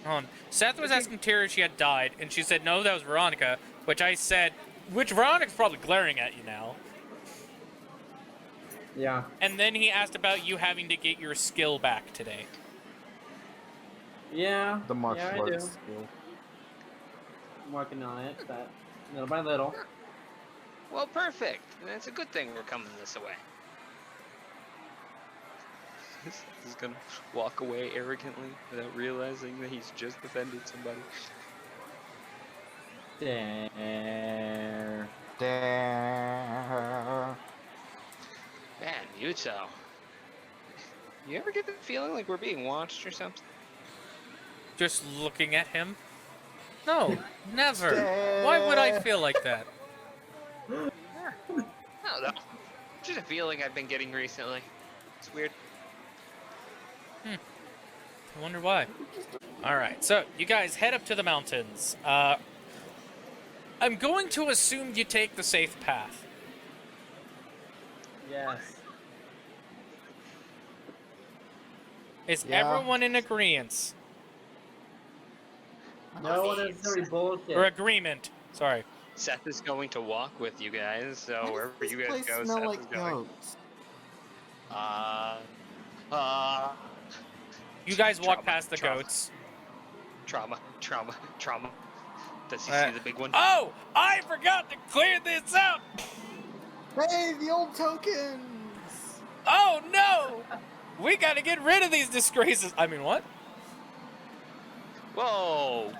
Hold on. Seth was don't you- asking Tara if she had died, and she said, no, that was Veronica, which I said... Which Veronica's probably glaring at you now. Yeah. And then he asked about you having to get your skill back today. Yeah. The martial yeah, I arts do. skill. I'm working on it, but little by little. Well, perfect. It's a good thing we're coming this way. He's gonna walk away arrogantly without realizing that he's just offended somebody. There. Dare. Man, Yuuto. You ever get the feeling like we're being watched or something? Just looking at him? No, never. Why would I feel like that? I don't know. Just a feeling I've been getting recently. It's weird. I wonder why. Alright, so you guys head up to the mountains. I'm going to assume you take the safe path. Yes. Is Yeah. everyone in agreement? No unnecessary bullshit. Or agreement. Sorry. Seth is going to walk with you guys, so Why wherever does you this guys place go, smell Seth like is going. goats? You guys walk Trauma, past the trauma. goats. Trauma. Does he see the big one? Oh! I forgot to clear this out! Hey, the old tokens! Oh no! We gotta get rid of these disgraces. I mean, what? Whoa!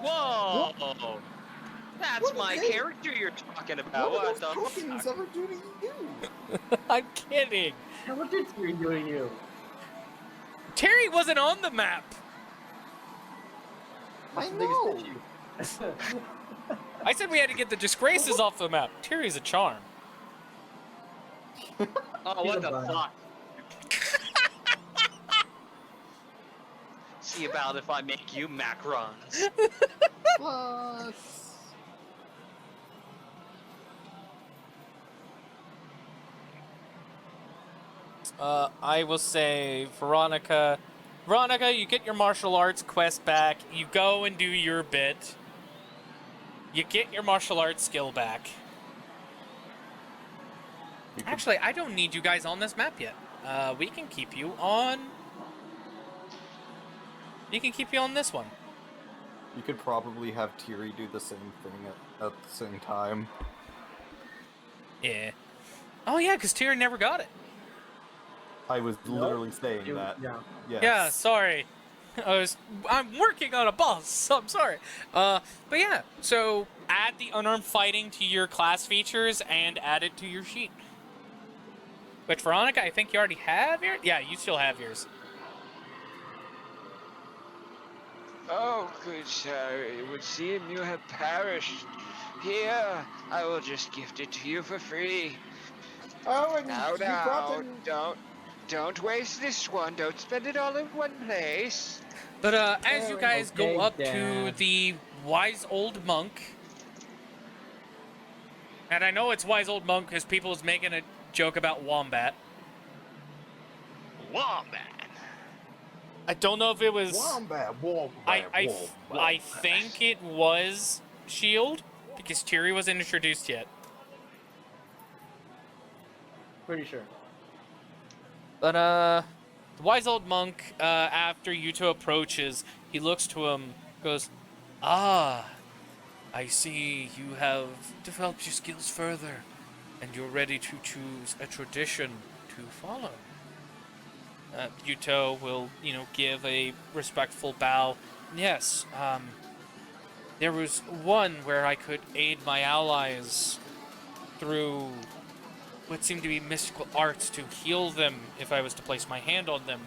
That's What my did they- character you're talking about. What What did those the tokens fuck? ever do to you? I'm kidding. Now, what did Terry do to you? Terry wasn't on the map. I The biggest know. issue. I said we had to get the disgraces off the map. Terry's a charm. Oh, He's what a the bum. fuck? See about if I make you macrons. Plus. I will say, Veronica, you get your martial arts quest back. You go and do your bit. You get your martial arts skill back. Actually, I don't need you guys on this map yet. We can keep you on... You can keep you on this one. You could probably have Tiri do the same thing at the same time. Yeah. Oh yeah, because Tyrion never got it. I was Nope. literally saying that. Yeah. Yes. Yeah, sorry. I'm working on a boss, so I'm sorry. But yeah, so add the unarmed fighting to your class features and add it to your sheet. Which, Veronica, I think you already have yours? Yeah, you still have yours. Oh, good sir, it would seem you have perished. Here, I will just gift it to you for free. Oh, and Now, you brought don't waste this one. Don't spend it all in one place. But as you guys Okay, go up to Dad. the wise old monk, and I know it's wise old monk because people was making a joke about Wombat. Wombat. I don't know if it was... Wombat, wombat, I wombat. think it was Shield, because Tyri wasn't introduced yet. Pretty sure. But, The wise old monk, after Yuuto approaches, he looks to him, goes, "Ah, I see you have developed your skills further, and you're ready to choose a tradition to follow." Yuuto will, give a respectful bow. Yes, there was one where I could aid my allies through what seemed to be mystical arts to heal them if I was to place my hand on them,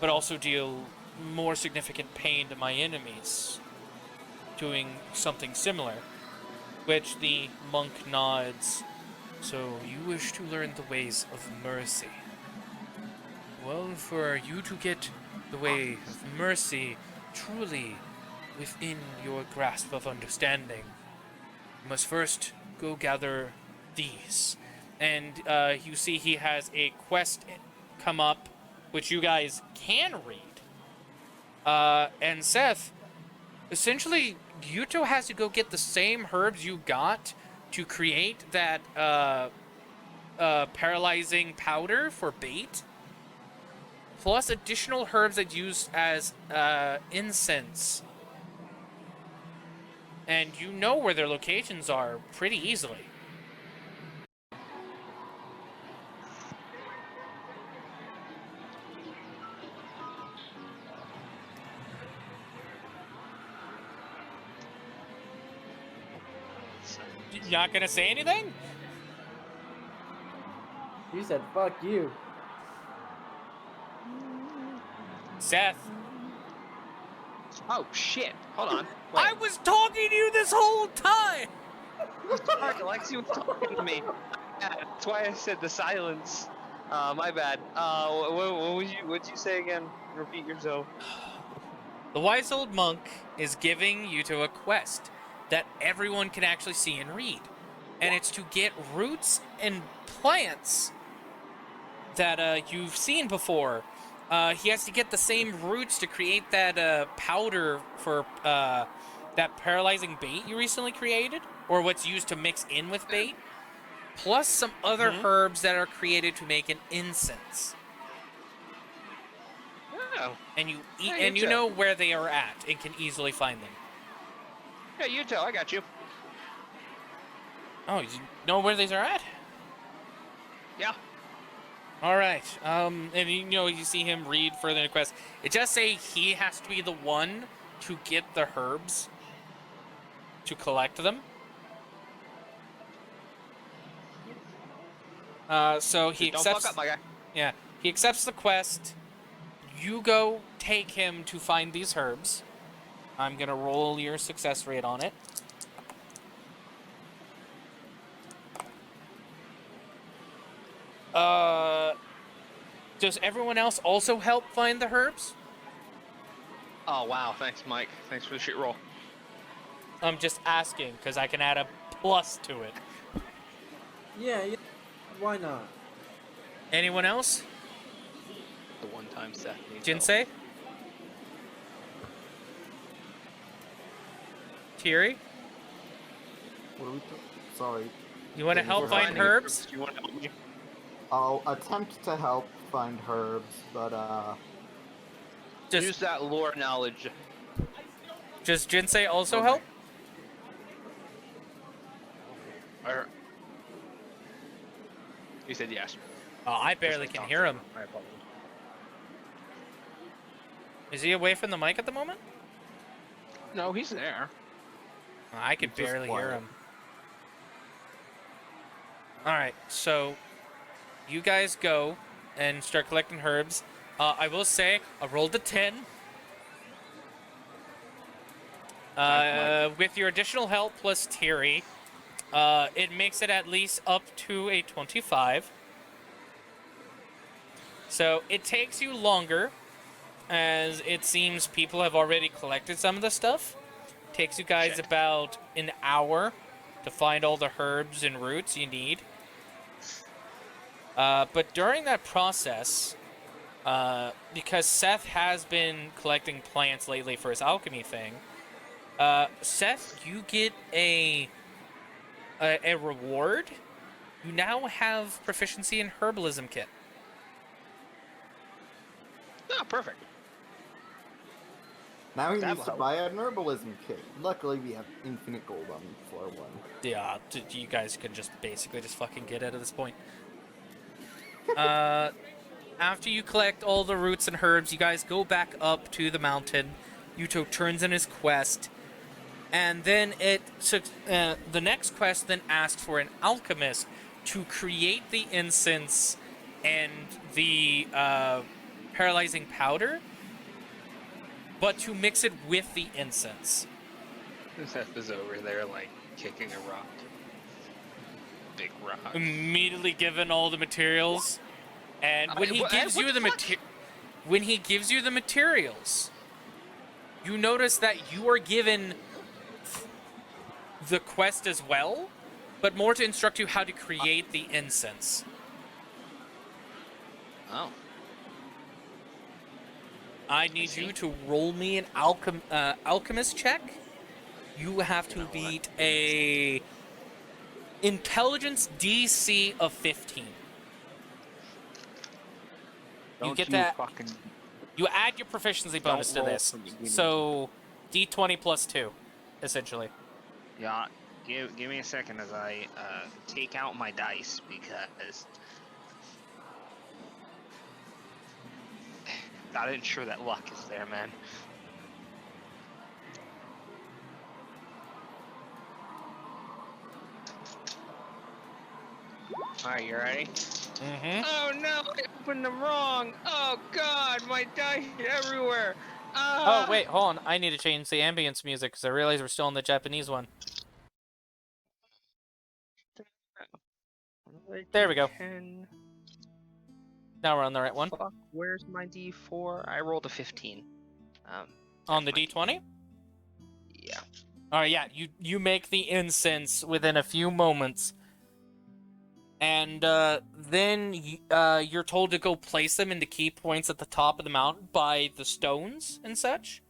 but also deal more significant pain to my enemies, doing something similar. Which the monk nods. So you wish to learn the ways of mercy. Well, for you to get the way of mercy truly within your grasp of understanding, you must first go gather these. And you see he has a quest come up, which you guys can read. And Seth, essentially, Yuuto has to go get the same herbs you got to create that paralyzing powder for bait, plus additional herbs that use as incense. And you know where their locations are pretty easily. You're not gonna say anything? You said fuck you. Seth, Oh shit! Hold on. I was talking to you this whole time! Fuck, Alexi was talking to me. Yeah, that's why I said the silence. My bad. What'd you say again? Repeat yourself. The wise old monk is giving Yuuto a quest that everyone can actually see and read. And it's to get roots and plants that you've seen before. He has to get the same roots to create that powder for that paralyzing bait you recently created, or what's used to mix in with bait, plus some other herbs that are created to make an incense. Oh. And you eat, Hey, and you Yuuto. know where they are at and can easily find them. Yeah, Yuuto, I got you. Oh, you know where these are at? Yeah. All right. And you see him read further in the quest. It does say he has to be the one to get the herbs to collect them. So he Just accepts. don't fuck up, my guy. Yeah, he accepts the quest. You go take him to find these herbs. I'm gonna roll your success rate on it. Does everyone else also help find the herbs? Oh wow, thanks, Mike. Thanks for the shit roll. I'm just asking because I can add a plus to it. Yeah, why not? Anyone else? The one time Seth needs Jinsei? Thierry? What are we Sorry. You want to Things help are find happening. herbs? You want to help me? I'll attempt to help find herbs, but Just Use that lore knowledge. Does Jinsei also help? You said yes. Oh, I barely can hear him. My apologies. Is he away from the mic at the moment? No, he's there. I can He's just barely hear quiet. him. Alright, so you guys go and start collecting herbs. I will say, I rolled a 10. With your additional help plus Thierry, it makes it at least up to a 25. So it takes you longer, as it seems people have already collected some of the stuff. Takes you guys Shit. about an hour to find all the herbs and roots you need. But during that process, because Seth has been collecting plants lately for his alchemy thing, Seth, you get a reward. You now have proficiency in herbalism kit. Oh, perfect. Now he That'll needs to help. buy an herbalism kit. Luckily, we have infinite gold on floor 1. Yeah, you guys can just basically just fucking get out at this point. After you collect all the roots and herbs, you guys go back up to the mountain. Yuuto turns in his quest, and then the next quest then asks for an alchemist to create the incense and the paralyzing powder, but to mix it with the incense. Seth is over there, like, kicking a rock. Big rock. Immediately given all the materials, and when he gives you the materials, you notice that you are given the quest as well, but more to instruct you how to create the incense. Oh. I need you to roll me an alchemist check. You have to beat a intelligence DC of 15. You get that. You add your proficiency bonus to this, so D20 plus 2, essentially. Yeah, give me a second as I take out my dice, because gotta ensure that luck is there, man. Alright, you ready? Mm-hmm. Oh no, I opened them wrong! Oh god, my dice everywhere! Oh, wait, hold on. I need to change the ambience music because I realize we're still in the Japanese one. There we go. 10. Now we're on the right one. Fuck, where's my D4? I rolled a 15. On the that's my D20? Yeah. Alright, yeah, you make the incense within a few moments. And then you're told to go place them into key points at the top of the mountain by the stones and such.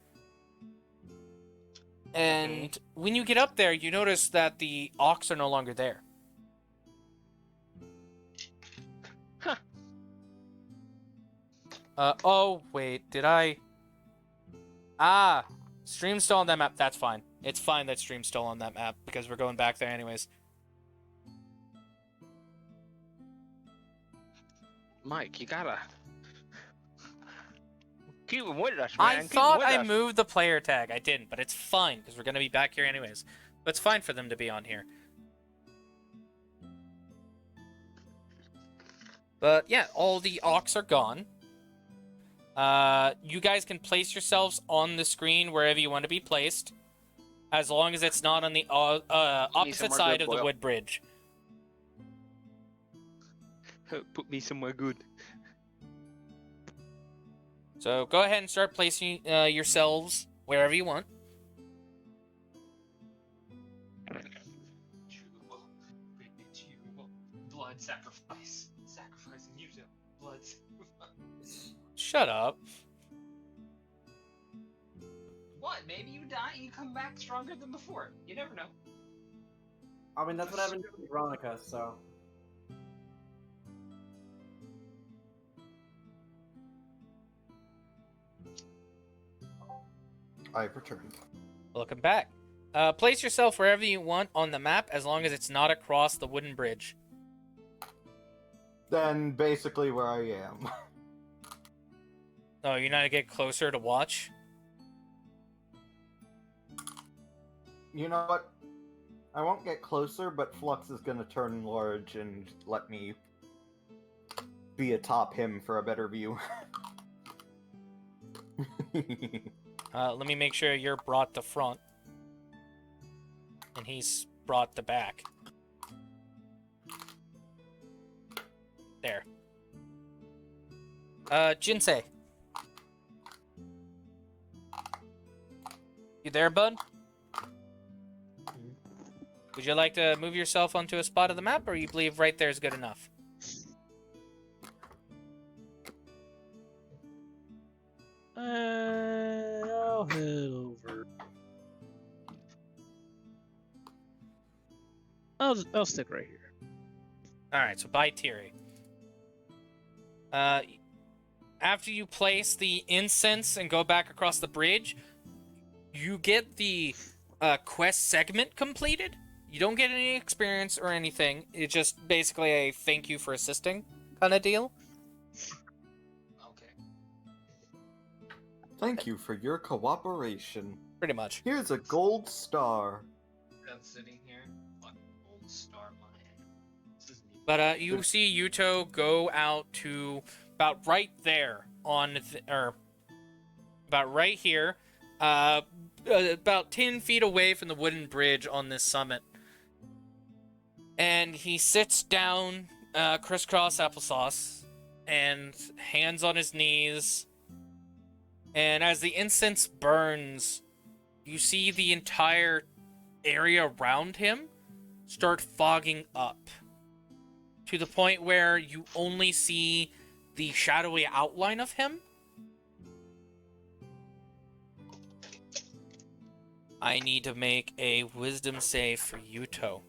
And when you get up there, you notice that the ox are no longer there. Huh. Oh, wait, did I... Ah, stream's still on that map. That's fine. It's fine that stream's still on that map, because we're going back there anyways. Mike, you gotta keep him with us, man. I Keep 'em thought with I us. moved the player tag. I didn't, but it's fine, because we're going to be back here anyways. But it's fine for them to be on here. But yeah, all the ox are gone. You guys can place yourselves on the screen wherever you want to be placed, as long as it's not on the opposite somewhere side good, of the boy. wood bridge. Put me somewhere good. So go ahead and start placing yourselves wherever you want. Blood sacrifice. Sacrificing Yuuto. Blood sacrifice. Shut up. What? Maybe you die and you come back stronger than before. You never know. I mean, that's what happened to Veronica, so. I've returned. Welcome back. Place yourself wherever you want on the map, as long as it's not across the wooden bridge. Then basically where I am. Oh, you're not gonna get closer to watch? You know what? I won't get closer, but Flux is gonna turn large and let me be atop him for a better view. Let me make sure you're brought the front. And he's brought the back. There. Jinsei. You there, bud? Would you like to move yourself onto a spot of the map, or you believe right there is good enough? I'll head over. I'll stick right here. Alright, so by Tiri. after you place the incense and go back across the bridge, you get the quest segment completed. You don't get any experience or anything. It's just basically a thank you for assisting kind of deal. Okay. Thank you for your cooperation. Pretty much. Here's a gold star. I'm sitting here. What gold star mine? This is neat. But you see Yuuto go out to about right there on, or about right here, about 10 feet away from the wooden bridge on this summit. And he sits down, crisscross applesauce, and hands on his knees. And as the incense burns, you see the entire area around him start fogging up. To the point where you only see the shadowy outline of him. I need to make a wisdom save for Yuuto.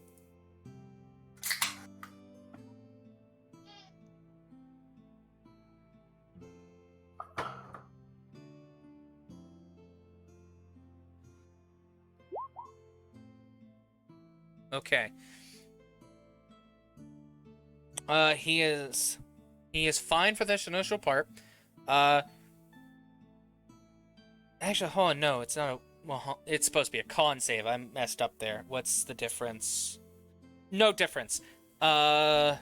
Okay. He is fine for this initial part. Actually, hold on, no, it's not a, well, it's supposed to be a con save. I messed up there. What's the difference? No difference. But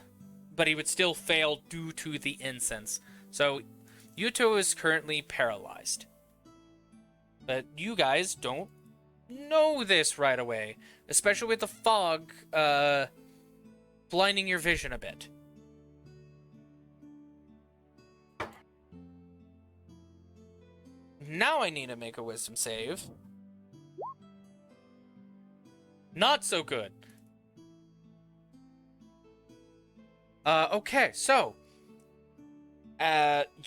he would still fail due to the incense. So, Yuuto is currently paralyzed. But you guys don't know this right away, especially with the fog, blinding your vision a bit. Now I need to make a wisdom save. Not so good. Okay, so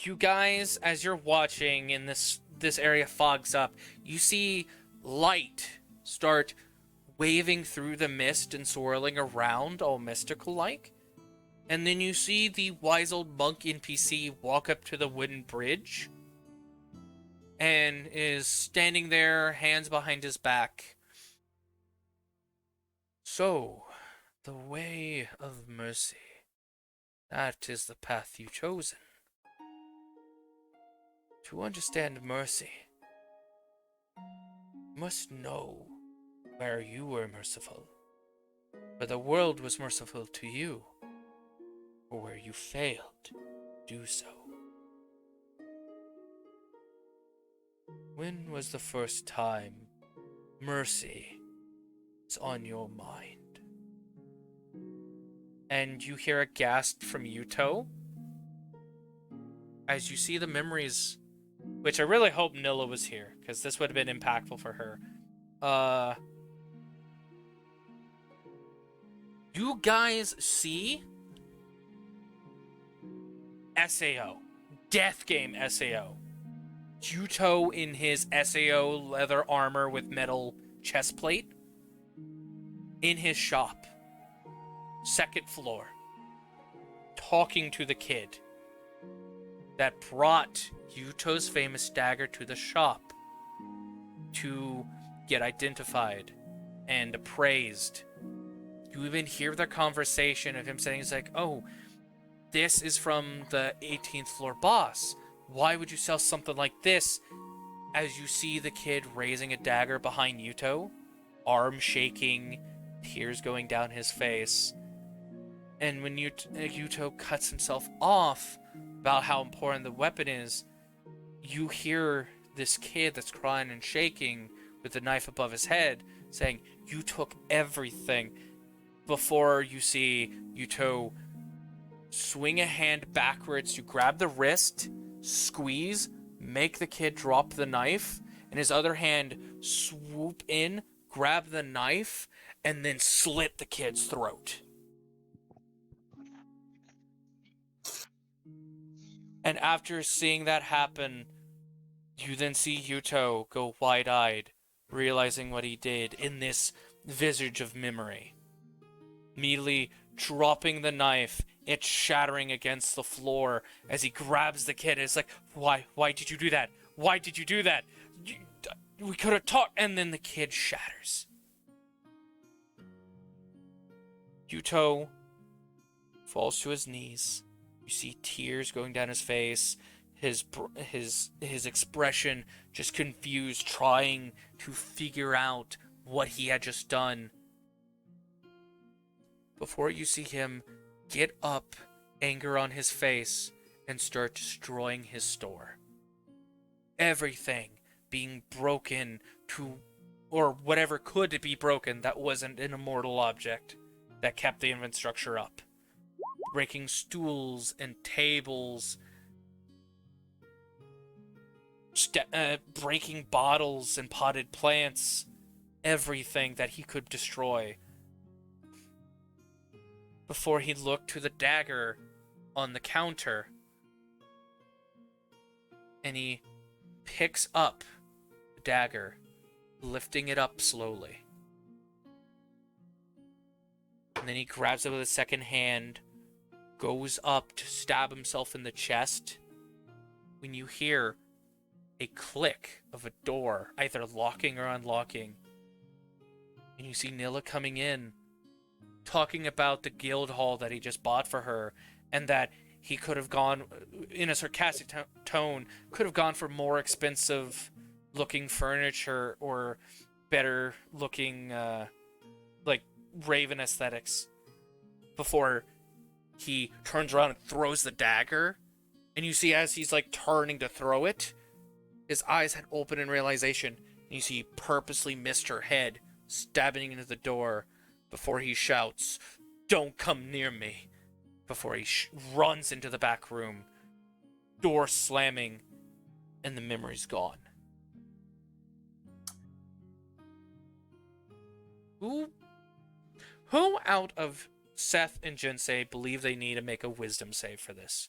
you guys, as you're watching and this area fogs up, you see light start waving through the mist and swirling around, all mystical-like. And then you see the wise old monk NPC walk up to the wooden bridge and is standing there, hands behind his back. So, the way of mercy. That is the path you've chosen. To understand mercy, you must know where you were merciful, where the world was merciful to you, or where you failed to do so. When was the first time mercy was on your mind? And you hear a gasp from Yuuto as you see the memories, which I really hope Nilla was here, because this would have been impactful for her. You guys see SAO. Death Game SAO. Yuuto in his SAO leather armor with metal chest plate. In his shop. Second floor. Talking to the kid that brought Yuuto's famous dagger to the shop to get identified and appraised. You even hear the conversation of him saying, he's like, oh, this is from the 18th floor boss. Why would you sell something like this? As you see the kid raising a dagger behind Yuuto, arm shaking, tears going down his face. And when Yuuto cuts himself off about how important the weapon is, you hear this kid that's crying and shaking with the knife above his head saying, you took everything, before you see Yuuto swing a hand backwards to grab the wrist, squeeze, make the kid drop the knife, and his other hand swoop in, grab the knife, and then slit the kid's throat. And after seeing that happen, you then see Yuuto go wide-eyed, realizing what he did in this visage of memory. Immediately dropping the knife It's shattering against the floor as he grabs the kid. It's like, why did you do that? Why did you do that? We could have talked. And then the kid shatters. Yuuto falls to his knees. You see tears going down his face. His expression just confused, trying to figure out what he had just done. Before you see him get up, anger on his face, and start destroying his store. Everything being broken to, or whatever could be broken that wasn't an immortal object that kept the invent structure up. Breaking stools and tables, breaking bottles and potted plants, everything that he could destroy. Before he looked to the dagger on the counter, and he picks up the dagger, lifting it up slowly. And then he grabs it with his second hand, goes up to stab himself in the chest, when you hear a click of a door, either locking or unlocking. And you see Nilla coming in, talking about the guild hall that he just bought for her, and that he could have gone, in a sarcastic tone, could have gone for more expensive looking furniture or better looking, like, Raven aesthetics, before he turns around and throws the dagger. And you see as he's like turning to throw it, his eyes had opened in realization, and you see he purposely missed her head, stabbing into the door, before he shouts, "Don't come near me," before he runs into the back room, door slamming, and the memory's gone. Who out of Seth and Jinsei believe they need to make a wisdom save for this?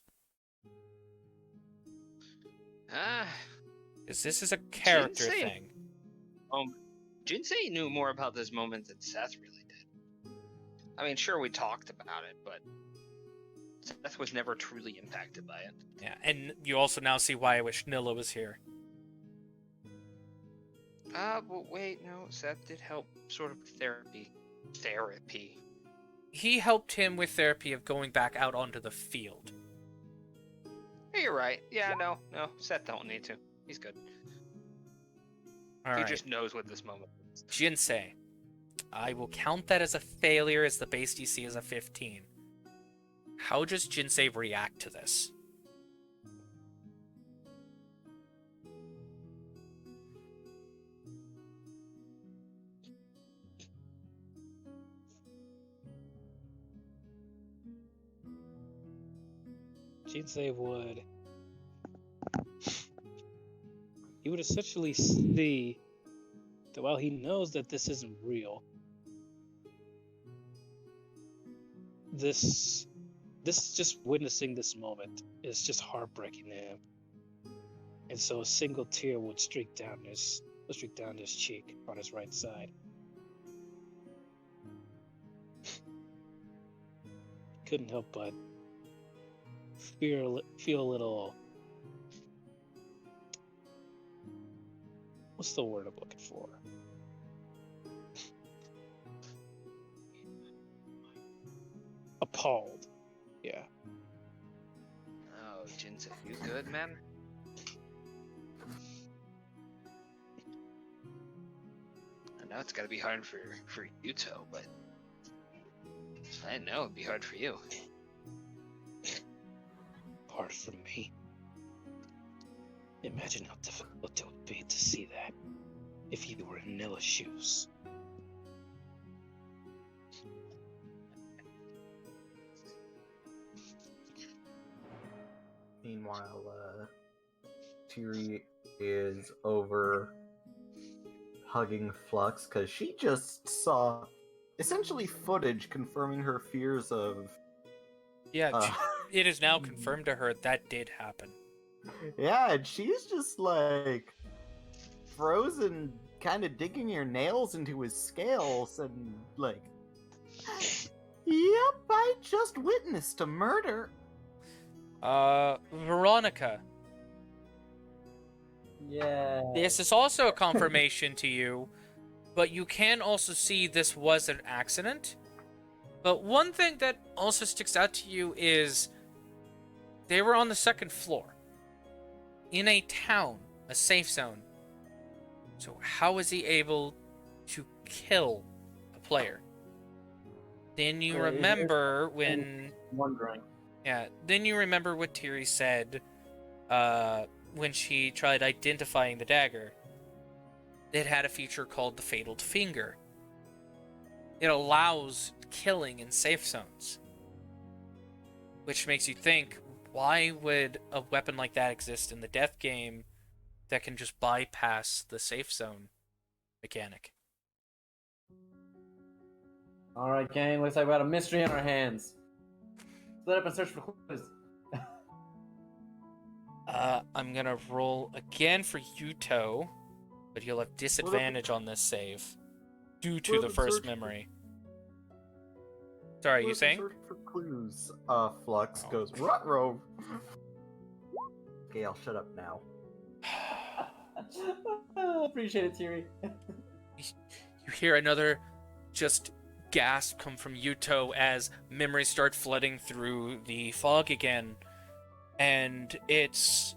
Because this is a character thing. Jinsei knew more about this moment than Seth really did. I mean, sure, we talked about it, but Seth was never truly impacted by it. Yeah, and you also now see why I wish Nilla was here. But wait, no, Seth did help sort of therapy. He helped him with therapy of going back out onto the field. Hey, you're right. Yeah, no, Seth don't need to. He's good. He just knows what this moment is. Jinsei. I will count that as a failure, as the base DC is a 15. How does Jinsei react to this? Jinsei would... He would essentially see that while he knows that this isn't real, this just witnessing this moment is just heartbreaking to him. And so a single tear would streak down his cheek on his right side. Couldn't help but feel a little... What's the word I'm looking for? Appalled. Yeah. Oh, Jinsei, you good, man? I know it's gotta be hard for Yuuto, but I know it'd be hard for you. Hard for me. Imagine how difficult it would be to see that if you were in Nilla's shoes. Meanwhile, Tiri is over hugging Flux because she just saw essentially footage confirming her fears of... Yeah, it is now confirmed to her that did happen. Yeah, and she's just like frozen, kind of digging your nails into his scales, and like Yep, I just witnessed a murder. Veronica, Yeah. this is also a confirmation to you, but you can also see this was an accident. But one thing that also sticks out to you is they were on the second floor in a town, a safe zone. So how was he able to kill a player? Then you remember when... Wondering. Yeah, then you remember what Tiri said when she tried identifying the dagger. It had a feature called the Fatal Finger. It allows killing in safe zones. Which makes you think, why would a weapon like that exist in the death game that can just bypass the safe zone mechanic? Alright, gang, looks like we got a mystery on our hands. Split up and search for clues. I'm gonna roll again for Yuuto, but you'll have disadvantage on this save due to the first memory. Sorry, you saying? Search for clues. Flux Oh. goes, ruh-roh. Okay, I'll shut up now. Appreciate it, Tiri. You hear another just gasp come from Yuuto as memories start flooding through the fog again. And it's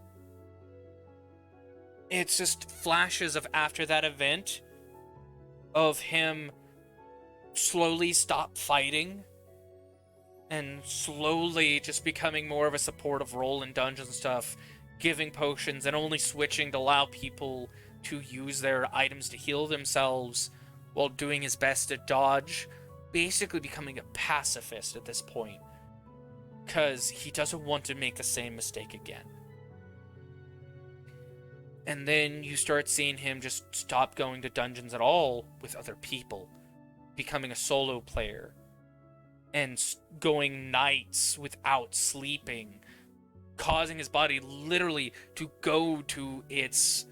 just flashes of after that event of him slowly stop fighting and slowly just becoming more of a supportive role in dungeon stuff, giving potions and only switching to allow people to use their items to heal themselves while doing his best to dodge, basically becoming a pacifist at this point. Because he doesn't want to make the same mistake again. And then you start seeing him just stop going to dungeons at all with other people, becoming a solo player, and going nights without sleeping, causing his body literally to go to its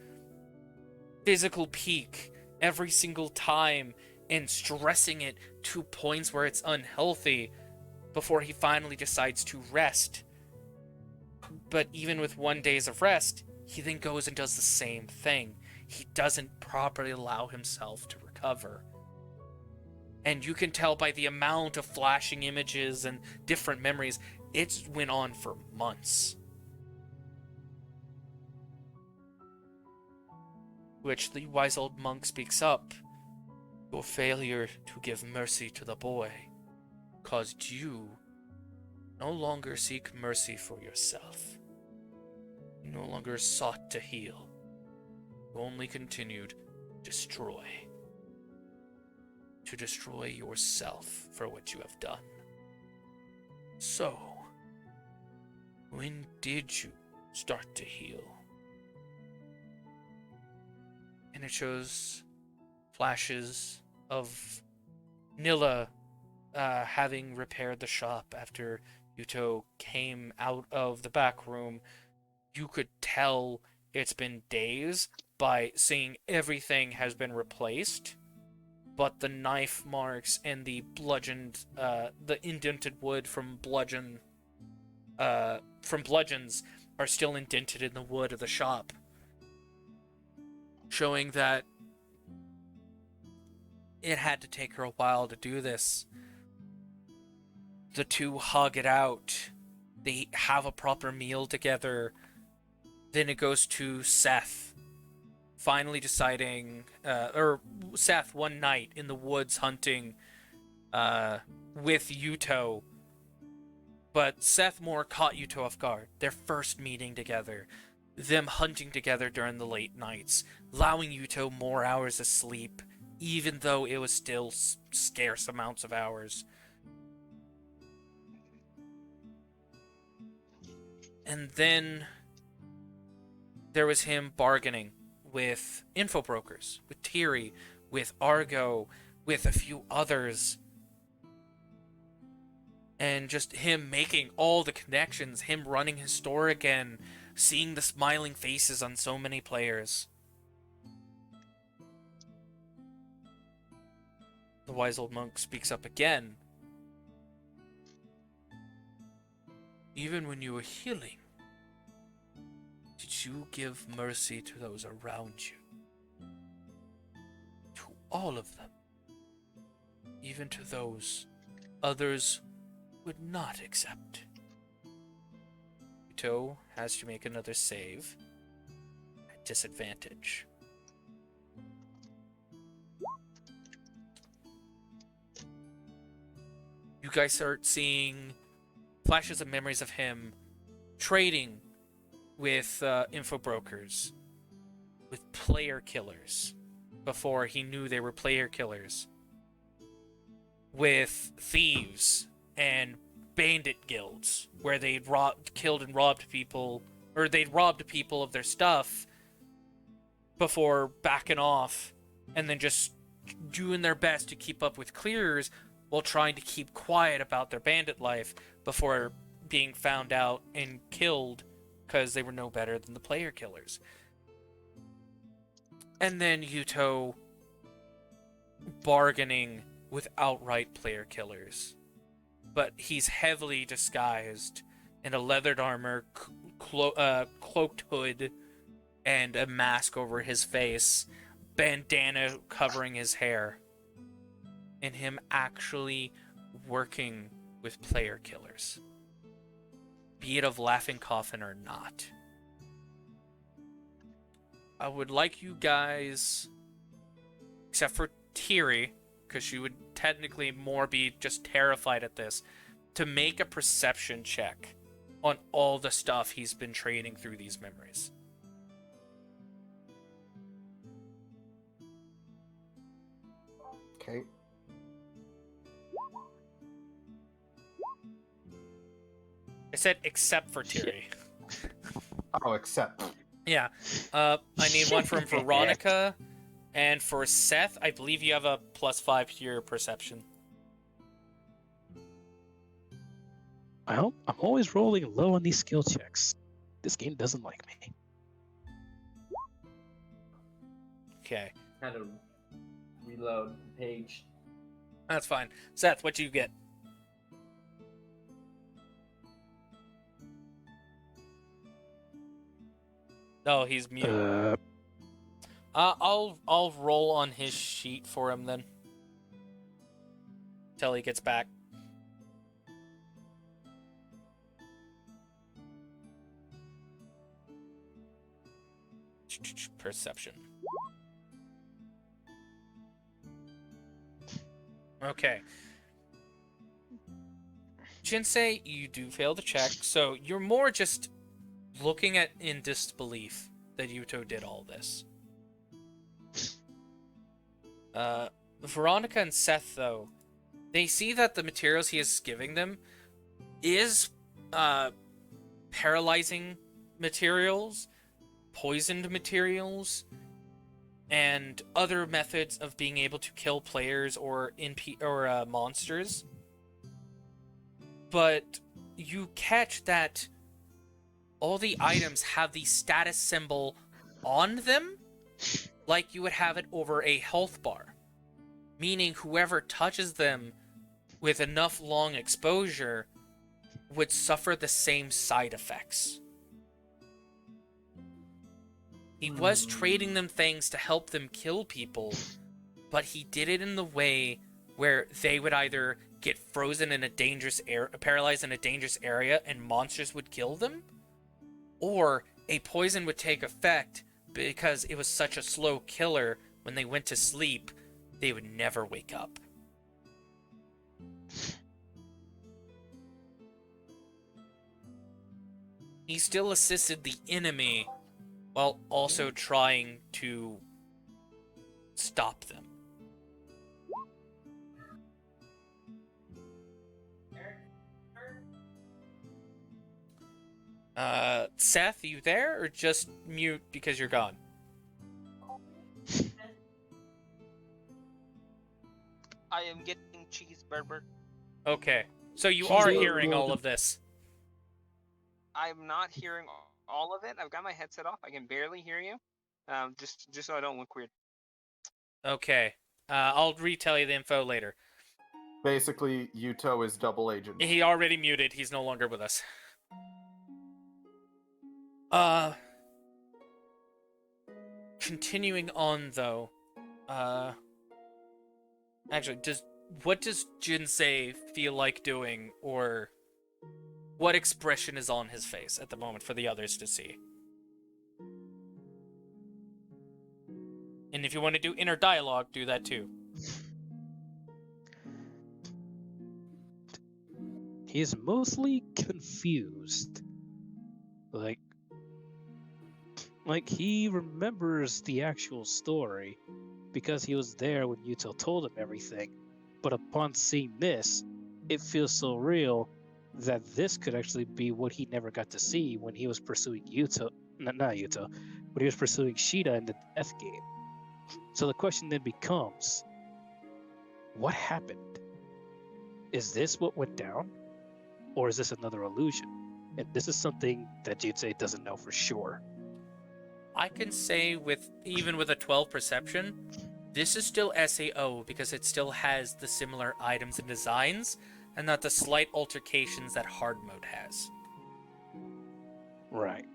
physical peak every single time, and stressing it to points where it's unhealthy, before he finally decides to rest. But even with 1 day of rest, he then goes and does the same thing. He doesn't properly allow himself to recover. And you can tell by the amount of flashing images and different memories, it went on for months. Which the wise old monk speaks up. Your failure to give mercy to the boy caused you no longer seek mercy for yourself. You no longer sought to heal. You only continued destroy. To destroy yourself for what you have done. So, when did you start to heal? And it shows flashes of Nilla having repaired the shop after Yuuto came out of the back room. You could tell it's been days by seeing everything has been replaced, but the knife marks and the bludgeoned, the indented wood from bludgeons are still indented in the wood of the shop, showing that it had to take her a while to do this. The two hug it out. They have a proper meal together. Then it goes to Seth finally deciding, Seth one night in the woods hunting with Yuuto. But Seth more caught Yuuto off guard. Their first meeting together. Them hunting together during the late nights. Allowing Yuuto more hours of sleep, even though it was still scarce amounts of hours. And then there was him bargaining with info brokers, with Tiri, with Argo, with a few others. And just him making all the connections, him running his store again, seeing the smiling faces on so many players. The wise old monk speaks up again. even when you were healing, did you give mercy to those around you? To all of them. Even to those others would not accept. Yuuto has to make another save at disadvantage. You guys start seeing flashes of memories of him trading with info brokers, with player killers, before he knew they were player killers, with thieves and bandit guilds, where they'd killed and robbed people, or they'd robbed people of their stuff before backing off, and then just doing their best to keep up with clearers while trying to keep quiet about their bandit life before being found out and killed because they were no better than the player killers. And then Yuuto bargaining with outright player killers. But he's heavily disguised in a leathered armor, cloaked hood, and a mask over his face, bandana covering his hair. And him actually working with player killers, be it of Laughing Coffin or not. I would like you guys, except for Tiri, because she would technically more be just terrified at this, to make a perception check on all the stuff he's been trading through these memories. Okay. I said except for Tiri. Oh, except. Yeah. I need one from Veronica, and for Seth, I believe you have a +5 to your perception. Well, I'm always rolling low on these skill checks. This game doesn't like me. Okay, Had to reload the page. that's fine. Seth, what do you get? Oh, he's muted. I'll roll on his sheet for him then. Till he gets back. Perception. Okay. Jinsei, you do fail the check, so you're more just looking at in disbelief that Yuuto did all this. Veronica and Seth, though, they see that the materials he is giving them is paralyzing materials, poisoned materials, and other methods of being able to kill players or monsters. But you catch that all the items have the status symbol on them, like you would have it over a health bar. Meaning whoever touches them with enough long exposure would suffer the same side effects. He was trading them things to help them kill people, but he did it in the way where they would either get frozen in a dangerous paralyzed in a dangerous area and monsters would kill them, or a poison would take effect because it was such a slow killer. When they went to sleep, they would never wake up. He still assisted the enemy while also trying to stop them. Seth, are you there, or just mute because you're gone? I am getting cheeseburger. Okay, so you are hearing all of this. I'm not hearing all of it. I've got my headset off. I can barely hear you. Just so I don't look weird. Okay, I'll retell you the info later. Basically, Yuuto is double agent. He already muted. He's no longer with us. Continuing on though, actually, what does Jinsei feel like doing, or what expression is on his face at the moment for the others to see? And if you want to do inner dialogue, do that too. He's mostly confused. Like he remembers the actual story because he was there when Yuuto told him everything. But upon seeing this, it feels so real that this could actually be what he never got to see when he was pursuing Yuuto. Not Yuuto, when he was pursuing Shida in the death game. So the question then becomes, what happened? Is this what went down? Or is this another illusion? And this is something that Jinsei doesn't know for sure. I can say even with a 12 perception, this is still SAO because it still has the similar items and designs and not the slight altercations that hard mode has. Right.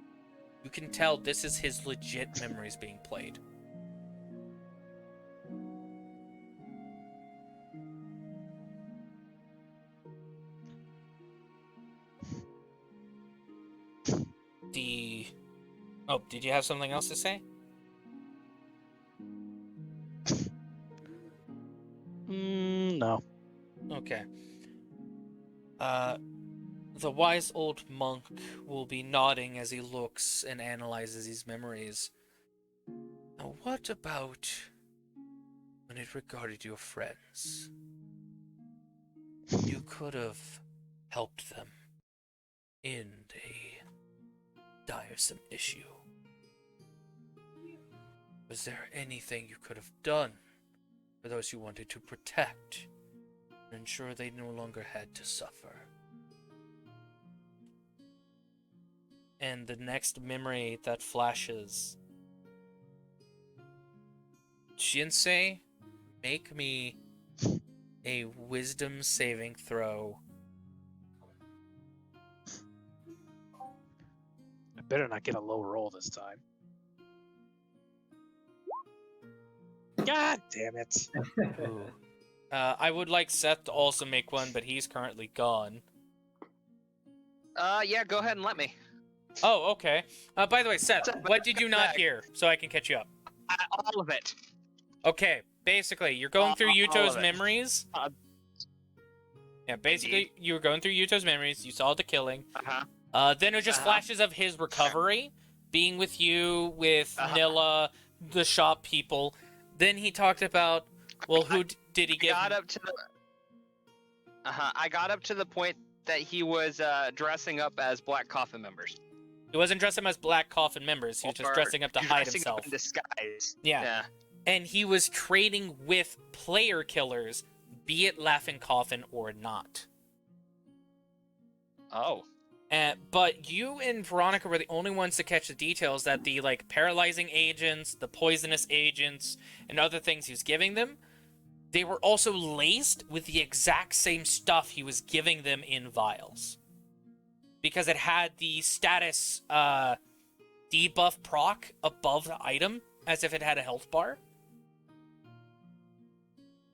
You can tell this is his legit memories being played. Oh, did you have something else to say? No. Okay. The wise old monk will be nodding as he looks and analyzes his memories. Now, what about when it regarded your friends? You could have helped them in a tiresome issue. Was there anything you could have done for those you wanted to protect and ensure they no longer had to suffer? And the next memory that flashes, Jinsei, make me a wisdom saving throw. I better not get a low roll this time. God damn it. I would like Seth to also make one, but he's currently gone. Yeah, go ahead and let me. Oh, okay. By the way, Seth, what did you not hear so I can catch you up? All of it. Okay, basically, you're going through All Yuuto's of it. memories. Yeah, basically, you were going through Yuuto's memories. You saw the killing. Then it was just flashes of his recovery, being with you, with Nilla, the shop people. Then he talked about, well, who did he give? I got up to the point that he was dressing up as Black Coffin members. He wasn't dressing as Black Coffin members. He was just dressing up to hide himself. In disguise. Yeah. And he was trading with player killers, be it Laughing Coffin or not. Oh. But you and Veronica were the only ones to catch the details that the paralyzing agents, the poisonous agents, and other things he was giving them, they were also laced with the exact same stuff he was giving them in vials. Because it had the status debuff proc above the item, as if it had a health bar.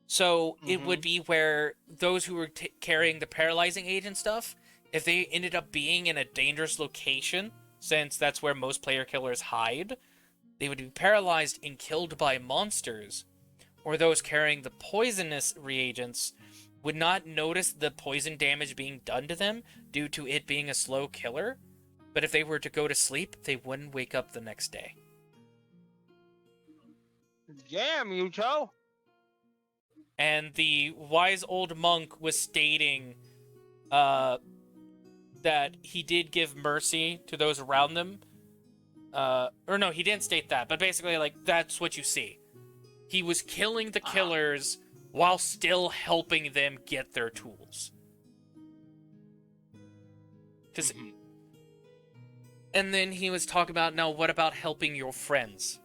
So it would be where those who were carrying the paralyzing agent stuff, if they ended up being in a dangerous location, since that's where most player killers hide, they would be paralyzed and killed by monsters. Or those carrying the poisonous reagents would not notice the poison damage being done to them due to it being a slow killer. But if they were to go to sleep, they wouldn't wake up the next day. Damn, Yuuto! And the wise old monk was stating that he did give mercy to those around them. Or no, he didn't state that, but basically, that's what you see. He was killing the killers while still helping them get their tools. And then he was talking about, now what about helping your friends?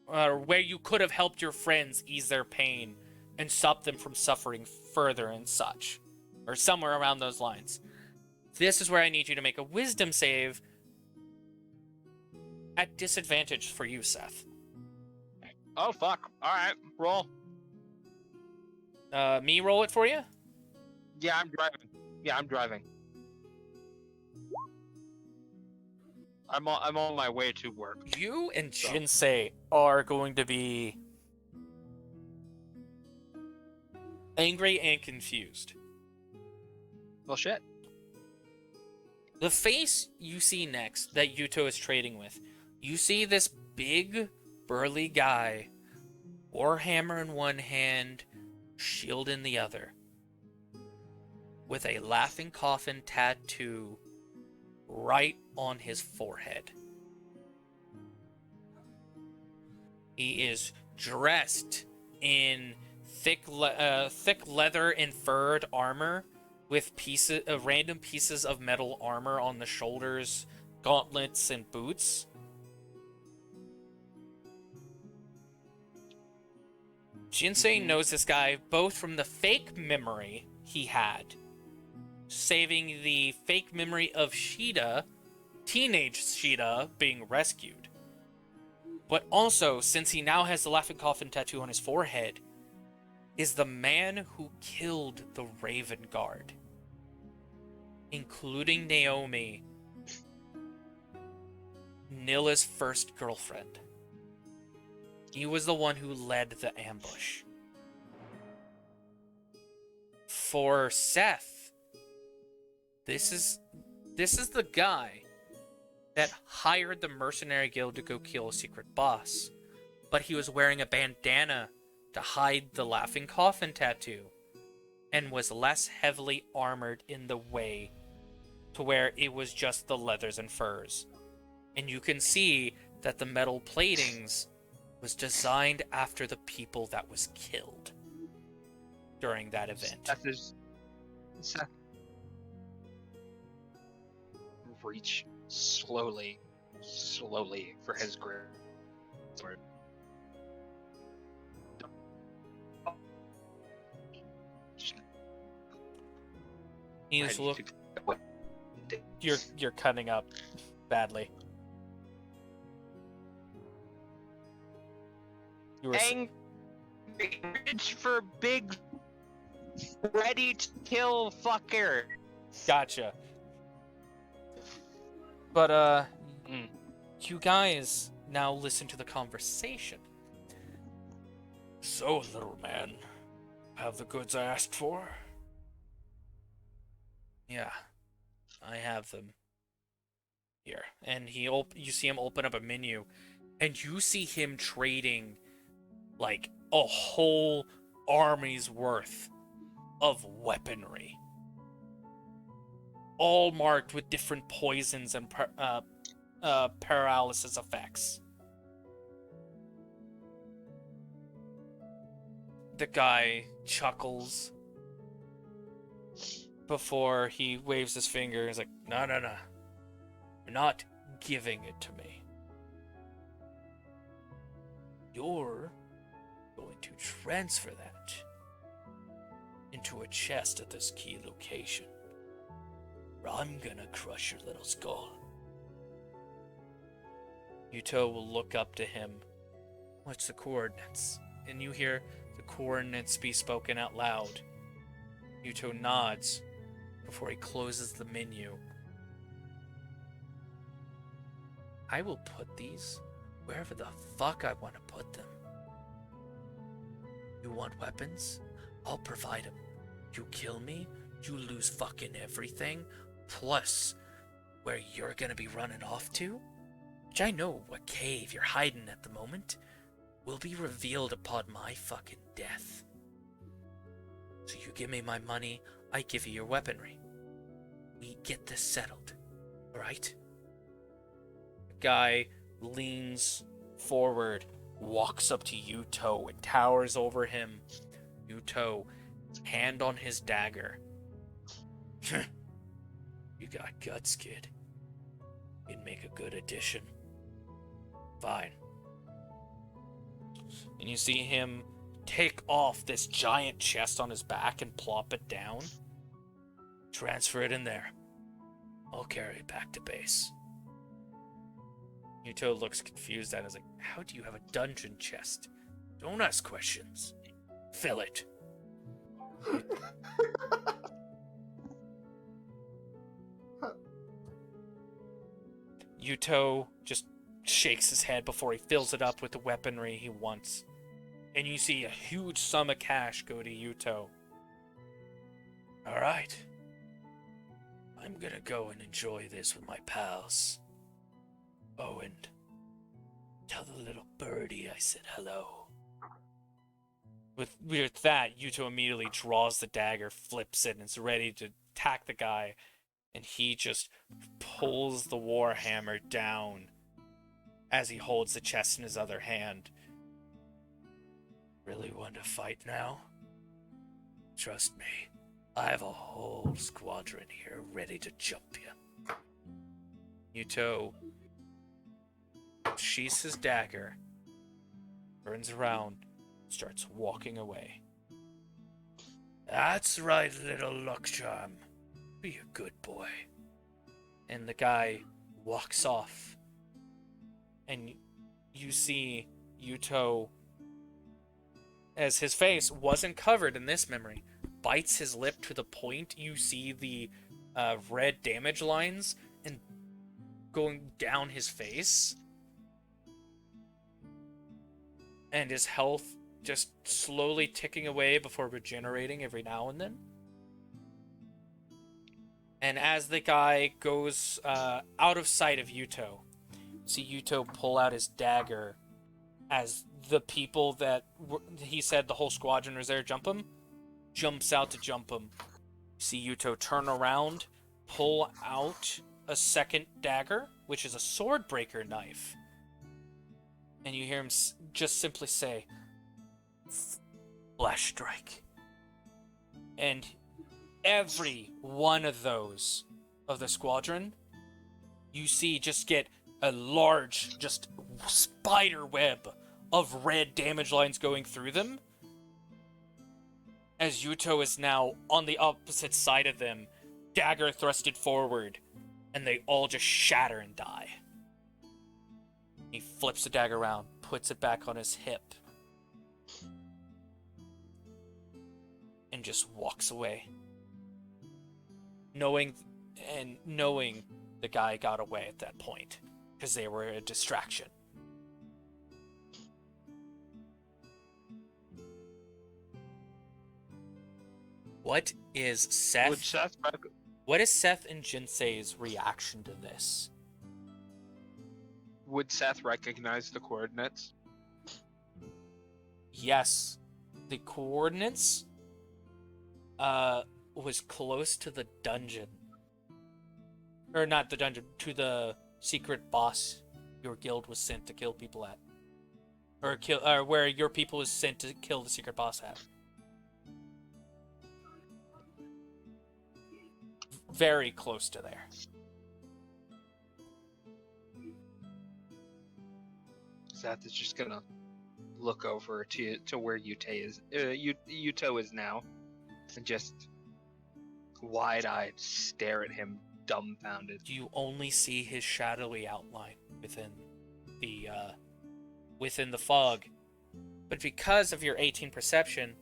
Or where you could have helped your friends ease their pain and stop them from suffering further and such. Or somewhere around those lines. This is where I need you to make a wisdom save At disadvantage for you, Seth. Oh fuck! All right, roll. Me roll it for you? Yeah, I'm driving. Yeah, I'm driving. I'm on my way to work. You and So. Jinsei are going to be angry and confused. Well, shit. The face you see next that Yuuto is trading with, you see this big, burly guy, warhammer in one hand, shield in the other, with a laughing coffin tattoo right on his forehead. He is dressed in thick leather and furred armor with random pieces of metal armor on the shoulders, gauntlets, and boots. Jinsei knows this guy both from the fake memory he had, saving the fake memory of Shida, teenage Shida, being rescued. But also, since he now has the laughing coffin tattoo on his forehead, is the man who killed the Raven Guard, including Naomi, Nilla's first girlfriend. He was the one who led the ambush. For Seth, this is the guy that hired the mercenary guild to go kill a secret boss, but he was wearing a bandana to hide the laughing coffin tattoo, and was less heavily armored in the way to where it was just the leathers and furs. And you can see that the metal platings was designed after the people that was killed during that event. Seth. Reach slowly for his grip sword. He's You're cutting up badly. You were Angry, reach for big, ready to kill fucker. Gotcha. But you guys now listen to the conversation. So, little man, have the goods I asked for? Yeah, I have them. Here. And you see him open up a menu, and you see him trading like a whole army's worth of weaponry, all marked with different poisons and paralysis effects. The guy chuckles before he waves his finger. He's like, no, you're not giving it to me. You're going to transfer that into a chest at this key location, or I'm gonna crush your little skull. Yuuto will look up to him. What's the coordinates? And you hear the coordinates be spoken out loud. Yuuto nods before he closes the menu. I will put these wherever the fuck I want to put them. You want weapons? I'll provide them. You kill me, you lose fucking everything, plus where you're gonna be running off to, which I know what cave you're hiding at the moment, will be revealed upon my fucking death. So you give me my money, I give you your weaponry. We get this settled, alright? The guy leans forward, walks up to Yuuto and towers over him. Yuuto, hand on his dagger. You got guts, kid. You'd make a good addition. Fine. And you see him take off this giant chest on his back and plop it down. Transfer it in there. I'll carry it back to base. Yuuto looks confused and is like, how do you have a dungeon chest? Don't ask questions. Fill it. Yuuto just shakes his head before he fills it up with the weaponry he wants. And you see a huge sum of cash go to Yuuto. Alright. I'm gonna go and enjoy this with my pals. Oh, and tell the little birdie I said hello. With that, Yuuto immediately draws the dagger, flips it, and is ready to attack the guy. And he just pulls the warhammer down as he holds the chest in his other hand. Really want to fight now? Trust me, I have a whole squadron here ready to jump you. Yuuto sheaths his dagger, turns around, starts walking away. That's right, little luck charm. Be a good boy. And the guy walks off. And you see Yuuto, as his face wasn't covered in this memory, bites his lip to the point you see the red damage lines and going down his face. And his health just slowly ticking away before regenerating every now and then. And as the guy goes out of sight of Yuuto, see Yuuto pull out his dagger as the people that he said the whole squadron was there jump him, jumps out to jump him. See Yuuto turn around, pull out a second dagger, which is a sword breaker knife. And you hear him just simply say, Flash Strike. And every one of those of the squadron, you see just get a large, just spider web of red damage lines going through them. As Yuuto is now on the opposite side of them, dagger thrusted forward, and they all just shatter and die. He flips the dagger around, puts it back on his hip, and just walks away. Knowing the guy got away at that point, because they were a distraction. What is Seth and Jinsei's reaction to this? Would Seth recognize the coordinates? Yes. The coordinates was close to the dungeon. Or not the dungeon, to the secret boss your guild was sent to kill people at. Or where your people was sent to kill the secret boss at. Very close to there. Seth is just gonna look over to where Yuuto is now, and just wide-eyed stare at him, dumbfounded. You only see his shadowy outline within the fog, but because of your 18 perception,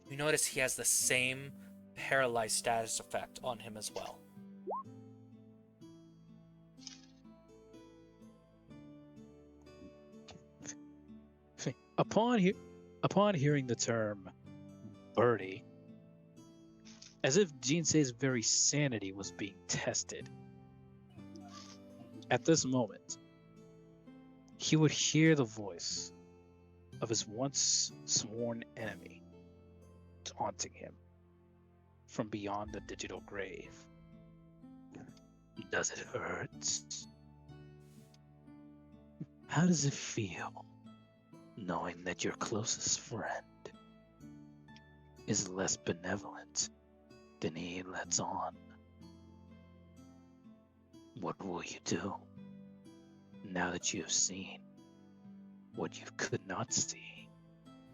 you notice he has the same paralyzed status effect on him as well. Upon hearing the term birdie, as if Jinsei's very sanity was being tested, at this moment, he would hear the voice of his once sworn enemy taunting him from beyond the digital grave. Does it hurt? How does it feel knowing that your closest friend is less benevolent than he lets on? What will you do now that you have seen what you could not see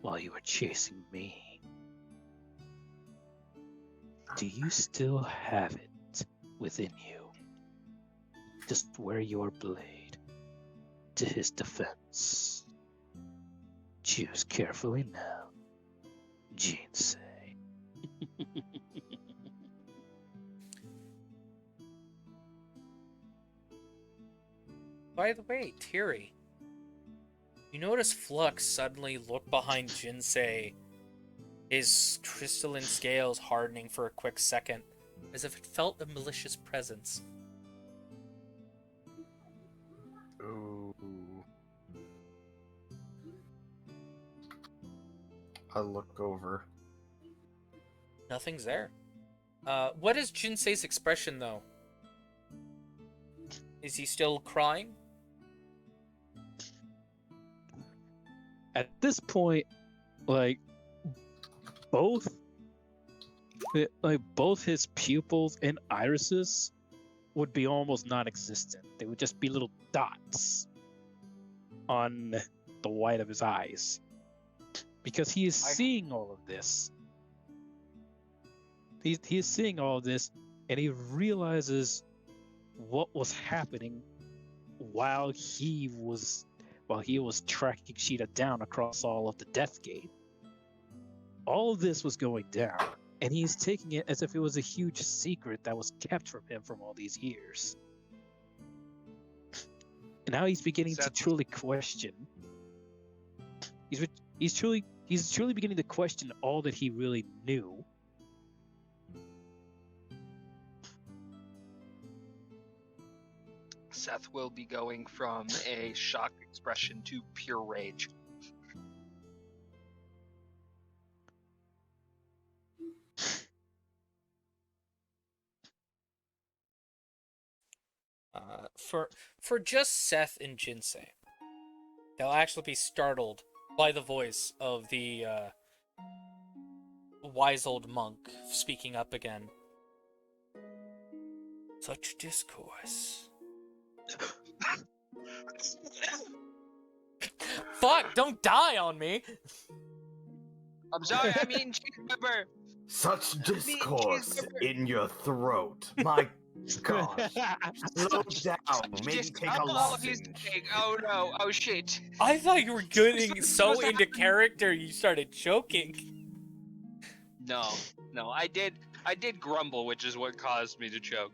while you were chasing me? Do you still have it within you? Just wear your blade to his defense. Choose carefully now, Jinsei. By the way, Tiri, you notice Flux suddenly look behind Jinsei, his crystalline scales hardening for a quick second, as if it felt a malicious presence. Ooh. I look over. Nothing's there. What is Jinsei's expression, though? Is he still crying? At this point, like both his pupils and irises would be almost non-existent. They would just be little dots on the white of his eyes, because he is seeing all of this. He is seeing all of this, and he realizes what was happening while he was tracking Sheeta down across all of the Death Gate. All of this was going down, and he's taking it as if it was a huge secret that was kept from him from all these years. And now he's beginning to truly question. He's truly beginning to question all that he really knew. Seth will be going from a shocked expression to pure rage. For just Seth and Jinsei, they'll actually be startled by the voice of the wise old monk speaking up again. Such discourse. Fuck, don't die on me! I'm sorry, I'm eating cheeseburger. Such discourse in your throat. My gosh. Slow down. Maybe Just take a alcohol piece lozenge. of cake. Oh no, oh shit. I thought you were getting so into character you started choking. No, I did grumble, which is what caused me to choke.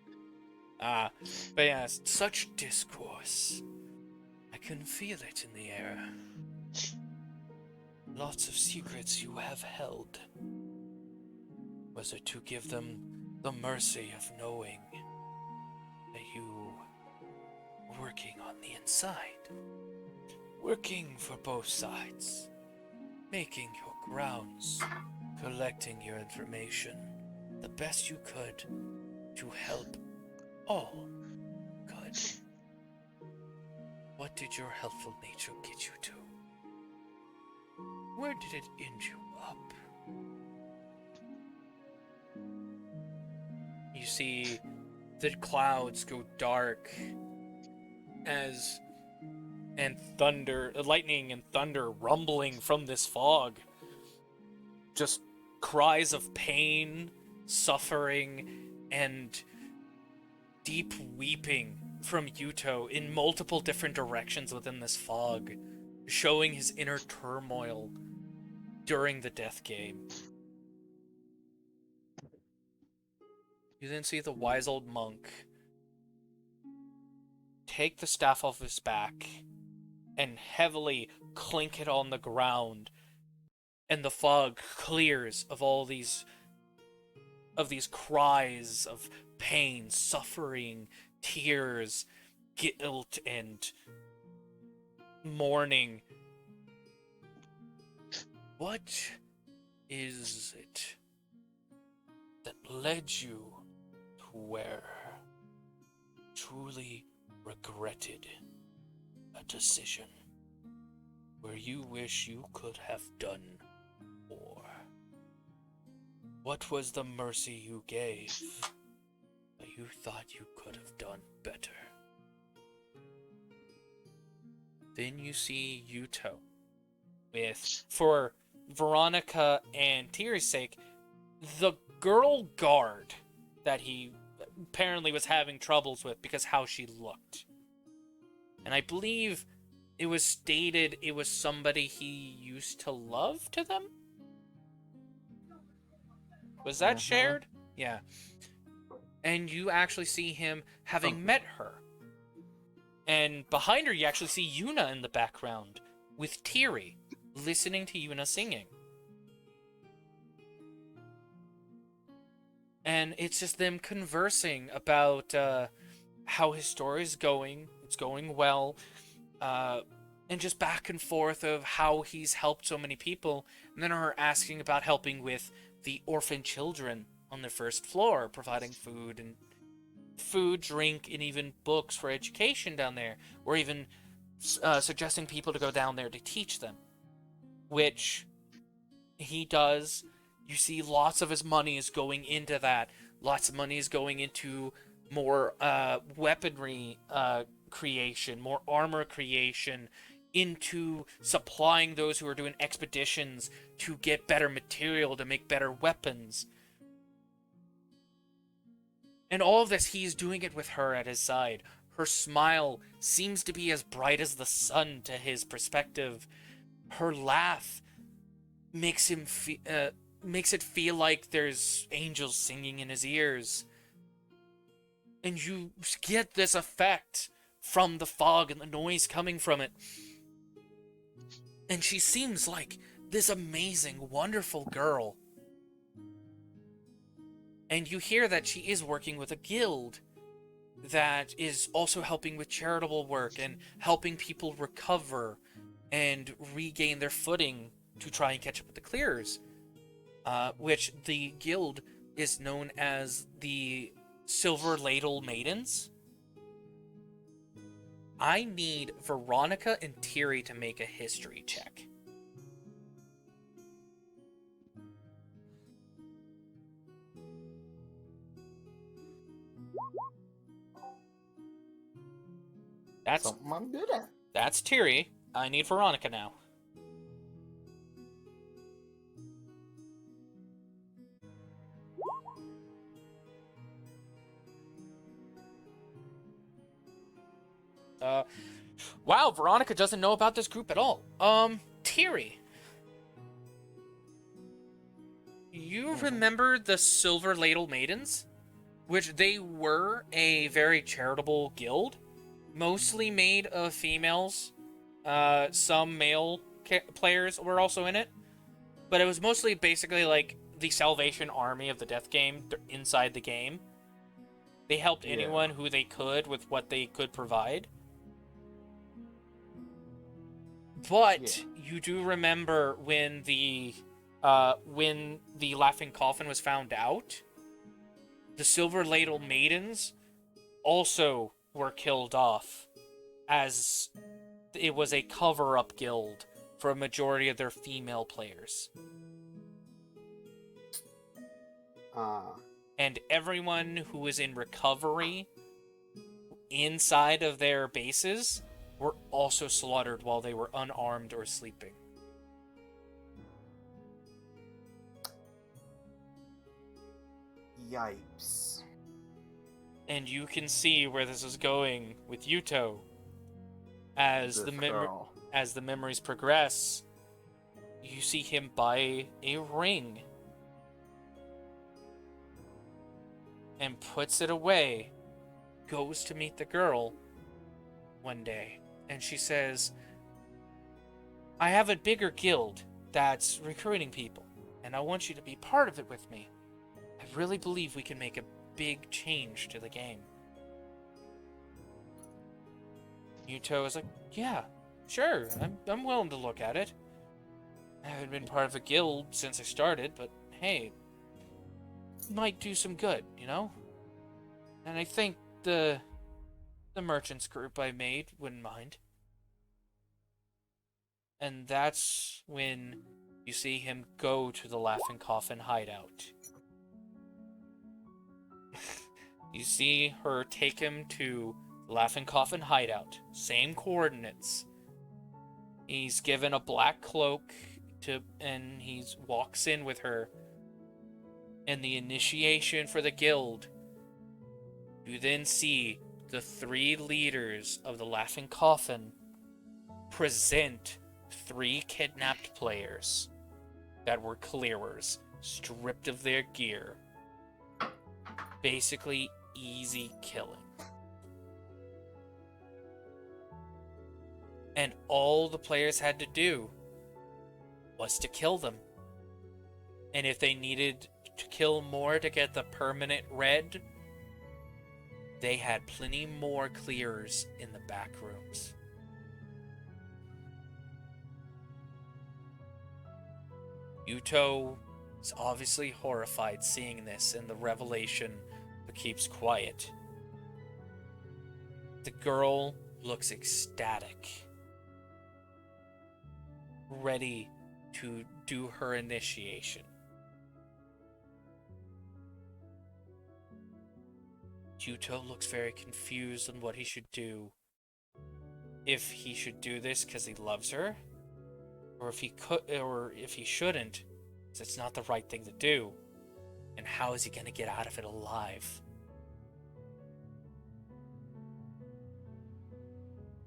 But yes, such discourse. I can feel it in the air. Lots of secrets you have held. Was it to give them the mercy of knowing that you were working on the inside? Working for both sides. Making your grounds. Collecting your information the best you could to help all good. What did your helpful nature get you to? Where did it end you up? You see the clouds go dark and lightning and thunder rumbling from this fog. Just cries of pain, suffering, and deep weeping from Yuuto in multiple different directions within this fog, showing his inner turmoil during the death game. You then see the wise old monk take the staff off his back and heavily clink it on the ground, and the fog clears of all these cries of pain, suffering, tears, guilt, and mourning. What is it that led you to where you truly regretted a decision where you wish you could have done more? What was the mercy you gave that you thought you could have done better? Then you see Yuuto with, for Veronica and Tiri's sake, the girl guard that he apparently was having troubles with because how she looked. And I believe it was stated it was somebody he used to love to them. Was that shared? Yeah. And you actually see him having met her. And behind her, you actually see Yuna in the background with Tiri, listening to Yuna singing. And it's just them conversing about how his story is going. It's going well. And just back and forth of how he's helped so many people. And then her asking about helping with the orphan children on the first floor, providing food, drink, and even books for education down there, or even suggesting people to go down there to teach them, which he does. You see lots of his money is going into that. Lots of money is going into more weaponry creation, more armor creation, into supplying those who are doing expeditions to get better material to make better weapons. And all of this, he's doing it with her at his side. Her smile seems to be as bright as the sun to his perspective. Her laugh makes him makes it feel like there's angels singing in his ears. And you get this effect from the fog and the noise coming from it. And she seems like this amazing, wonderful girl. And you hear that she is working with a guild that is also helping with charitable work and helping people recover and regain their footing to try and catch up with the clearers. Which the guild is known as the Silver Ladle Maidens. I need Veronica and Tiri to make a history check. Something I'm good at. That's Tiri. I need Veronica now. Wow, Veronica doesn't know about this group at all. Tiri. You remember the Silver Ladle Maidens? Which they were a very charitable guild. Mostly made of females. Some male players were also in it. But it was mostly basically like the Salvation Army of the Death Game inside the game. They helped anyone who they could with what they could provide. But you do remember when the Laughing Coffin was found out, the Silver Ladle Maidens also were killed off, as it was a cover-up guild for a majority of their female players. And everyone who was in recovery inside of their bases were also slaughtered while they were unarmed or sleeping. Yipes. And you can see where this is going with Yuuto. As the memories progress, you see him buy a ring and puts it away, goes to meet the girl one day, and she says, I have a bigger guild that's recruiting people, and I want you to be part of it with me. I really believe we can make a big change to the game. Yuuto is like, yeah, sure, I'm willing to look at it. I haven't been part of a guild since I started, but hey, might do some good, you know? And I think the merchants group I made wouldn't mind. And that's when you see him go to the Laughing Coffin hideout. You see her take him to the Laughing Coffin hideout. Same coordinates. He's given a black cloak and he walks in with her. And the initiation for the guild. You then see the 3 leaders of the Laughing Coffin present 3 kidnapped players that were clearers, stripped of their gear. Basically, easy killing. And all the players had to do was to kill them. And if they needed to kill more to get the permanent red, they had plenty more clearers in the back rooms. Yuuto is obviously horrified seeing this and the revelation, but keeps quiet. The girl looks ecstatic, ready to do her initiation. Yuuto looks very confused on what he should do. If he should do this because he loves her, or if he could, or if he shouldn't, because it's not the right thing to do. And how is he going to get out of it alive?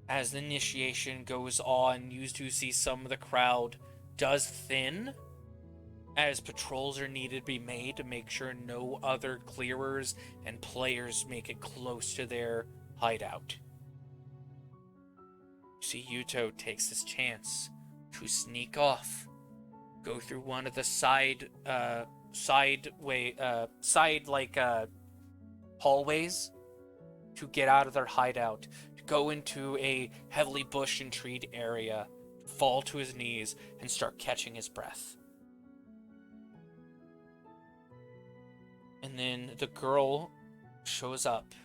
As the initiation goes on, you do see some of the crowd does thin, as patrols are needed to be made to make sure no other clearers and players make it close to their hideout. You see, Yuuto takes this chance to sneak off, go through one of the hallways to get out of their hideout, to go into a heavily bush and treed area, fall to his knees, and start catching his breath. And then the girl shows up,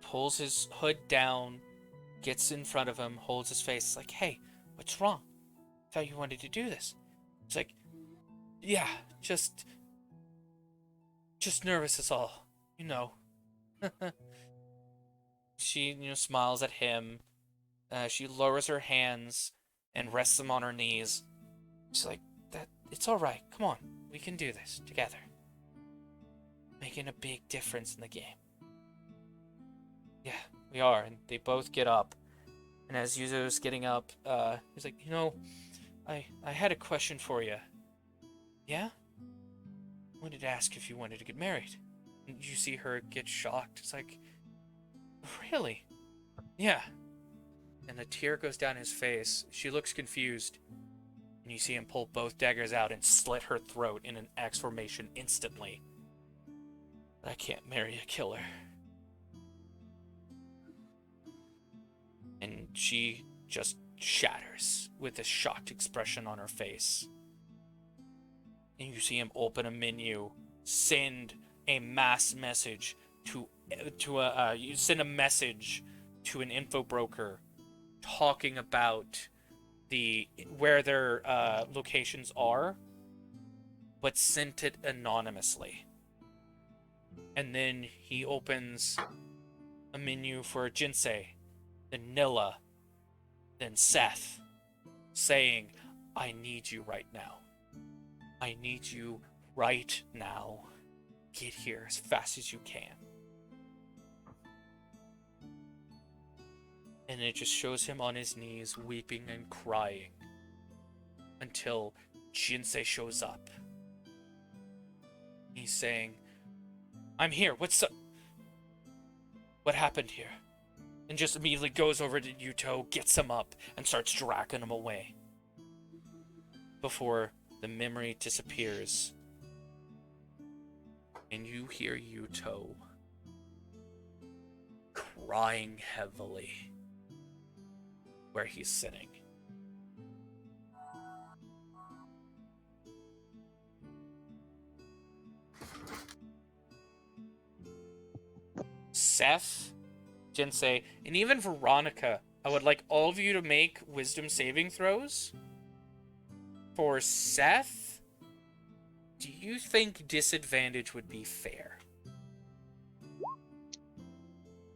pulls his hood down, gets in front of him, holds his face, like, "Hey, what's wrong? I thought you wanted to do this." It's like, "Yeah, just nervous is all, you know." She, smiles at him. She lowers her hands and rests them on her knees. She's like, "That it's all right. Come on, we can do this together." Making a big difference in the game. Yeah, we are. And they both get up. And as Yuzo's getting up, he's like, I had a question for you. Yeah? I wanted to ask if you wanted to get married. And you see her get shocked. It's like, really? Yeah. And a tear goes down his face. She looks confused. And you see him pull both daggers out and slit her throat in an X formation instantly. I can't marry a killer. And she just shatters with a shocked expression on her face. And you see him open a menu, send a mass message you send a message to an info broker talking about where their locations are, but sent it anonymously. And then he opens a menu for Jinsei, then Nilla, then Seth, saying, "I need you right now. I need you right now. Get here as fast as you can." And it just shows him on his knees, weeping and crying, until Jinsei shows up. He's saying, "I'm here. What's up? What happened here?" And just immediately goes over to Yuuto, gets him up, and starts dragging him away. Before the memory disappears. And you hear Yuuto crying heavily where he's sitting. Seth, Jinsei, and even Veronica, I would like all of you to make wisdom saving throws. For Seth, do you think disadvantage would be fair?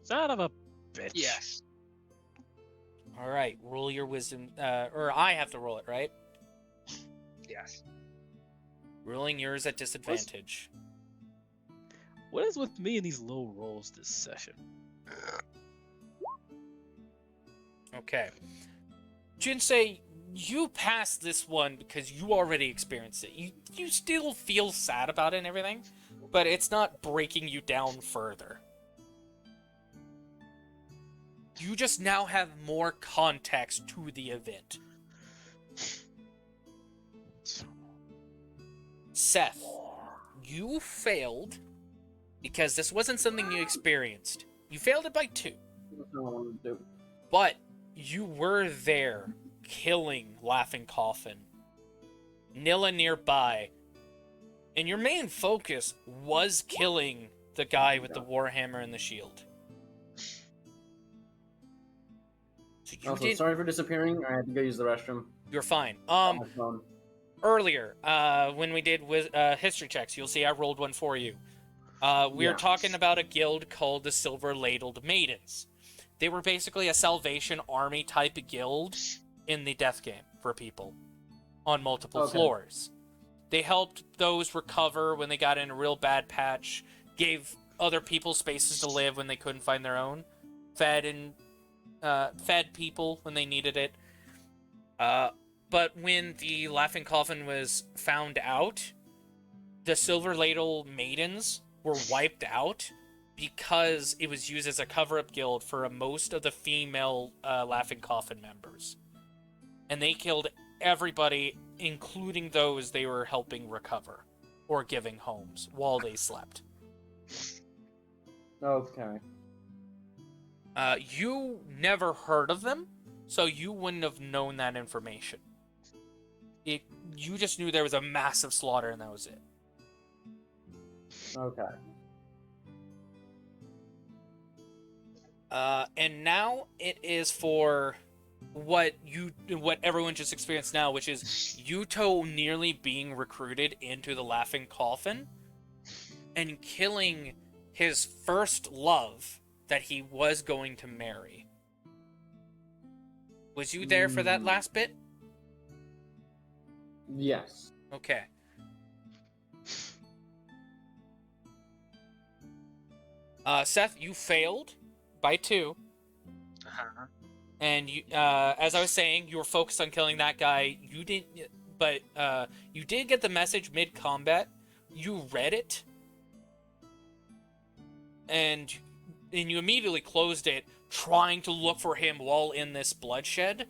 Son of a bitch. Yes. Alright, roll your wisdom, or I have to roll it, right? Yes. Rolling yours at disadvantage. What is with me and these low rolls this session? Okay. Jinsei, you passed this one because you already experienced it. You still feel sad about it and everything, but it's not breaking you down further. You just now have more context to the event. Seth, you failed because this wasn't something you experienced. You failed it by 2. That's not what I want to do. But you were there, killing Laughing Coffin. Nilla nearby. And your main focus was killing the guy with the warhammer and the shield. So you Also, did. sorry for disappearing. I had to go use the restroom. You're fine. On my phone. Earlier, when we did history checks, you'll see I rolled one for you. We were Yeah. talking about a guild called the Silver Ladled Maidens. They were basically a Salvation Army type of guild in the death game for people on multiple floors. They helped those recover when they got in a real bad patch, gave other people spaces to live when they couldn't find their own, fed people when they needed it. But when the Laughing Coffin was found out, the Silver Ladle Maidens were wiped out because it was used as a cover-up guild for most of the female Laughing Coffin members. And they killed everybody, including those they were helping recover or giving homes while they slept. Okay. You never heard of them, so you wouldn't have known that information. You just knew there was a massive slaughter and that was it. Okay. And now it is for what everyone just experienced now, which is Yuuto nearly being recruited into the Laughing Coffin and killing his first love that he was going to marry. Was you there for that last bit? Yes. Okay. Seth, you failed by 2. Uh-huh. And you, as I was saying, you were focused on killing that guy. You didn't, but you did get the message mid-combat. You read it, and you immediately closed it, trying to look for him while in this bloodshed.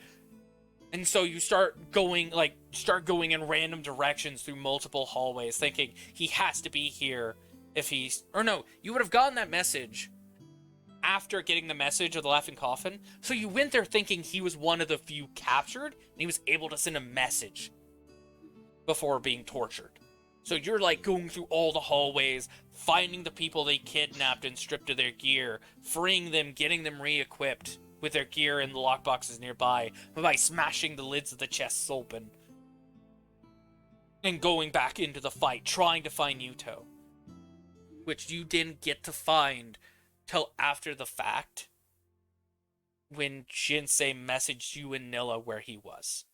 And so you start going in random directions through multiple hallways, thinking he has to be here. You would have gotten that message after getting the message of the Laughing Coffin. So you went there thinking he was one of the few captured, and he was able to send a message before being tortured. So you're like going through all the hallways, finding the people they kidnapped and stripped of their gear, freeing them, getting them re-equipped with their gear in the lockboxes nearby by smashing the lids of the chests open. And going back into the fight, trying to find Yuuto. Which you didn't get to find till after the fact, when Jinsei messaged you and Nilla where he was.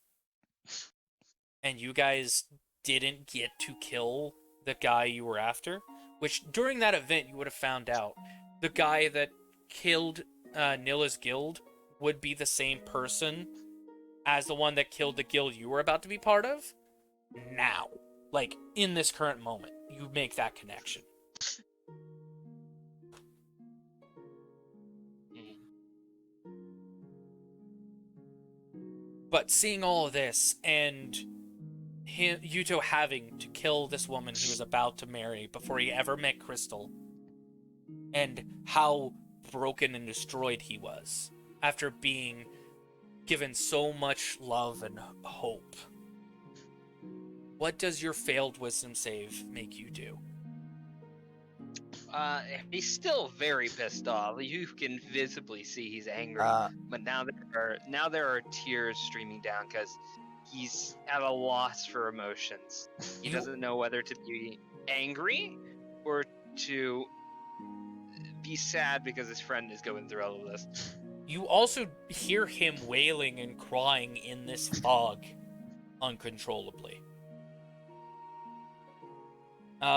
And you guys didn't get to kill the guy you were after, which during that event you would have found out. The guy that killed Nilla's guild would be the same person as the one that killed the guild you were about to be part of. Now, like in this current moment, you make that connection. But seeing all of this, and Yuuto having to kill this woman he was about to marry before he ever met Crystal, and how broken and destroyed he was after being given so much love and hope. What does your failed wisdom save make you do? He's still very pissed off. You can visibly see he's angry. But now there are tears streaming down because he's at a loss for emotions. He doesn't know whether to be angry or to be sad because his friend is going through all of this. You also hear him wailing and crying in this fog uncontrollably.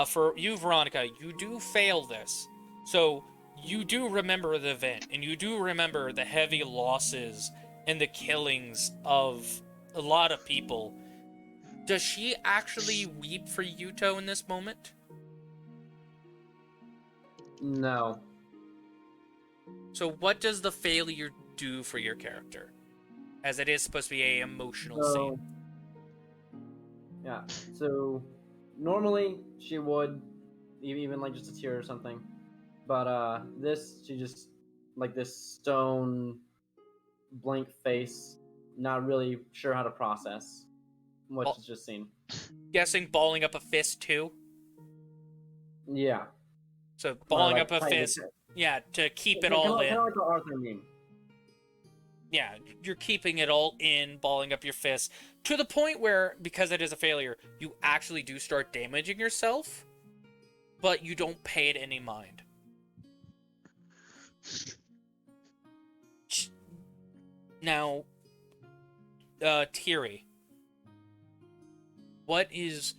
For you, Veronica, you do fail this. So you do remember the event, and you do remember the heavy losses and the killings of a lot of people, does she actually weep for Yuuto in this moment? No. So what does the failure do for your character? As it is supposed to be a emotional So, scene. yeah. So normally she would even like just a tear or something, but this she just like this stone blank face, not really sure how to process what Well, she's just seen. Guessing balling up a fist too? Yeah. So Or balling like up a tight fist, yeah, to keep it kind all of in. like the Arthur meme. Yeah, you're keeping it all in, balling up your fist, to the point where, because it is a failure, you actually do start damaging yourself, but you don't pay it any mind. Now, Tiri, what is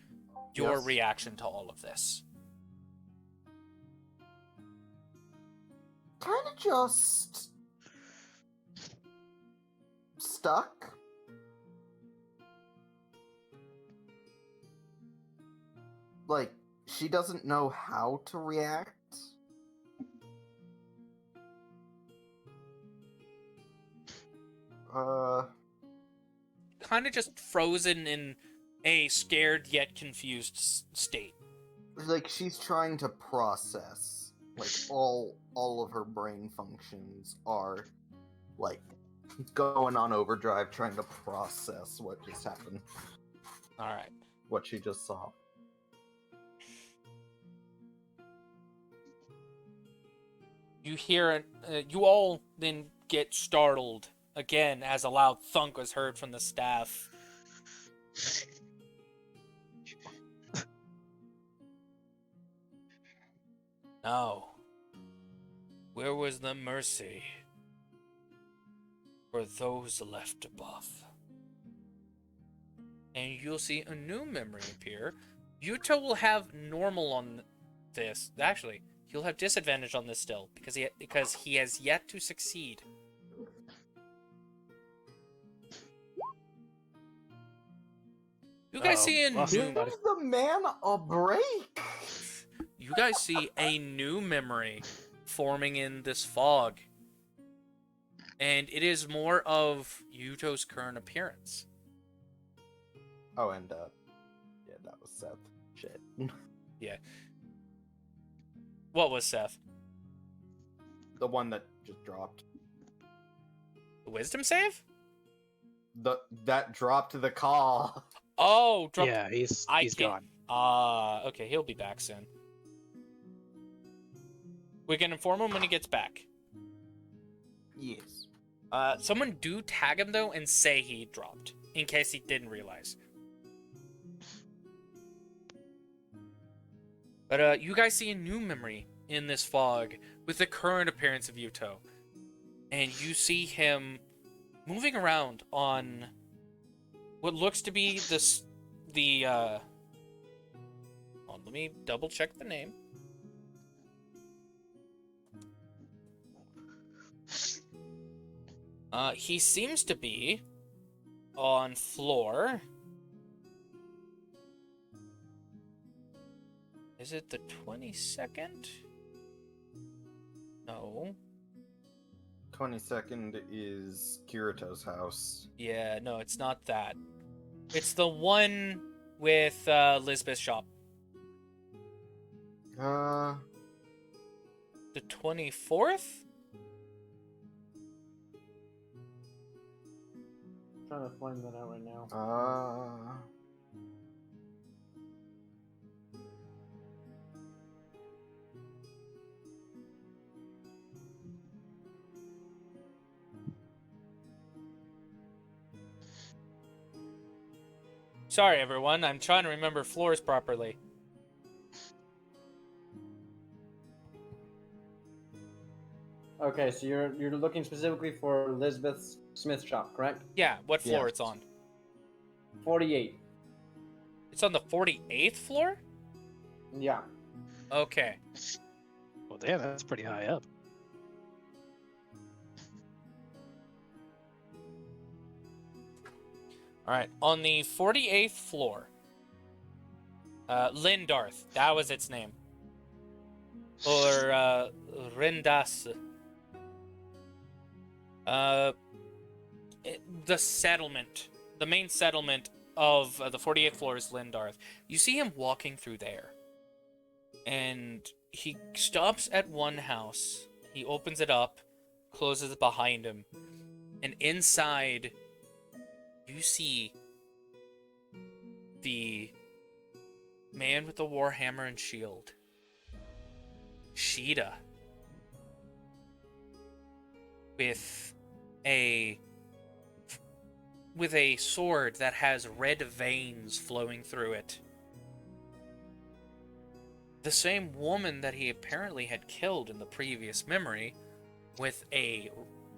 your Yes? reaction to all of this? Kind of just stuck. Like, she doesn't know how to react. Kind of just frozen in a scared yet confused state. Like she's trying to process. Like all of her brain functions are like going on overdrive trying to process what just happened. Alright. What she just saw. You hear, you all then get startled again as a loud thunk was heard from the staff. Now, where was the mercy for those left above? And you'll see a new memory appear. Yuuto will have normal on this. Actually, he'll have disadvantage on this still because he has yet to succeed. You guys see a lost new. everybody. Give the man a break. You guys see a new memory forming in this fog, and it is more of Yuuto's current appearance. Oh, and yeah, that was Seth. Shit. Yeah. What was Seth? The one that just dropped. The wisdom save? That dropped the call. Oh, drop. Yeah, he's I can't- gone. Okay, he'll be back soon. We can inform him when he gets back. Yes. Someone do tag him though and say he dropped, in case he didn't realize. But you guys see a new memory in this fog with the current appearance of Yuuto. And you see him moving around on what looks to be let me double check the name. He seems to be on floor. Is it the 22nd? No. 22nd is Kirito's house. Yeah, no, it's not that. It's the one with Lisbeth's shop. Uh, The 24th? Trying to find that out right now. Sorry, everyone. I'm trying to remember floors properly. Okay, so you're looking specifically for Elizabeth Smith's shop, correct? Yeah, what floor Yes. it's on. 48. It's on the 48th floor? Yeah. Okay. Well, damn, that's pretty high up. All right, on the 48th floor, Lindarth, that was its name. Or, Rindas. The settlement, the main settlement of the 48th floor is Lindarth. You see him walking through there. And he stops at one house. He opens it up, closes it behind him. And inside, you see the man with the warhammer and shield, Sheeta, with a sword that has red veins flowing through it. The same woman that he apparently had killed in the previous memory, with a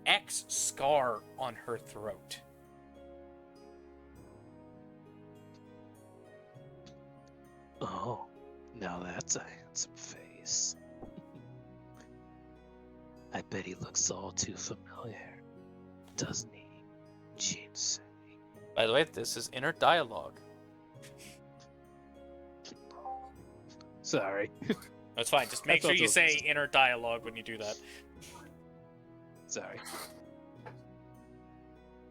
X scar on her throat. Oh, now that's a handsome face. I bet he looks all too familiar, doesn't he, Jinsei? By the way, this is inner dialogue. Sorry. That's fine. Just make sure you say inner dialogue when you do that. Sorry.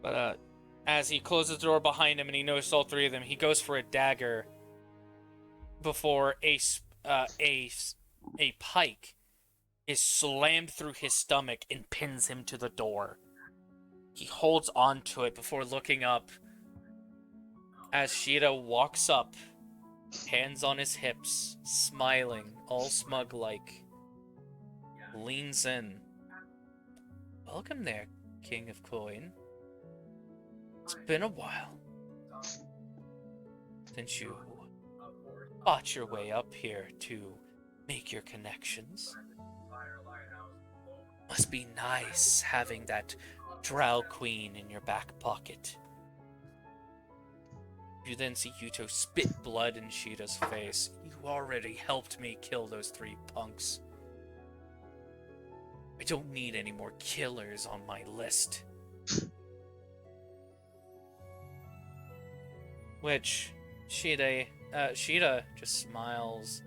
But as he closes the door behind him and he notices all three of them, he goes for a dagger before a pike is slammed through his stomach and pins him to the door. He holds on to it before looking up as Sheeta walks up, hands on his hips, smiling, all smug-like, leans in. Welcome there, King of Coin. It's been a while since you fought your way up here to make your connections. Must be nice having that Drow Queen in your back pocket. You then see Yuuto spit blood in Sheeta's face. You already helped me kill those 3 punks. I don't need any more killers on my list. Which, Sheeta just smiles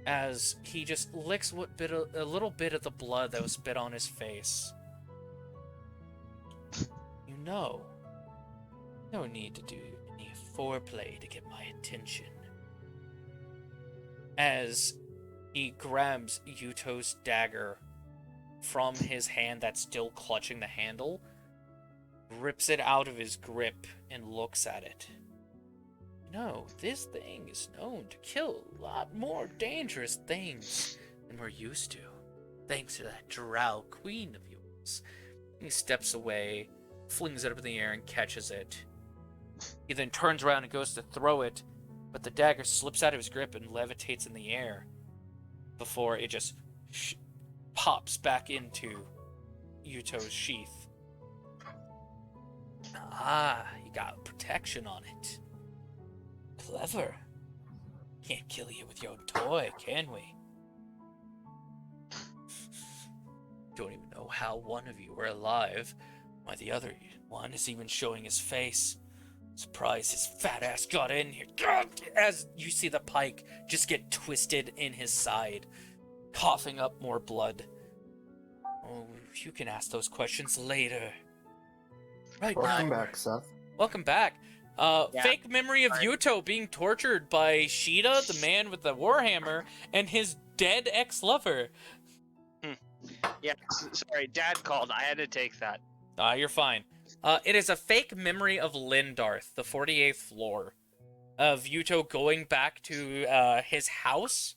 as he just licks a little bit of the blood that was spit on his face. You know, no need to do any foreplay to get my attention. As he grabs Yuuto's dagger from his hand that's still clutching the handle, rips it out of his grip, and looks at it. No, this thing is known to kill a lot more dangerous things than we're used to, thanks to that Drow Queen of yours. He steps away, flings it up in the air, and catches it. He then turns around and goes to throw it, but the dagger slips out of his grip and levitates in the air before it just pops back into Yuuto's sheath. Ah, you got protection on it. Clever. Can't kill you with your own toy, can we? Don't even know how one of you are alive, why the other one is even showing his face. Surprised his fat ass got in here. As you see the pike just get twisted in his side, coughing up more blood. Oh, you can ask those questions later. Right Welcome now. back, Seth. Welcome back. Yeah. Fake memory of Yuuto being tortured by Sheeta, the man with the warhammer, and his dead ex-lover. Yeah, sorry, Dad called. I had to take that. You're fine. It is a fake memory of Lindarth, the 48th floor, of Yuuto going back to his house.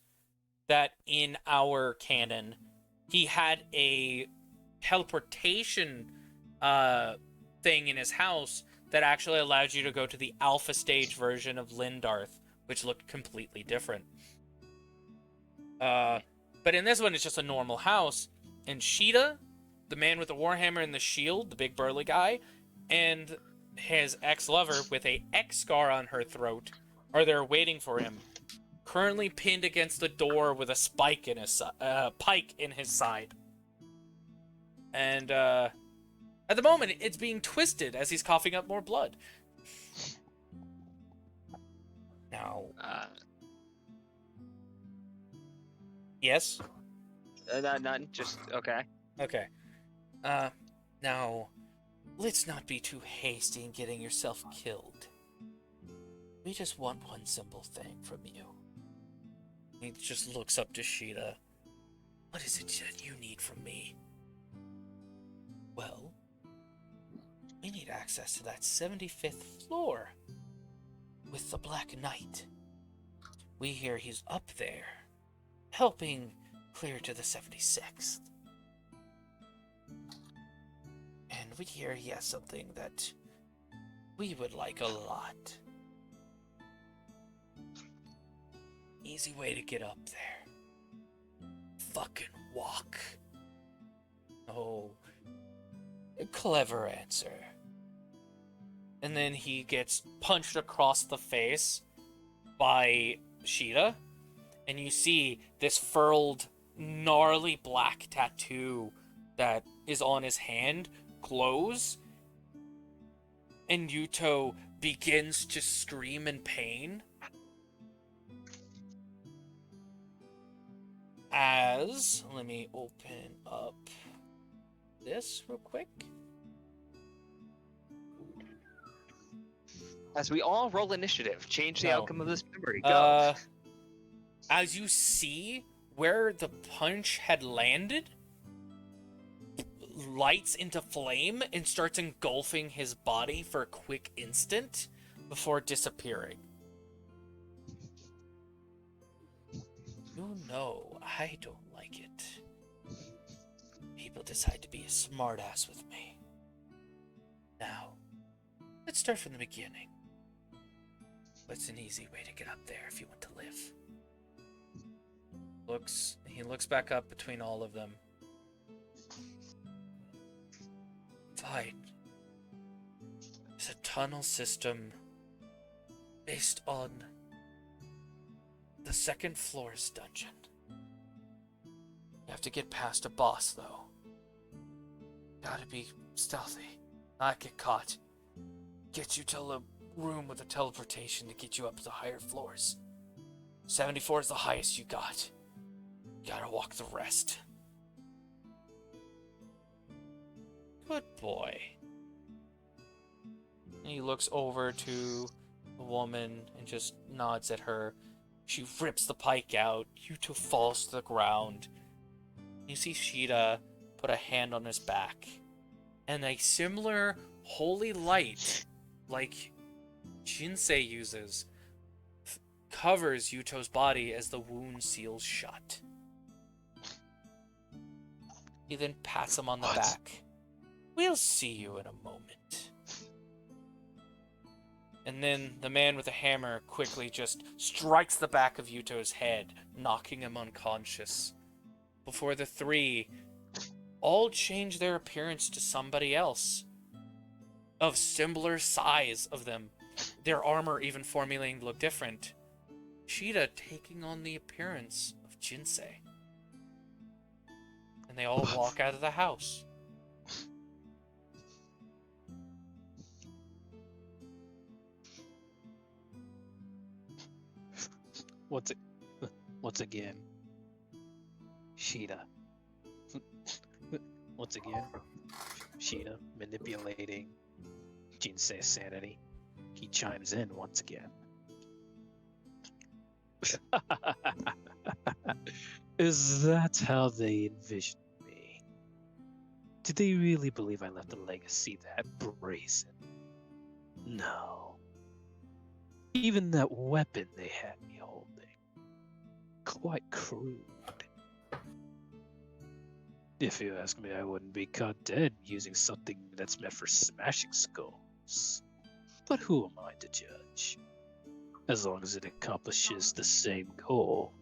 That in our canon, he had a teleportation thing in his house that actually allowed you to go to the alpha stage version of Lindarth, which looked completely different. But in this one, it's just a normal house. And Sheeta, the man with the warhammer and the shield, the big burly guy, and his ex-lover with a X scar on her throat are there waiting for him, currently pinned against the door with a pike in his side. And at the moment, it's being twisted as he's coughing up more blood. Now, Uh, yes? not just okay. Okay. Now, let's not be too hasty in getting yourself killed. We just want one simple thing from you. He just looks up to Sheeta. What is it that you need from me? Well, we need access to that 75th floor with the Black Knight. We hear he's up there, helping clear to the 76th. And we hear he has something that we would like a lot. Easy way to get up there. Fucking walk. Oh, a clever answer. And then he gets punched across the face by Sheeta, and you see this furled, gnarly black tattoo that is on his hand glows, and Yuuto begins to scream in pain as, let me open up this real quick. As we all roll initiative, change the No. outcome of this memory. Go. As you see where the punch had landed, lights into flame and starts engulfing his body for a quick instant before disappearing. You know, I don't like it. People decide to be a smartass with me. Now, let's start from the beginning. What's an easy way to get up there if you want to live? He looks back up between all of them. Fine. It's a tunnel system based on the second floor's dungeon. You have to get past a boss, though. Gotta be stealthy, not get caught. Get you to a room with a teleportation to get you up to the higher floors. 74 is the highest you got. Gotta walk the rest. Good boy. And he looks over to the woman and just nods at her. She rips the pike out. Yuuto falls to the ground. You see Sheeta put a hand on his back. And a similar holy light, like Jinsei uses, covers Yuto's body as the wound seals shut. He then pats him on the back. We'll see you in a moment. And then the man with the hammer quickly just strikes the back of Yuto's head, knocking him unconscious. Before the three all change their appearance to somebody else of similar size of them. Their armor even formulating to look different. Sheeta taking on the appearance of Jinsei. And they all walk out of the house. Once again, Sheeta. Once again, Sheeta manipulating Jinsei's sanity. He chimes in once again. Is that how they envisioned me? Did they really believe I left a legacy that brazen? No. Even that weapon they had me holding. Quite crude. If you ask me, I wouldn't be caught dead using something that's meant for smashing skulls. But who am I to judge? As long as it accomplishes the same goal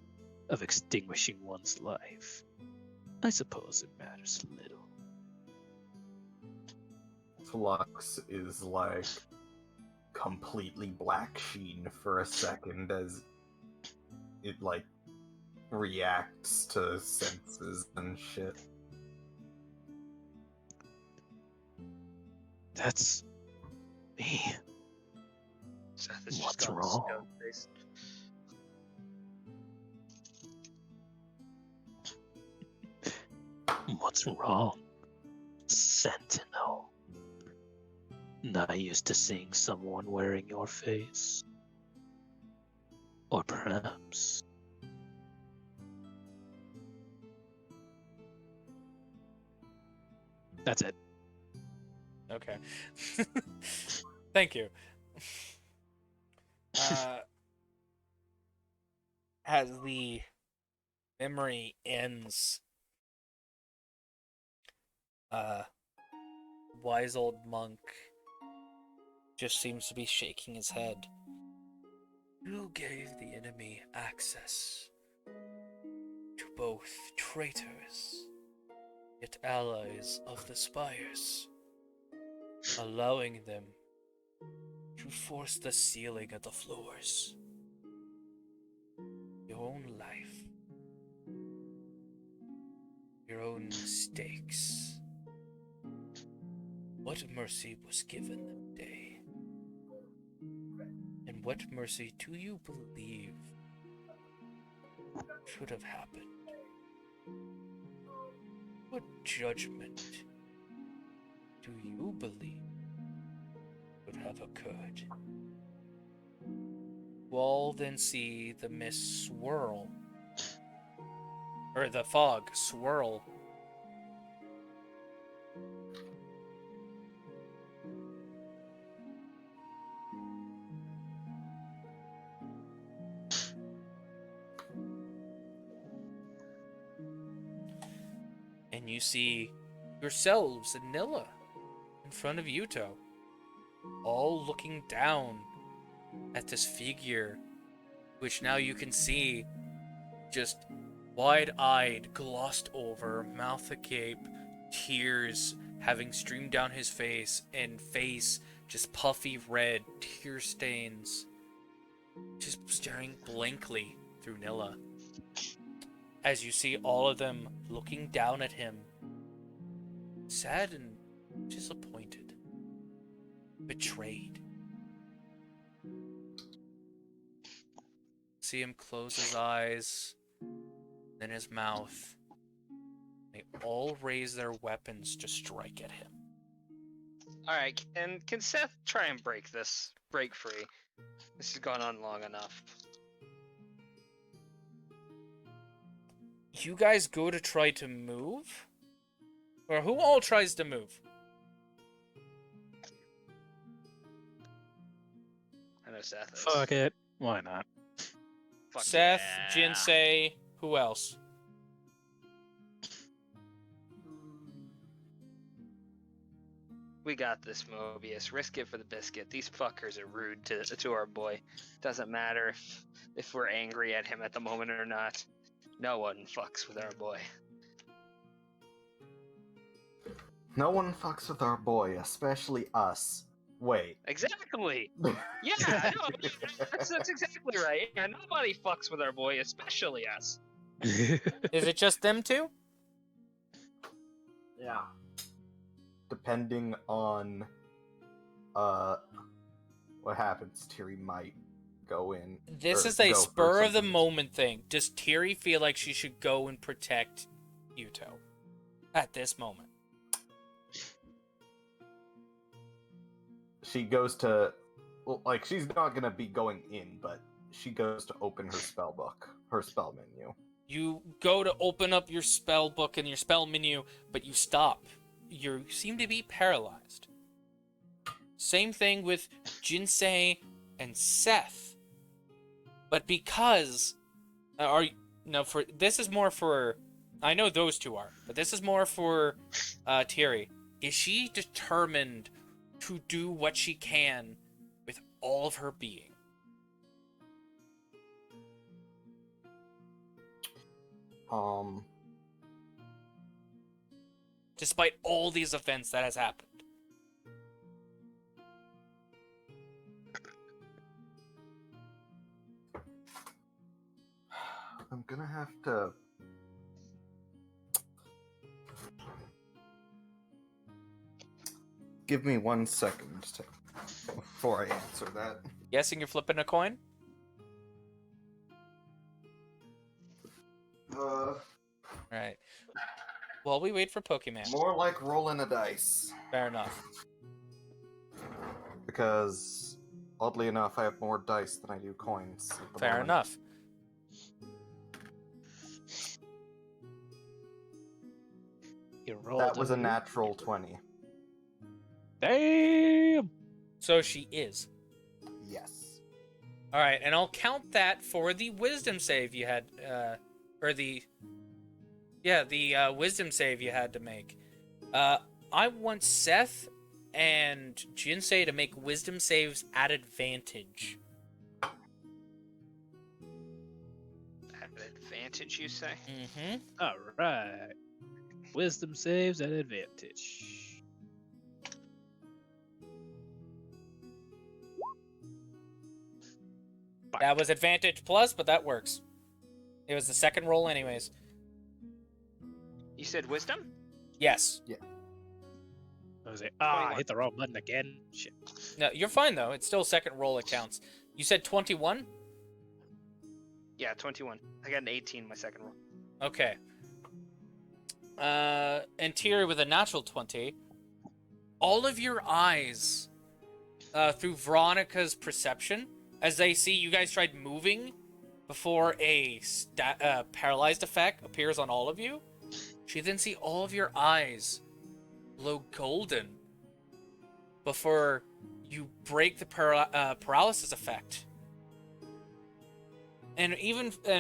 of extinguishing one's life, I suppose it matters little. Flux is like completely black sheen for a second as it like reacts to senses and shit. That's me. Seth has just What's gone wrong? stone-faced. What's wrong, Sentinel? Not used to seeing someone wearing your face. Or perhaps... That's it. Okay. Thank you. As the memory ends, wise old monk just seems to be shaking his head. You gave the enemy access to both traitors, yet allies of the spires, allowing them to force the ceiling of the floors. Your own life, your own mistakes. What mercy was given them day? And what mercy do you believe should have happened? What judgment do you believe would have occurred? We'll all then see the mist swirl, or the fog swirl. And you see yourselves and Nilla in front of Yuuto, all looking down at this figure, which now you can see just wide-eyed, glossed over, mouth agape, tears having streamed down his face, and face just puffy red, tear stains, just staring blankly through Nilla. As you see all of them looking down at him, sad and disappointed, betrayed. See him close his eyes, then his mouth. They all raise their weapons to strike at him. Alright, can Seth try and break free? This has gone on long enough. You guys go to try to move? Or who all tries to move? I know Seth is. Fuck it. Why not? Fuck Seth, yeah. Jinsei, who else? We got this, Mobius. Risk it for the biscuit. These fuckers are rude to our boy. Doesn't matter if we're angry at him at the moment or not. No one fucks with our boy. No one fucks with our boy, especially us. Wait. Exactly. Yeah, no, that's exactly right. Yeah, nobody fucks with our boy, especially us. Is it just them two? Yeah. Depending on what happens, Tiri might go in. This or is a go for spur of the something. moment thing. Does Tiri feel like she should go and protect Yuuto at this moment? She goes to, well, like, she's not gonna be going in, but she goes to open her spell book, her spell menu. You go to open up your spell book and your spell menu, but you stop. You seem to be paralyzed. Same thing with Jinsei and Seth. But because for this is more for, I know those two are, but this is more for Tiri. Is she determined to do what she can with all of her being? Despite all these events that has happened. I'm gonna have to. Give me 1 second before I answer that. Guessing you're flipping a coin? Right. While we wait for Pokemon. More like rolling a dice. Fair enough. Because, oddly enough, I have more dice than I do coins. At the Fair moment. enough. You rolled That was a natural 20. Damn! So she is. Yes. All right, and I'll count that for the wisdom save you had, or the wisdom save you had to make. I want Seth and Jinsei to make wisdom saves at advantage. At advantage, you say? Mm-hmm. All right. Wisdom saves at advantage. That was advantage plus, but that works. It was the second roll anyways. You said wisdom? Yes. I was like, I hit the wrong button again. Shit. No, you're fine though. It's still second roll. It counts. You said 21? Yeah, 21. I got an 18 my second roll. Okay. And Tiri with a natural 20. All of your eyes, through Veronica's perception, as they see you guys tried moving before a paralyzed effect appears on all of you, she then see all of your eyes glow golden before you break the paralysis effect. And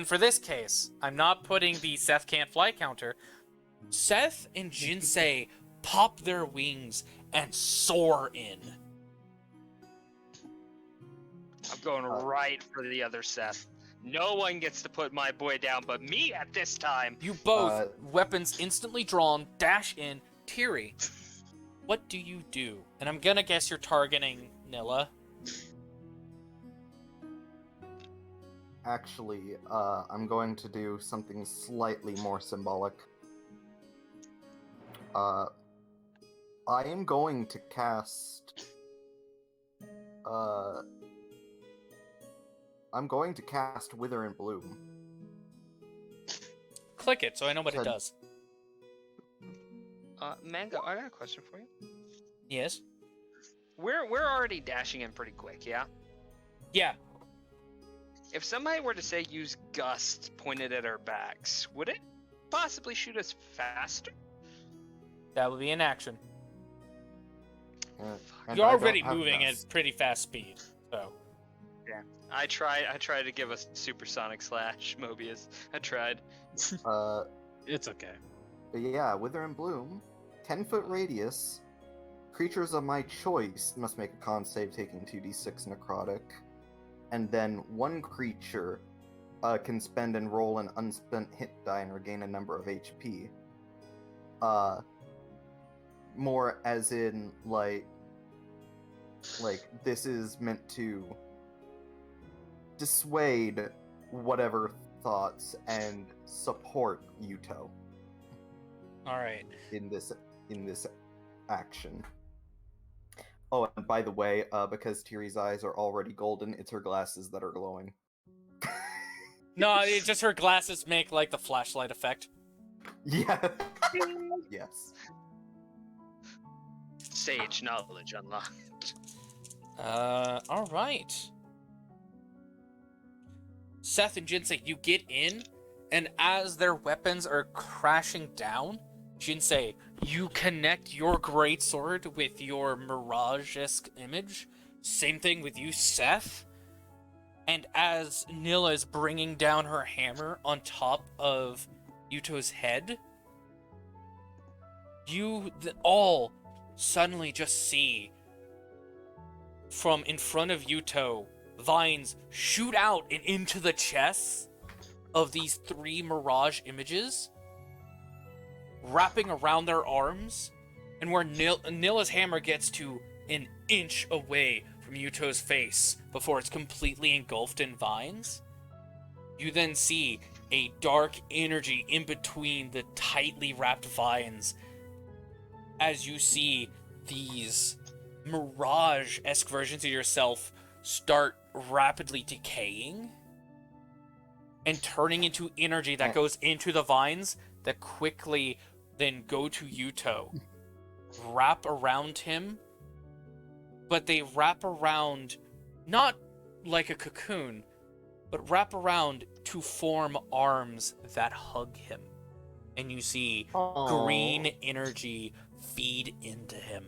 for this case, I'm not putting the Seth can't fly counter. Seth and Jinsei pop their wings and soar in. I'm going right for the other Seth. No one gets to put my boy down but me at this time. You both, weapons instantly drawn, dash in. Tiri, what do you do? And I'm gonna guess you're targeting Nilla. Actually, I'm going to do something slightly more symbolic. I am going to cast... I'm going to cast Wither and Bloom. Click it so I know what it Said- does. Mango, I got a question for you. Yes? We're already dashing in pretty quick, yeah? Yeah. If somebody were to say use Gust pointed at our backs, would it possibly shoot us faster? That would be an action. And You're I don't already have moving at Gust. pretty fast speed, so. I tried to give a supersonic slash, Mobius. I tried. It's okay. But yeah, Wither and Bloom, 10-foot radius. Creatures of my choice must make a con save taking 2d6 necrotic. And then one creature can spend and roll an unspent hit die and regain a number of HP. More as in, like this is meant to dissuade whatever thoughts and support Yuuto Alright. in this action. Oh, and by the way, because Tiri's eyes are already golden, it's her glasses that are glowing. No, it's just her glasses make, like, the flashlight effect. Yeah. Yes. Sage knowledge unlocked. Alright. Seth and Jinsei, you get in, and as their weapons are crashing down, Jinsei, you connect your greatsword with your mirage-esque image. Same thing with you, Seth. And as Nilla is bringing down her hammer on top of Yuuto's head, you all suddenly just see from in front of Yuuto, vines shoot out and into the chests of these three mirage images, wrapping around their arms, and where Nilla's hammer gets to an inch away from Yuuto's face before it's completely engulfed in vines. You then see a dark energy in between the tightly wrapped vines as you see these mirage-esque versions of yourself start rapidly decaying and turning into energy that goes into the vines that quickly then go to Yuuto, wrap around him, but they wrap around not like a cocoon, but wrap around to form arms that hug him. And you see green energy feed into him.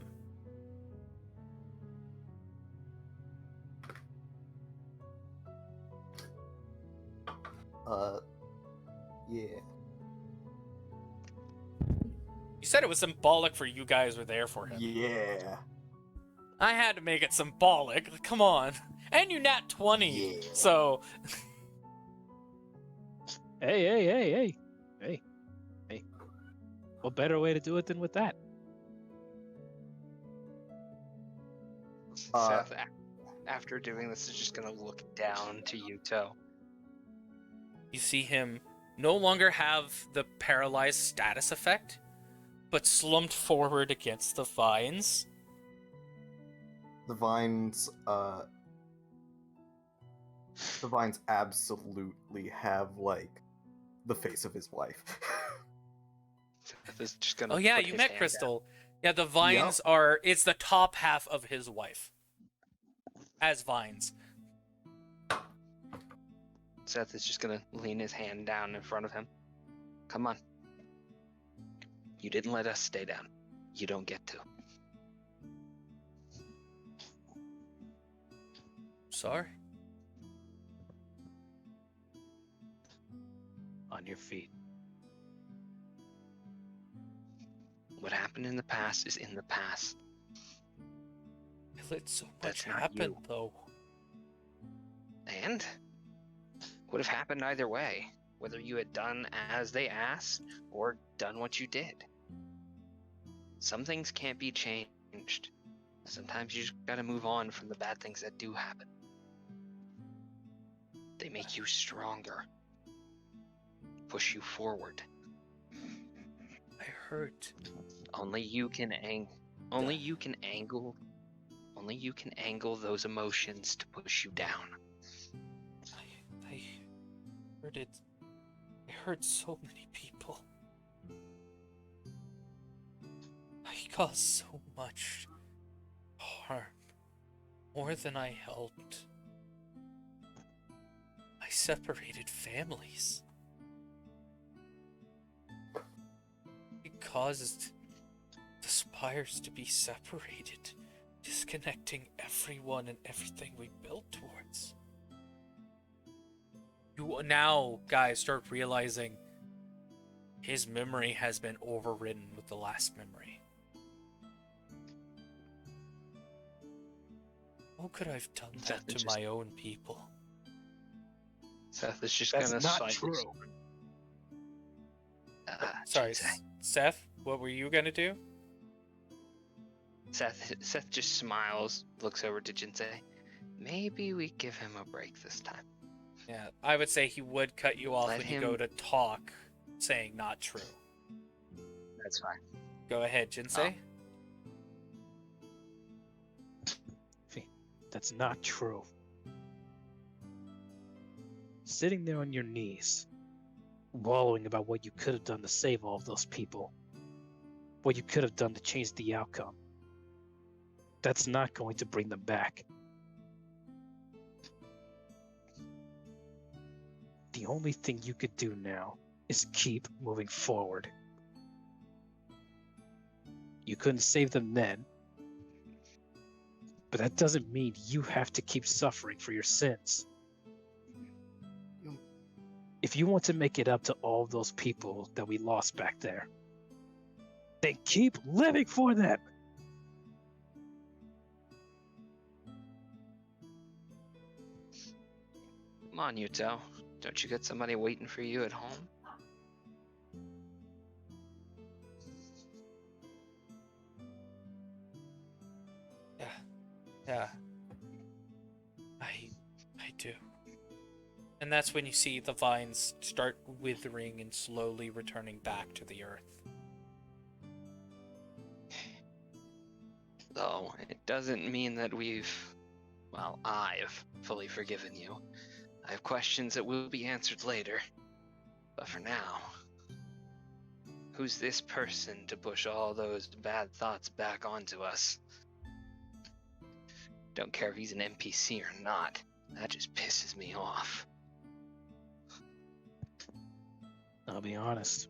Yeah. You said it was symbolic for you guys were there for him. Yeah. I had to make it symbolic. Come on. And you nat 20. Yeah. So Hey. What better way to do it than with that? Seth, after doing this, is just gonna look down to Yuuto. you see him no longer have the paralyzed status effect, but slumped forward against the vines. The vines absolutely have like the face of his wife. Seth is just gonna. Oh yeah, put you his met hand Crystal. Yeah, the vines are, it's the top half of his wife. As vines. down. Seth is just gonna lean his hand down in front of him. Come on. You didn't let us stay down. You don't get to. Sorry. On your feet. What happened in the past is in the past. I let so That's much not happen, you. though. And would have happened either way, whether you had done as they asked or done what you did. Some things can't be changed. Sometimes you just gotta move on from the bad things that do happen. They make you stronger, push you forward. I hurt. Only you can angle those emotions to push you down. I hurt it. I hurt so many people. I caused so much harm. More than I helped. I separated families. It caused the spires to be separated, disconnecting everyone and everything we built towards. You now, guys, start realizing his memory has been overridden with the last memory. How could I have done that to my own people? Seth is just That's gonna not slightly. true. Sorry, Jinsei. Seth, what were you gonna do? Seth just smiles, looks over to Jinsei. Maybe we give him a break this time. Yeah, I would say he would cut you off Let when you him- go to talk, saying not true. That's fine. Go ahead, Jinsei. That's not true. Sitting there on your knees, wallowing about what you could have done to save all of those people, what you could have done to change the outcome, that's not going to bring them back. The only thing you could do now is keep moving forward. You couldn't save them then, but that doesn't mean you have to keep suffering for your sins. If you want to make it up to all those people that we lost back there, then keep living for them. Come on, Yuuto. Don't you got somebody waiting for you at home? Yeah. I do. And that's when you see the vines start withering and slowly returning back to the earth. Though it doesn't mean that we've Well, I've fully forgiven you. I have questions that will be answered later. But for now, who's this person to push all those bad thoughts back onto us? Don't care if he's an NPC or not. That just pisses me off. I'll be honest.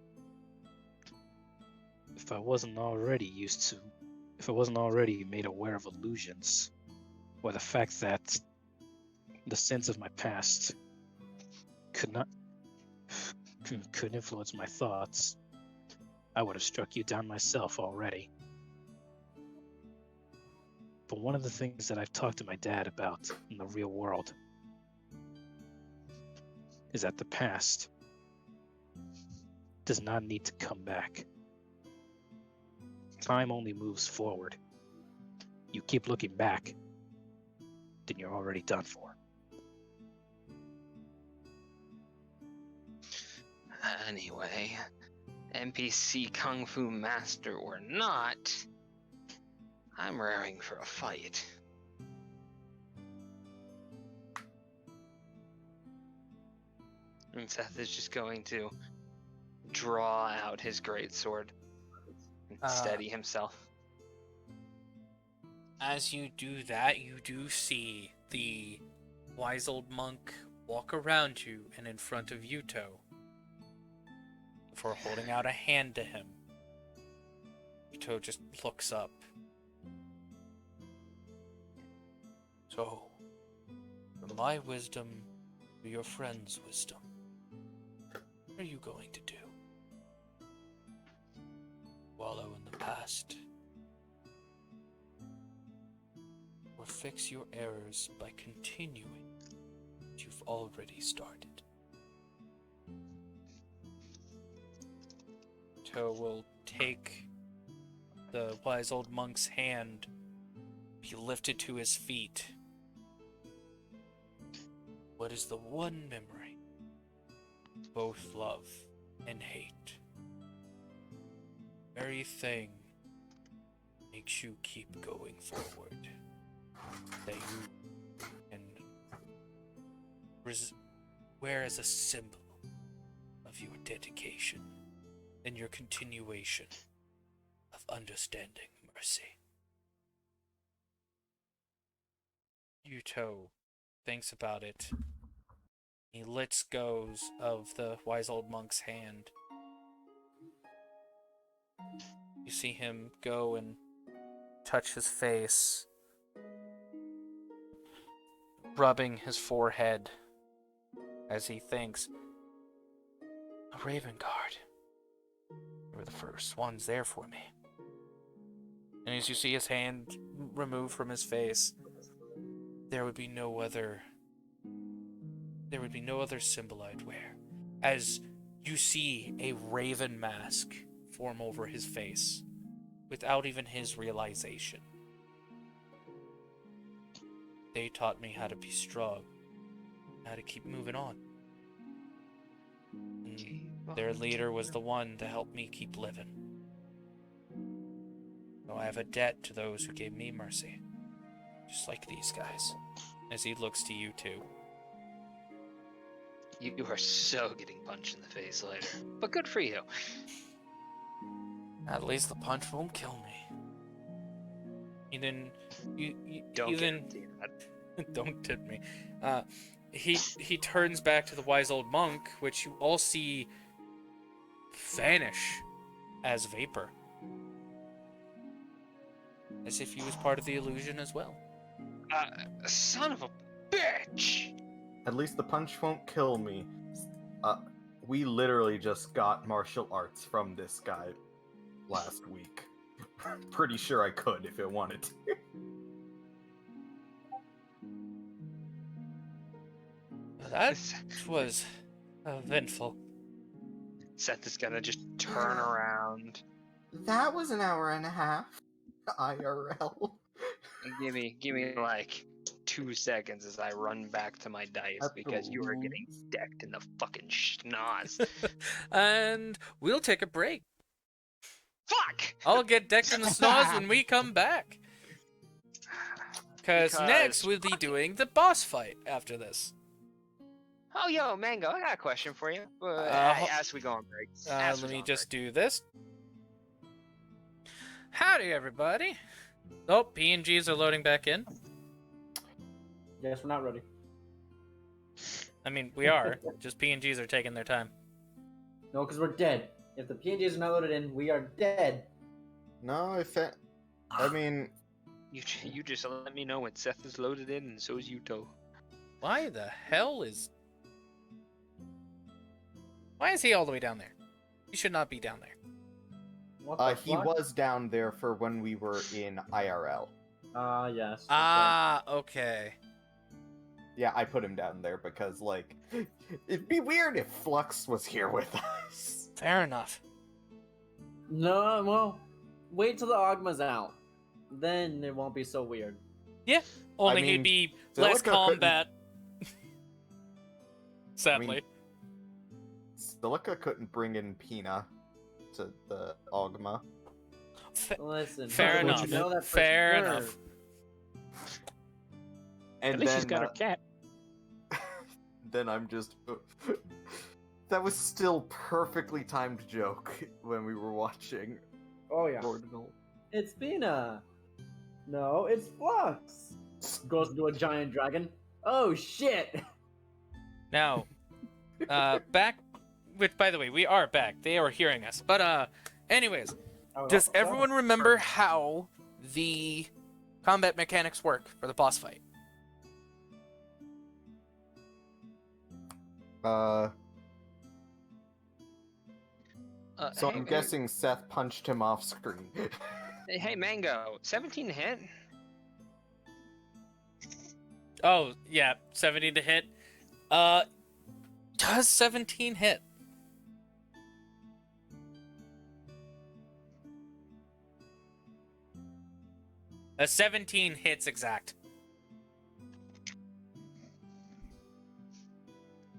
If I wasn't already made aware of illusions, or the fact that the sins of my past could influence my thoughts, I would have struck you down myself already. But one of the things that I've talked to my dad about in the real world is that the past does not need to come back. Time only moves forward. You keep looking back, then you're already done for. Anyway, NPC Kung Fu Master or not, I'm raring for a fight. And Seth is just going to draw out his greatsword and steady himself. As you do that, you do see the wise old monk walk around you and in front of Yuuto before holding out a hand to him. Yuuto just looks up. So, from my wisdom to your friend's wisdom, what are you going to do? Wallow in the past? Or fix your errors by continuing what you've already started? Yuuto will take the wise old monk's hand, be lifted to his feet. What is the one memory both love and hate? The very thing makes you keep going forward, that you can wear as a symbol of your dedication and your continuation of understanding mercy. Yuuto thinks about it. He lets go of the wise old monk's hand. You see him go and touch his face, rubbing his forehead as he thinks, a Raven Guard. You were the first ones there for me. And as you see his hand removed from his face, there would be no other symbol I'd wear. As you see a raven mask form over his face, without even his realization. They taught me how to be strong, how to keep moving on. And their leader was the one to help me keep living. So I have a debt to those who gave me mercy, just like these guys. As he looks to you two. You are so getting punched in the face later, but good for you. At least the punch won't kill me. Don't tip me. He turns back to the wise old monk, which you all see vanish as vapor, as if he was part of the illusion as well. Son of a bitch! At least the punch won't kill me. We literally just got martial arts from this guy last week. Pretty sure I could if it wanted to. That was eventful. Seth is gonna just turn around. That was an hour and a half. IRL. Give me like 2 seconds as I run back to my dice because you are getting decked in the fucking schnoz. And we'll take a break. Fuck! I'll get decked in the schnoz when we come back. Because next we'll be doing the boss fight after this. Oh, yo, Mango, I got a question for you. As we go on break. Let me just do this. Howdy, everybody. Oh, PNGs are loading back in. Yes, we're not ready. I mean, we are. Just PNGs are taking their time. No, because we're dead. If the PNGs are not loaded in, we are dead. No, I mean, You just let me know when Seth is loaded in, and so is Yuuto. Why the hell is... Why is he all the way down there? He should not be down there. What the he fuck? was down there for when we were in IRL. Yes. Ah, okay. Yeah, I put him down there because, like, it'd be weird if Flux was here with us. Fair enough. No, well, wait till the Ogma's out. Then it won't be so weird. Yeah, only I mean, he'd be Celica less couldn't- combat. Sadly. Silica couldn't bring in Pina to the Ogma. Listen, Fair how would enough. you know that for Fair sure? enough. And At least then, she's got her cat. then I'm just... That was still perfectly timed joke when we were watching Oh yeah. Ordinal. It's Pina. No, it's Flux. Goes into a giant dragon. Oh shit. Now, back... Which, by the way, we are back. They are hearing us. But, anyways, does everyone remember how the combat mechanics work for the boss fight? So I'm guessing Seth punched him off screen. Hey, Mango, 17 hit? Oh, yeah, 70 to hit. Does 17 hit? A 17 hits exact.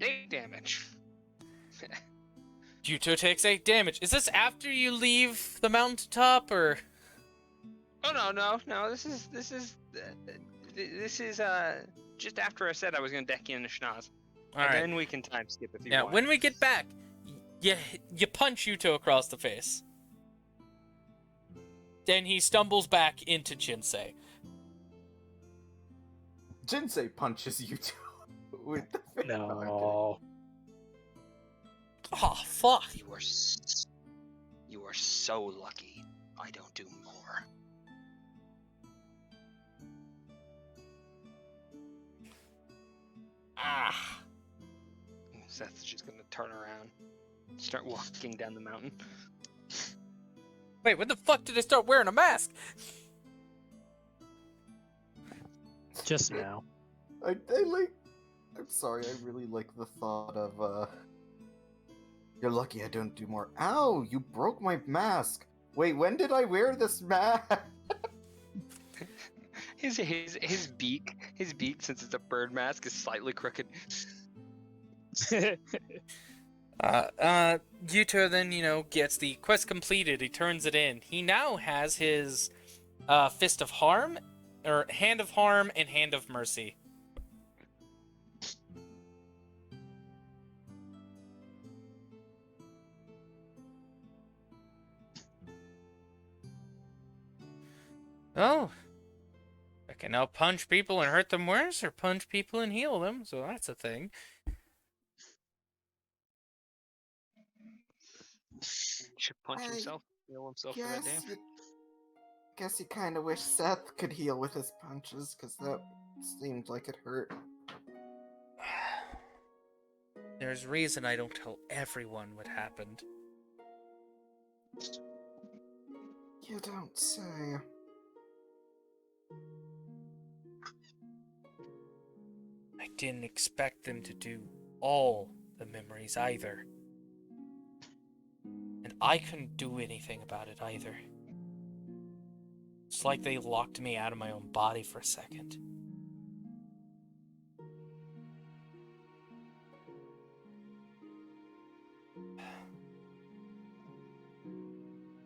8 damage. Yuuto takes 8 damage. Is this after you leave the mountaintop, or...? Oh no! This is just after I said I was gonna deck you in the schnoz. Alright. Then we can time skip if you Yeah, want. when we get back, you punch Yuuto across the face. Then he stumbles back into Jinsei. Jinsei punches you too. With the face marker. No. Oh, fuck. You are so lucky. I don't do more. Ah. Seth's just gonna turn around, start walking down the mountain. Wait, when the fuck did I start wearing a mask? Just now. I like. I'm sorry. I really like the thought of. You're lucky I don't do more. Ow! You broke my mask. Wait, when did I wear this mask? His beak, since it's a bird mask, is slightly crooked. Yuuto then, gets the quest completed. He turns it in. He now has his Fist of Harm, or Hand of Harm, and Hand of Mercy. Oh. I can now punch people and hurt them worse, or punch people and heal them, so that's a thing. Should punch himself, heal himself for that damage. Guess you kind of wish Seth could heal with his punches, because that seemed like it hurt. There's reason I don't tell everyone what happened. You don't say. I didn't expect them to do all the memories either. And I couldn't do anything about it either. It's like they locked me out of my own body for a second.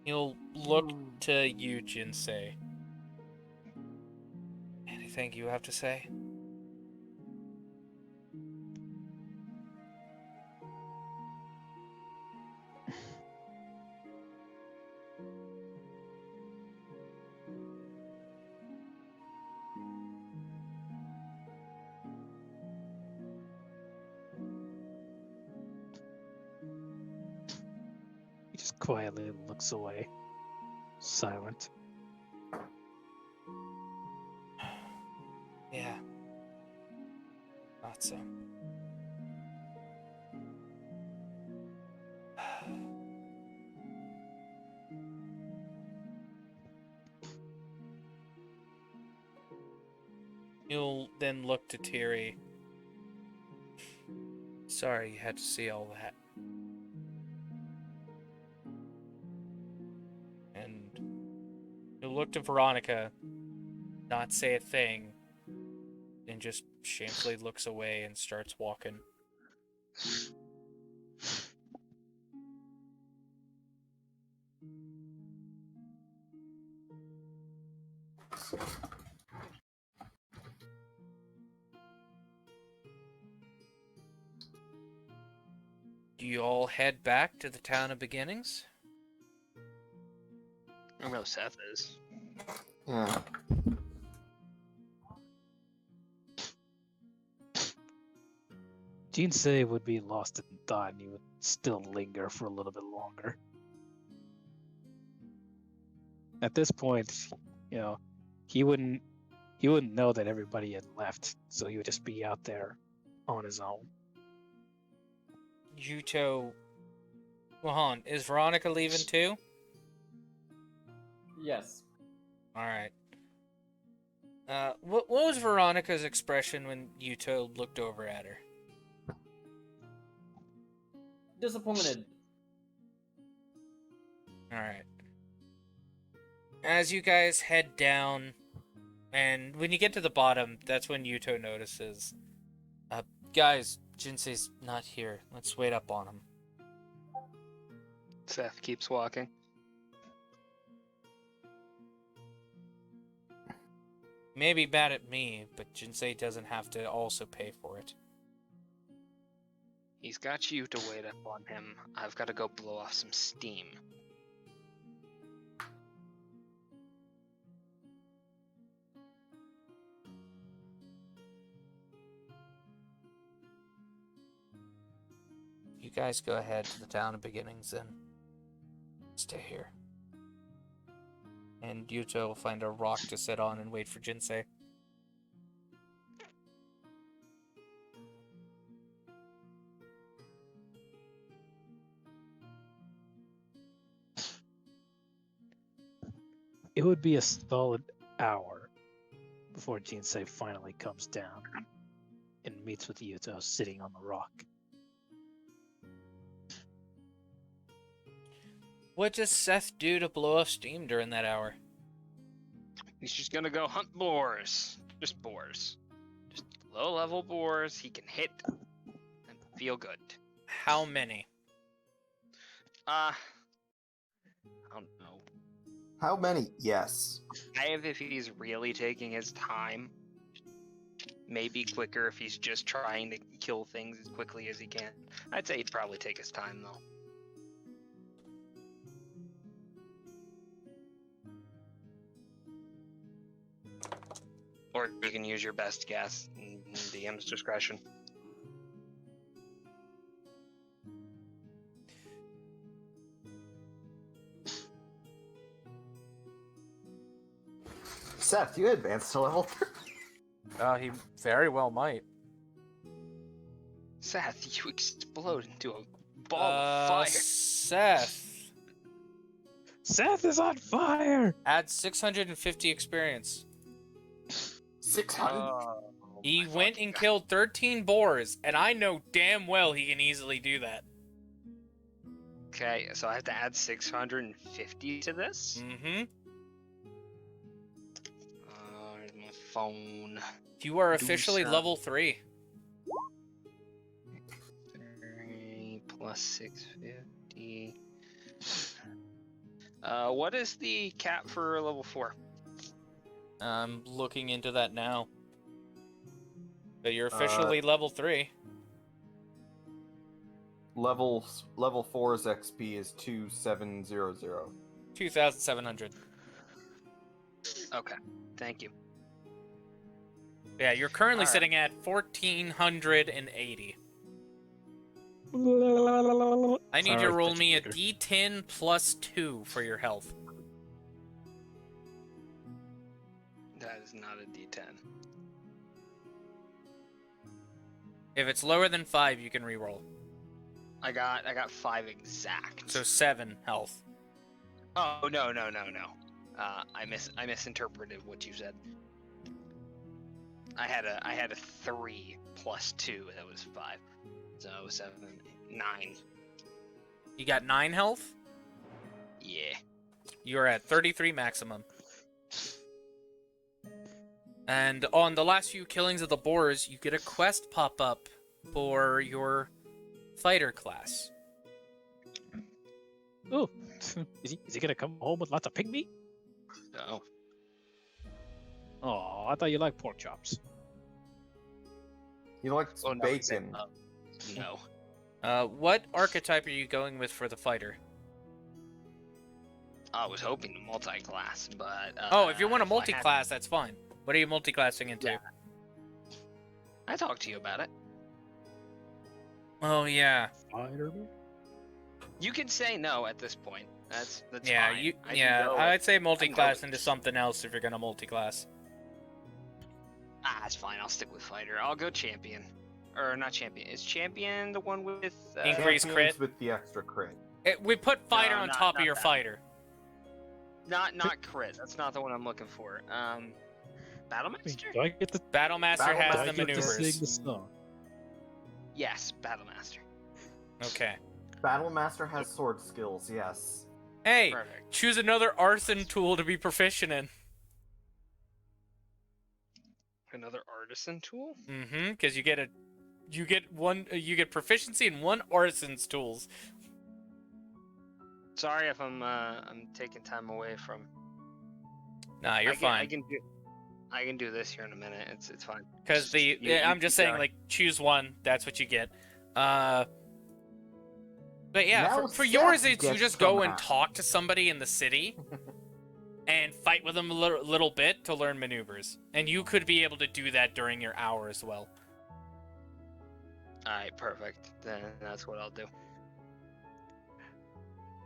He'll look to you, Jinsei. And I anything you have to say? He just quietly looks away, silent. Yeah. Thought so. You'll then look to Tiri. Sorry you had to see all that. And you'll look to Veronica, not say a thing, and just shamefully looks away and starts walking. Do you all head back to the town of beginnings? I know Seth is. Yeah. Jinsei would be lost in thought and he would still linger for a little bit longer. At this point, you know, he wouldn't know that everybody had left, so he would just be out there on his own. Yuuto... Well, hold on. Is Veronica leaving too? Yes. Alright. What was Veronica's expression when Yuuto looked over at her? Disappointed. Alright. As you guys head down, and when you get to the bottom, that's when Yuuto notices. Guys, Jinsei's not here. Let's wait up on him. Seth keeps walking. Maybe mad at me, but Jinsei doesn't have to also pay for it. He's got you to wait up on him. I've got to go blow off some steam. You guys go ahead to the town of beginnings then. Stay here. And Yuuto will find a rock to sit on and wait for Jinsei. It would be a solid hour before Jinsei finally comes down and meets with Yuuto sitting on the rock. What does Seth do to blow off steam during that hour? He's just gonna go hunt boars. Just boars. Just low-level boars he can hit and feel good. How many? I don't know. How many? Yes. If he's really taking his time. Maybe quicker if he's just trying to kill things as quickly as he can. I'd say he'd probably take his time though. Or you can use your best guess in DM's discretion. Seth, you advanced to level 3. He very well might. Seth, you explode into a ball of fire. Seth. Seth is on fire! Add 650 experience. 600. He went and killed 13 boars, and I know damn well he can easily do that. Okay, so I have to add 650 to this? Mm-hmm. Where's my phone? You are officially stuff. level 3. 3 plus 650. What is the cap for level 4? I'm looking into that now. But you're officially level 3. Level 4's XP is 2700. 2,700. Okay, thank you. Yeah, you're currently Alright. sitting at 1,480. I need you to Sorry, roll touch me a breaker. D10 plus 2 for your health. That is not a D10. If it's lower than 5, you can reroll. I got 5 exact. So 7 health. Oh no. I misinterpreted what you said. I had a 3 plus 2. That was 5. So 7, 9. You got 9 health? Yeah. You're at 33 maximum. And on the last few killings of the boars, you get a quest pop up for your fighter class. Oh, is he gonna come home with lots of pig meat? No. Oh, I thought you liked pork chops. He likes Oh, no, he said bacon. no. What archetype are you going with for the fighter? I was hoping to multi-class, but Oh, if you want a if I had- multi-class, that's fine. What are you multi-classing into? Yeah. I talked to you about it. Oh yeah, Spider-Man? You can say no at this point. That's yeah, fine. I can go I'd with- say multi-class with- into something else if you're gonna multi-class. That's fine. I'll stick with fighter. I'll go champion, or not champion. Is champion the one with Increase Champions crit. with the extra crit. We put fighter No, on not- top of not your that. fighter. Not crit. That's not the one I'm looking for. Battle Wait, Master? do I get to, Battlemaster Battle has do I the get to sing maneuvers. the song? Yes, Battle Master. Okay. Battle Master has sword skills, yes. Hey, Perfect. choose another arson tool to be proficient in. Another artisan tool? Mm-hmm. Because you get proficiency in one arson's tools. Sorry if I'm taking time away from. Nah, you're fine. I can do this here in a minute. It's fine. Because I'm just saying, like, choose one. That's what you get. But yeah, Now for Seth yours, it's you gets just go and somehow. talk to somebody in the city and fight with them a little bit to learn maneuvers. And you could be able to do that during your hour as well. All right, perfect. Then that's what I'll do.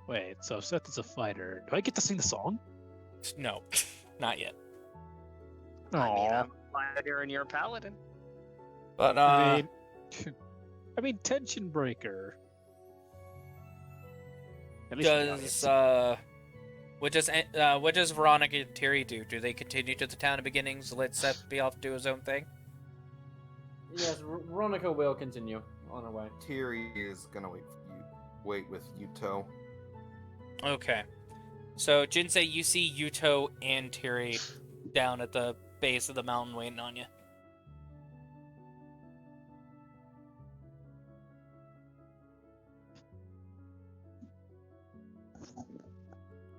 Wait, so Seth is a fighter. Do I get to sing the song? No, not yet. I mean, Aw. I'm a fighter and you're a paladin. But I mean, tension breaker. At least for the audience. what does Veronica and Terry do? Do they continue to the town of beginnings? Let Seth be off to do his own thing. Yes, Veronica will continue on her way. Tiri is gonna wait with Yuuto. Okay. So, Jinsei, you see Yuuto and Terry down at the base of the mountain waiting on you.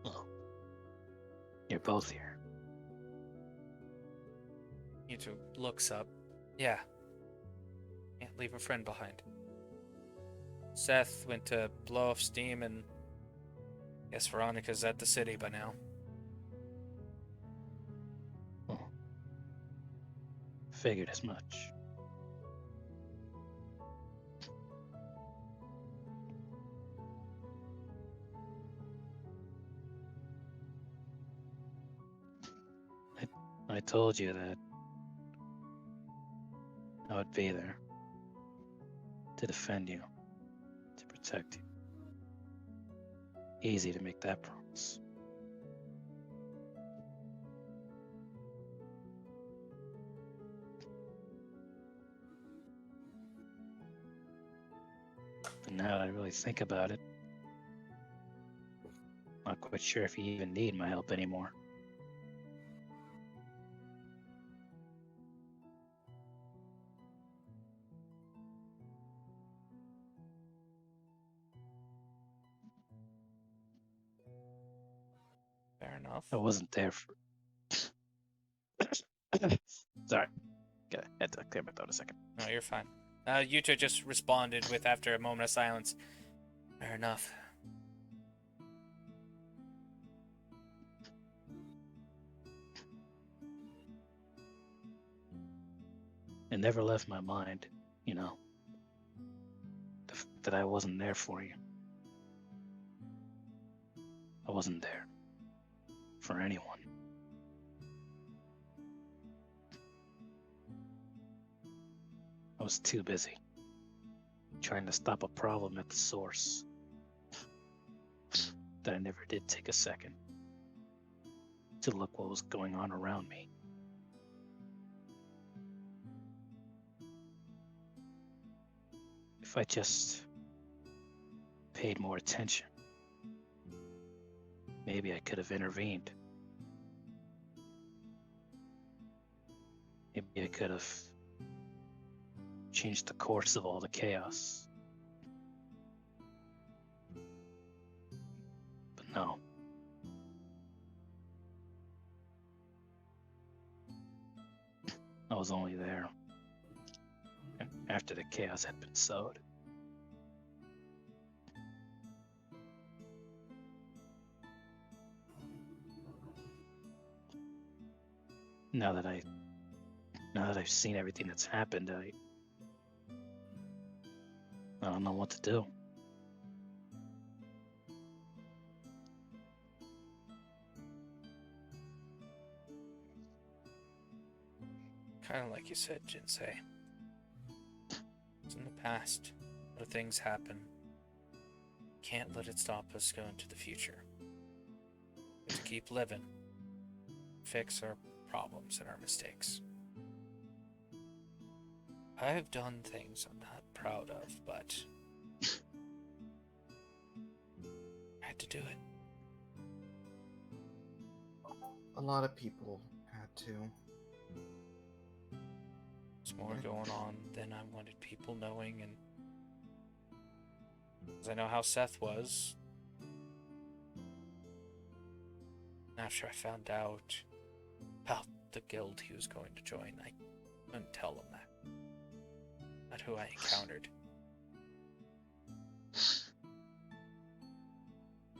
Oh. You're both here. Yuuto looks up. Yeah. Can't leave a friend behind. Seth went to blow off steam and guess Veronica's at the city by now. Oh. Figured as much. I told you that I would be there to defend you, to protect you. Easy to make that promise. But now that I really think about it, I'm not quite sure if you even need my help anymore. Fair enough. I wasn't there for Sorry. Had to clear my throat a second. No, you're fine. Yuuto just responded with, after a moment of silence, fair enough. It never left my mind, you know, that I wasn't there for you. I wasn't there for anyone. I was too busy trying to stop a problem at the source that I never did take a second to look what was going on around me. If I just paid more attention, maybe I could have intervened. Maybe I could have changed the course of all the chaos. But no. I was only there after the chaos had been sowed. Now that I've seen everything that's happened, I don't know what to do. Kind of like you said, Jinsei. It's in the past. Other things happen. Can't let it stop us going to the future. We have to keep living. Fix our problems and our mistakes. I have done things I'm not proud of, but I had to do it. A lot of people had to. There's more going on than I wanted people knowing, and because I know how Seth was. After I found out about the guild he was going to join, I couldn't tell him that. Not who I encountered.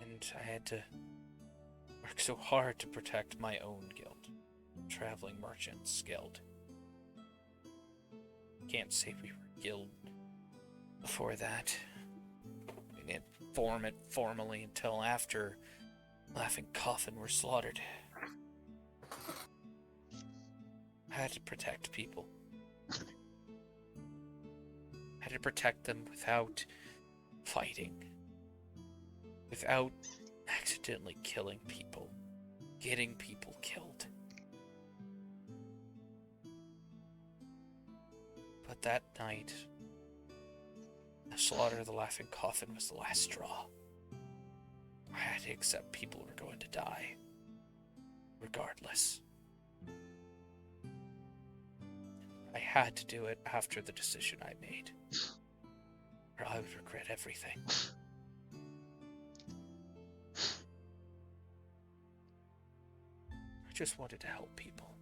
And I had to work so hard to protect my own guild, Traveling Merchants Guild. Can't say we were a guild before that. We didn't form it formally until after Laughing Coffin were slaughtered. I had to protect people. I had to protect them without fighting. Without accidentally killing people. Getting people killed. But that night, the slaughter of the Laughing Coffin was the last straw. I had to accept people were going to die. Regardless. I had to do it after the decision I made. Or I would regret everything. I just wanted to help people.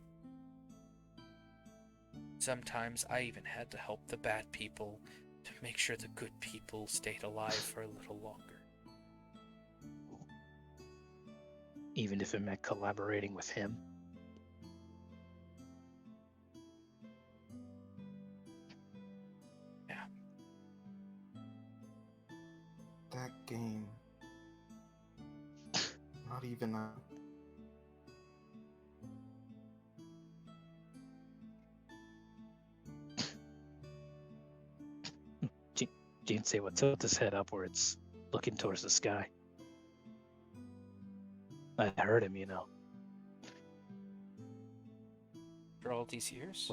Sometimes I even had to help the bad people to make sure the good people stayed alive for a little longer. Even if it meant collaborating with him. Yeah. That game. Not even a... Jinsei would tilt his head upwards, looking towards the sky. I heard him, you know. For all these years?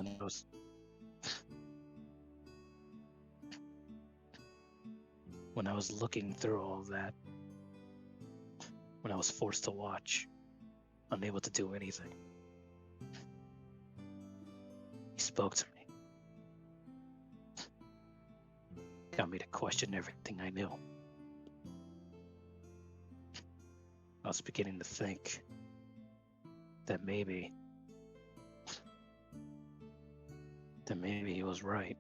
When I was looking through all of that, when I was forced to watch, unable to do anything, he spoke to me. Got me to question everything I knew. I was beginning to think that maybe then maybe he was right.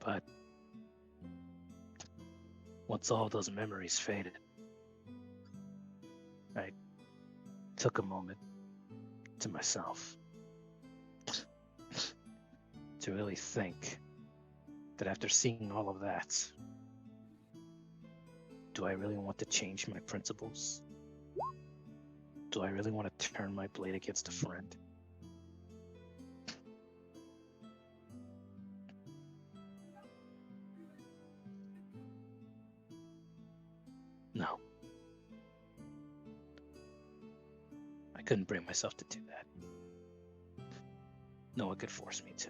But once all those memories faded, I took a moment to myself to really think that after seeing all of that, do I really want to change my principles? Do I really want to turn my blade against a friend? No. I couldn't bring myself to do that. No one could force me to.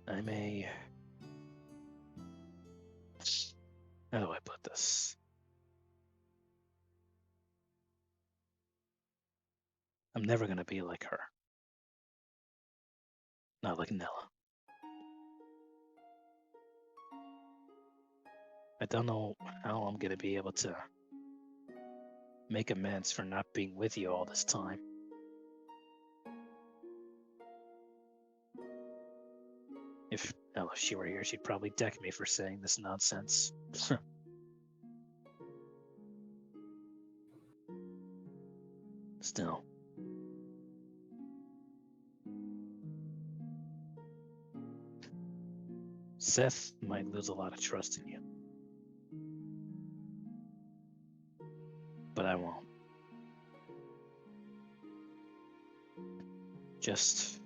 I'm a... How do I put this? I'm never gonna be like her. Not like Nella. I don't know how I'm gonna be able to make amends for not being with you all this time. If she were here, she'd probably deck me for saying this nonsense. Still. Seth might lose a lot of trust in you. But I won't. Just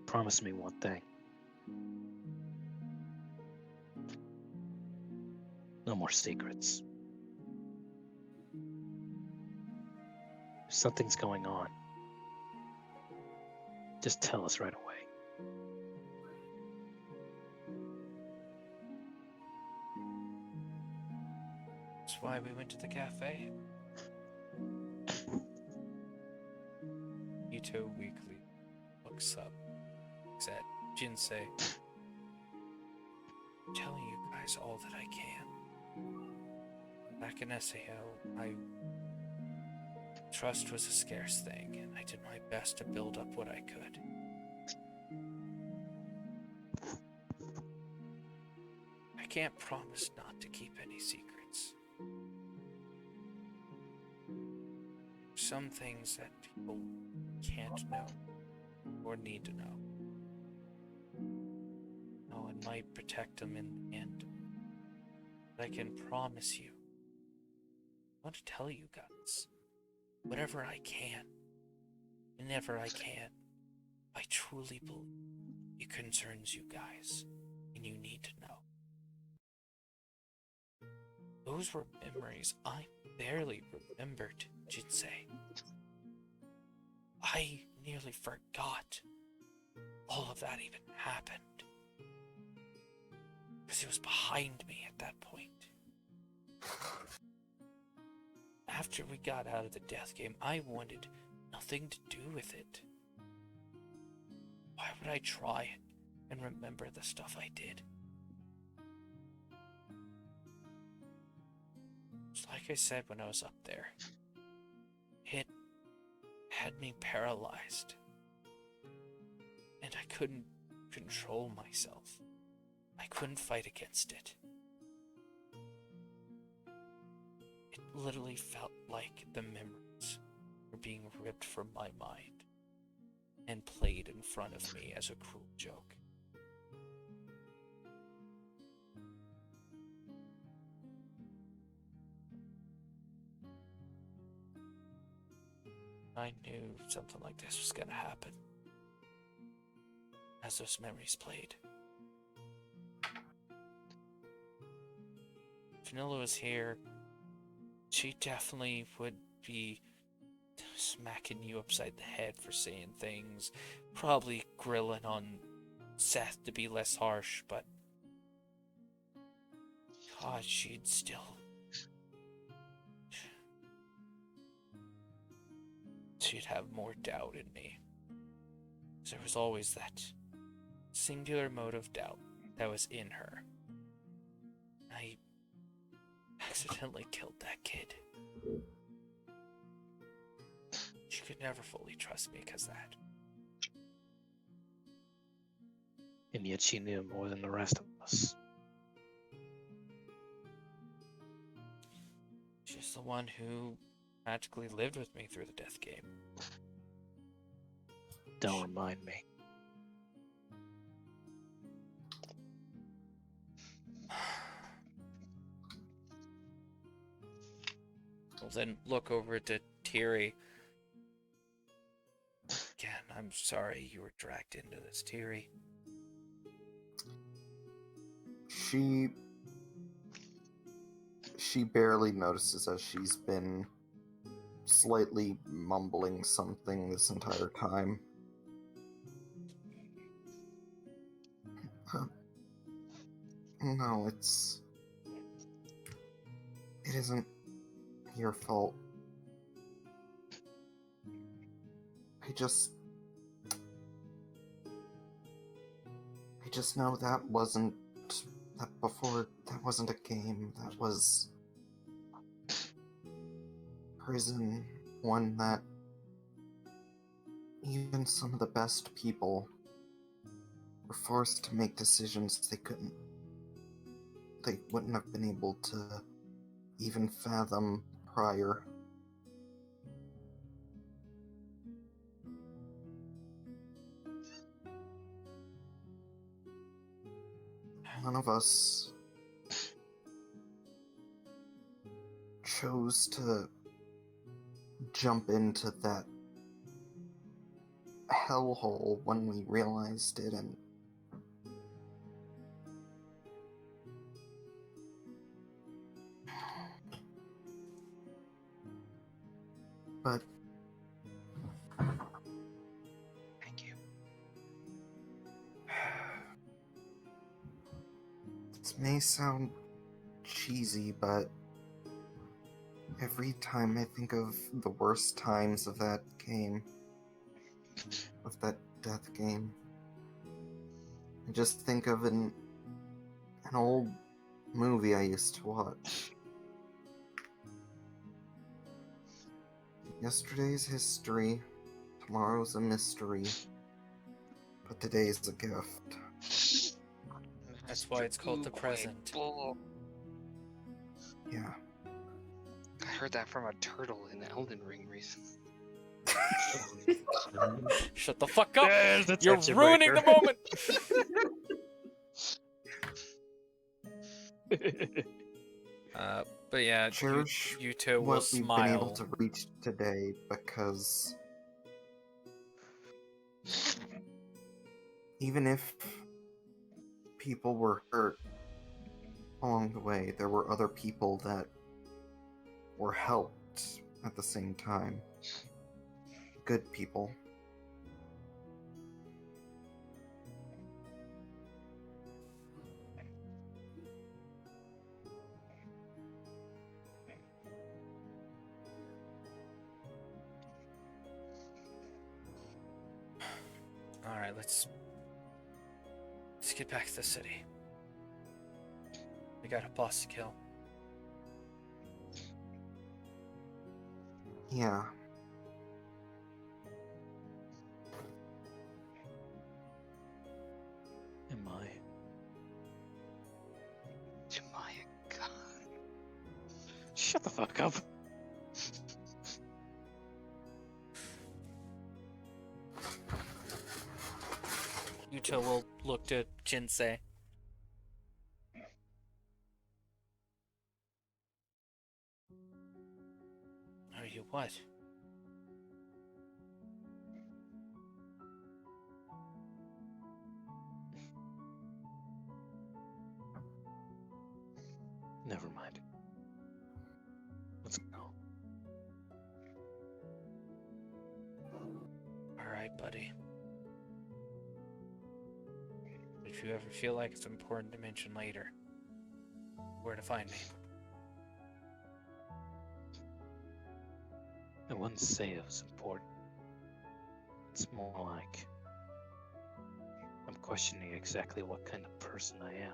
promise me one thing. No more secrets. If something's going on, just tell us right away. That's why we went to the cafe. Yuuto weakly looks up, looks at Jinsei. I'm telling you guys all that I can. Back in SAO, trust was a scarce thing, and I did my best to build up what I could. I can't promise not to keep any secrets. Some things that people can't know or need to know. No one might protect them in the end. But I can promise you, I want to tell you guys, whatever I can, whenever I can, I truly believe it concerns you guys, and you need to know. Those were memories I barely remembered, Jinsei. I nearly forgot all of that even happened. Because it was behind me at that point. After we got out of the death game, I wanted nothing to do with it. Why would I try it and remember the stuff I did? Just like I said when I was up there, it had me paralyzed. And I couldn't control myself. I couldn't fight against it. It literally felt like the memories were being ripped from my mind and played in front of me as a cruel joke. I knew something like this was gonna happen as those memories played. If Vanilla was here, she definitely would be smacking you upside the head for saying things, probably grilling on Seth to be less harsh, but God, she'd have more doubt in me. There was always that singular mode of doubt that was in her. I accidentally killed that kid. She could never fully trust me because that. And yet she knew more than the rest of us. She's the one who magically lived with me through the death game. Don't remind me. We'll then look over to Tiri. Again, I'm sorry you were dragged into this, Tiri. She barely notices as she's been slightly mumbling something this entire time. No, it isn't your fault. I just know that wasn't a game. That was prison, one that even some of the best people were forced to make decisions they wouldn't have been able to even fathom prior. None of us chose to jump into that hellhole when we realized it, and but Thank you. this may sound cheesy, but every time I think of the worst times of that game, of that death game, I just think of an old movie I used to watch. Yesterday's history, tomorrow's a mystery, but today's a gift. That's why it's called the present. Yeah. I heard that from a turtle in Elden Ring recently. Shut the fuck up! There's the You're tension ruining the breaker. moment! But yeah, Cherish Yuuto will what we've been able smile. to reach today, because even if people were hurt along the way, there were other people that were helped at the same time. Good people. Alright, let's get back to the city. We got a boss to kill. Yeah. Am I? Jemaya, God. Shut the fuck up. Yuuto will look to Jinsei. Are you what? Never mind. Let's go. Alright, buddy. If you ever feel like it's important to mention later, where to find me. I wouldn't say it was important. It's more like I'm questioning exactly what kind of person I am.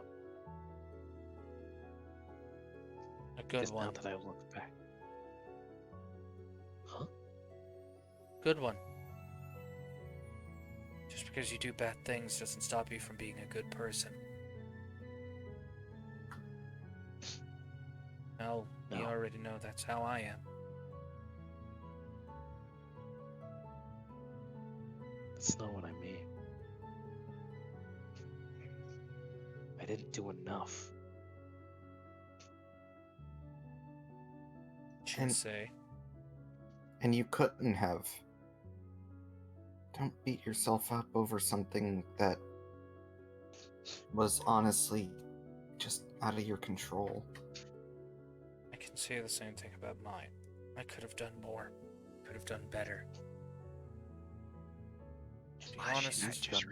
A good Because now one. that I look back. Huh? Good one. Just because you do bad things doesn't stop you from being a good person. Well, you No. already know that's how I am. That's not what I mean. I didn't do enough. Jinsei. And you couldn't have. Don't beat yourself up over something that was honestly just out of your control. I can say the same thing about mine. I could have done more. Could have done better. To be Why honest, should I just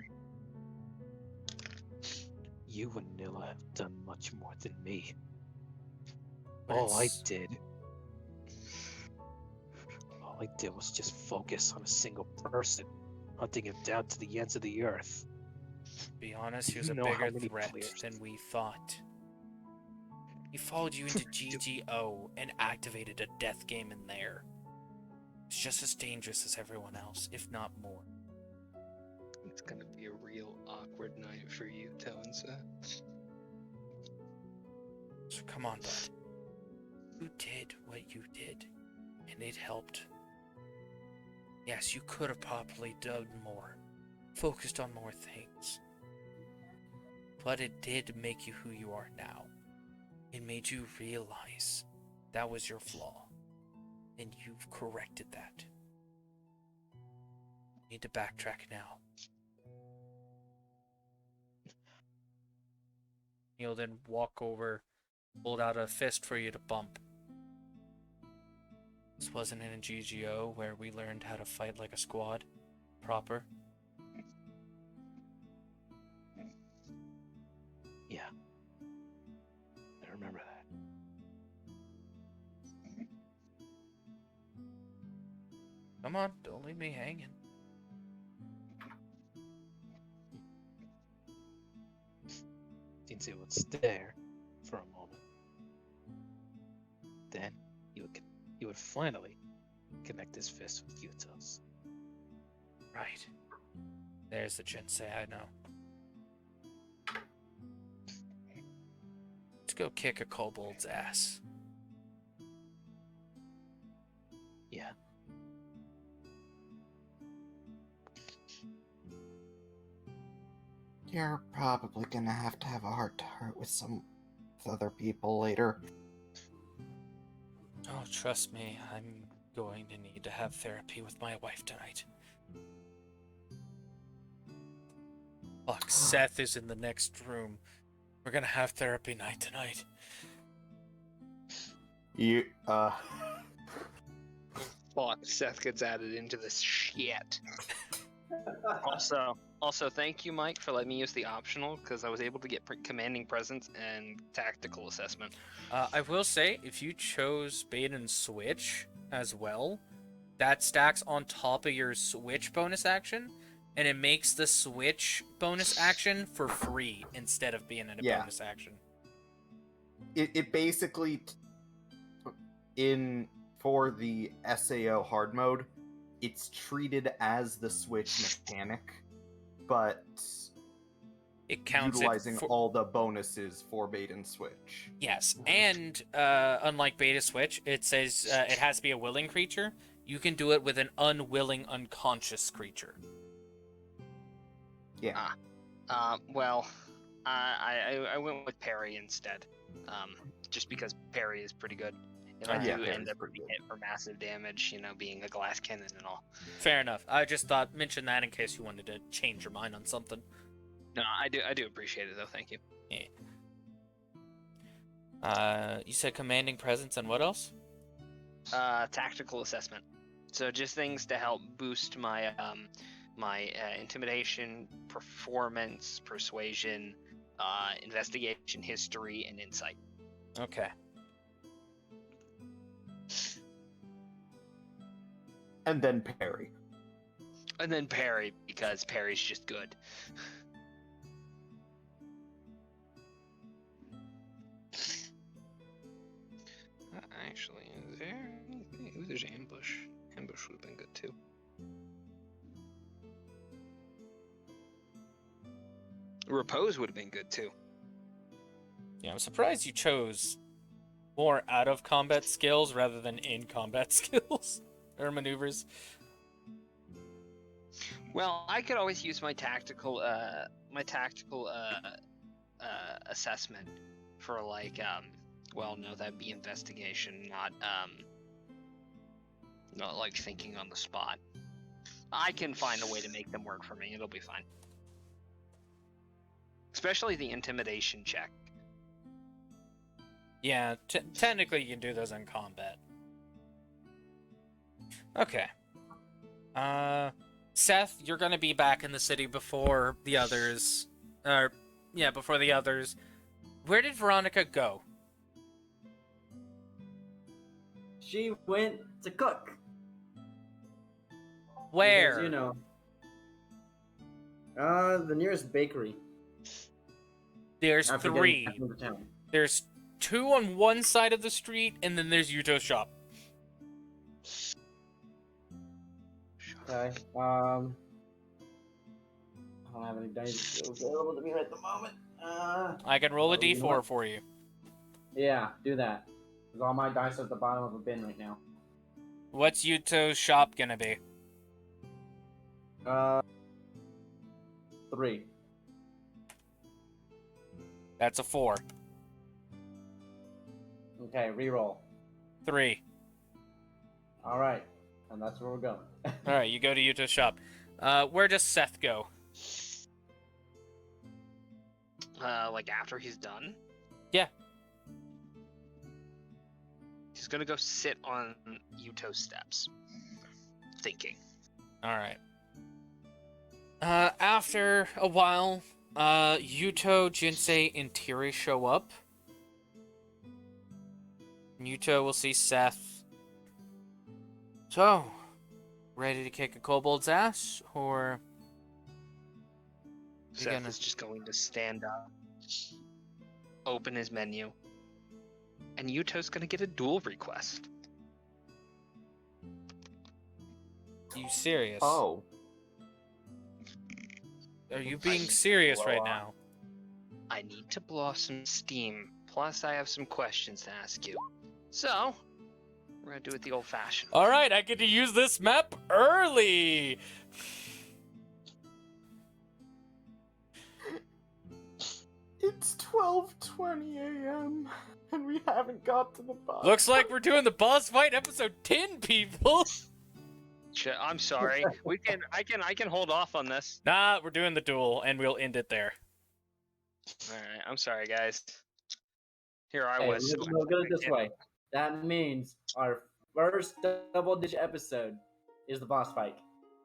You and Nilla have done much more than me. but All I it's- did was just focus on a single person, hunting him down to the ends of the earth. to be honest, he was You a know how bigger many threat players- than we thought. He followed you into GGO and activated a death game in there. It's just as dangerous as everyone else, if not more. It's gonna be a real awkward night for you, Tones. So come on, bud. You did what you did, and it helped. Yes, you could have probably done more, focused on more things. But it did make you who you are now. It made you realize that was your flaw, and you've corrected that. You need to backtrack now. He'll then walk over, hold out a fist for you to bump. This wasn't in a GGO where we learned how to fight like a squad. Proper. Yeah. I remember that. Come on, don't leave me hanging. Jinsei would stare for a moment. Then he would finally connect his fist with Yuuto's. Right. There's the Jinsei I know. Let's go kick a kobold's ass. Yeah. You're probably gonna have to have a heart-to-heart with other people later. Oh, trust me, I'm going to need to have therapy with my wife tonight. Fuck, Seth is in the next room. We're gonna have therapy night tonight. You, Fuck, Seth gets added into this shit. Also, thank you, Mike, for letting me use the optional, because I was able to get commanding presence and tactical assessment. I will say, if you chose bait and switch as well, that stacks on top of your switch bonus action, and it makes the switch bonus action for free instead of being a bonus action. it basically, for the SAO hard mode, it's treated as the switch mechanic, but It counts utilizing it for... all the bonuses for bait and switch. Yes, and unlike beta switch, it says it has to be a willing creature. You can do it with an unwilling, unconscious creature. Yeah. Well, I went with Parry instead, just because Parry is pretty good. If I Yeah, do Parry's end up pretty being good. hit for massive damage, being a glass cannon and all. Fair enough. I just thought mention that in case you wanted to change your mind on something. No, I do appreciate it though. Thank you. You said commanding presence and what else? Tactical assessment. So just things to help boost my intimidation, performance, persuasion, investigation, history, and insight. Okay. And then Parry. And then Parry, because Parry's just good. Actually, is there anything? Ooh, there's ambush. Ambush would have been good too. Repose would have been good too. Yeah, I'm surprised you chose more out of combat skills rather than in combat skills or maneuvers. Well, I could always use my tactical assessment for like well, no, that'd be investigation, not like thinking on the spot. I can find a way to make them work for me. It'll be fine. Especially the intimidation check. Yeah, technically you can do those in combat. Okay. Seth, you're gonna be back in the city before the others. Before the others. Where did Veronica go? She went to cook. Where? Because, the nearest bakery. There's After three. getting back into town. There's two on one side of the street, and then there's Yuuto's shop. Okay. I don't have any dice available to me right at the moment. I can roll a you know d4 what? for you. Yeah, do that. Because all my dice are at the bottom of a bin right now. What's Yuuto's shop gonna be? 3. That's a 4. Okay, reroll. 3. All right, and that's where we're going. Alright, you go to Yuuto's shop. Where does Seth go? Like after he's done? Yeah. He's gonna go sit on Yuuto's steps. Thinking. Alright. After a while, Yuuto, Jinsei, and Tiri show up. Yuuto will see Seth. So, ready to kick a kobold's ass, or... Seth is just going to stand up, open his menu, and Yuuto's gonna get a duel request. You serious? Oh. Are you being serious right now? I need to blow off some steam, plus I have some questions to ask you. So, we're gonna do it the old-fashioned. Alright, I get to use this map early! It's 12:20 a.m. and we haven't got to the boss. Looks like we're doing the boss fight episode 10, people! I'm sorry. I can hold off on this. Nah, we're doing the duel, and we'll end it there. Alright, I'm sorry, guys. Here I Hey, was. we'll get it this way. That means our first double-digit episode is the boss fight.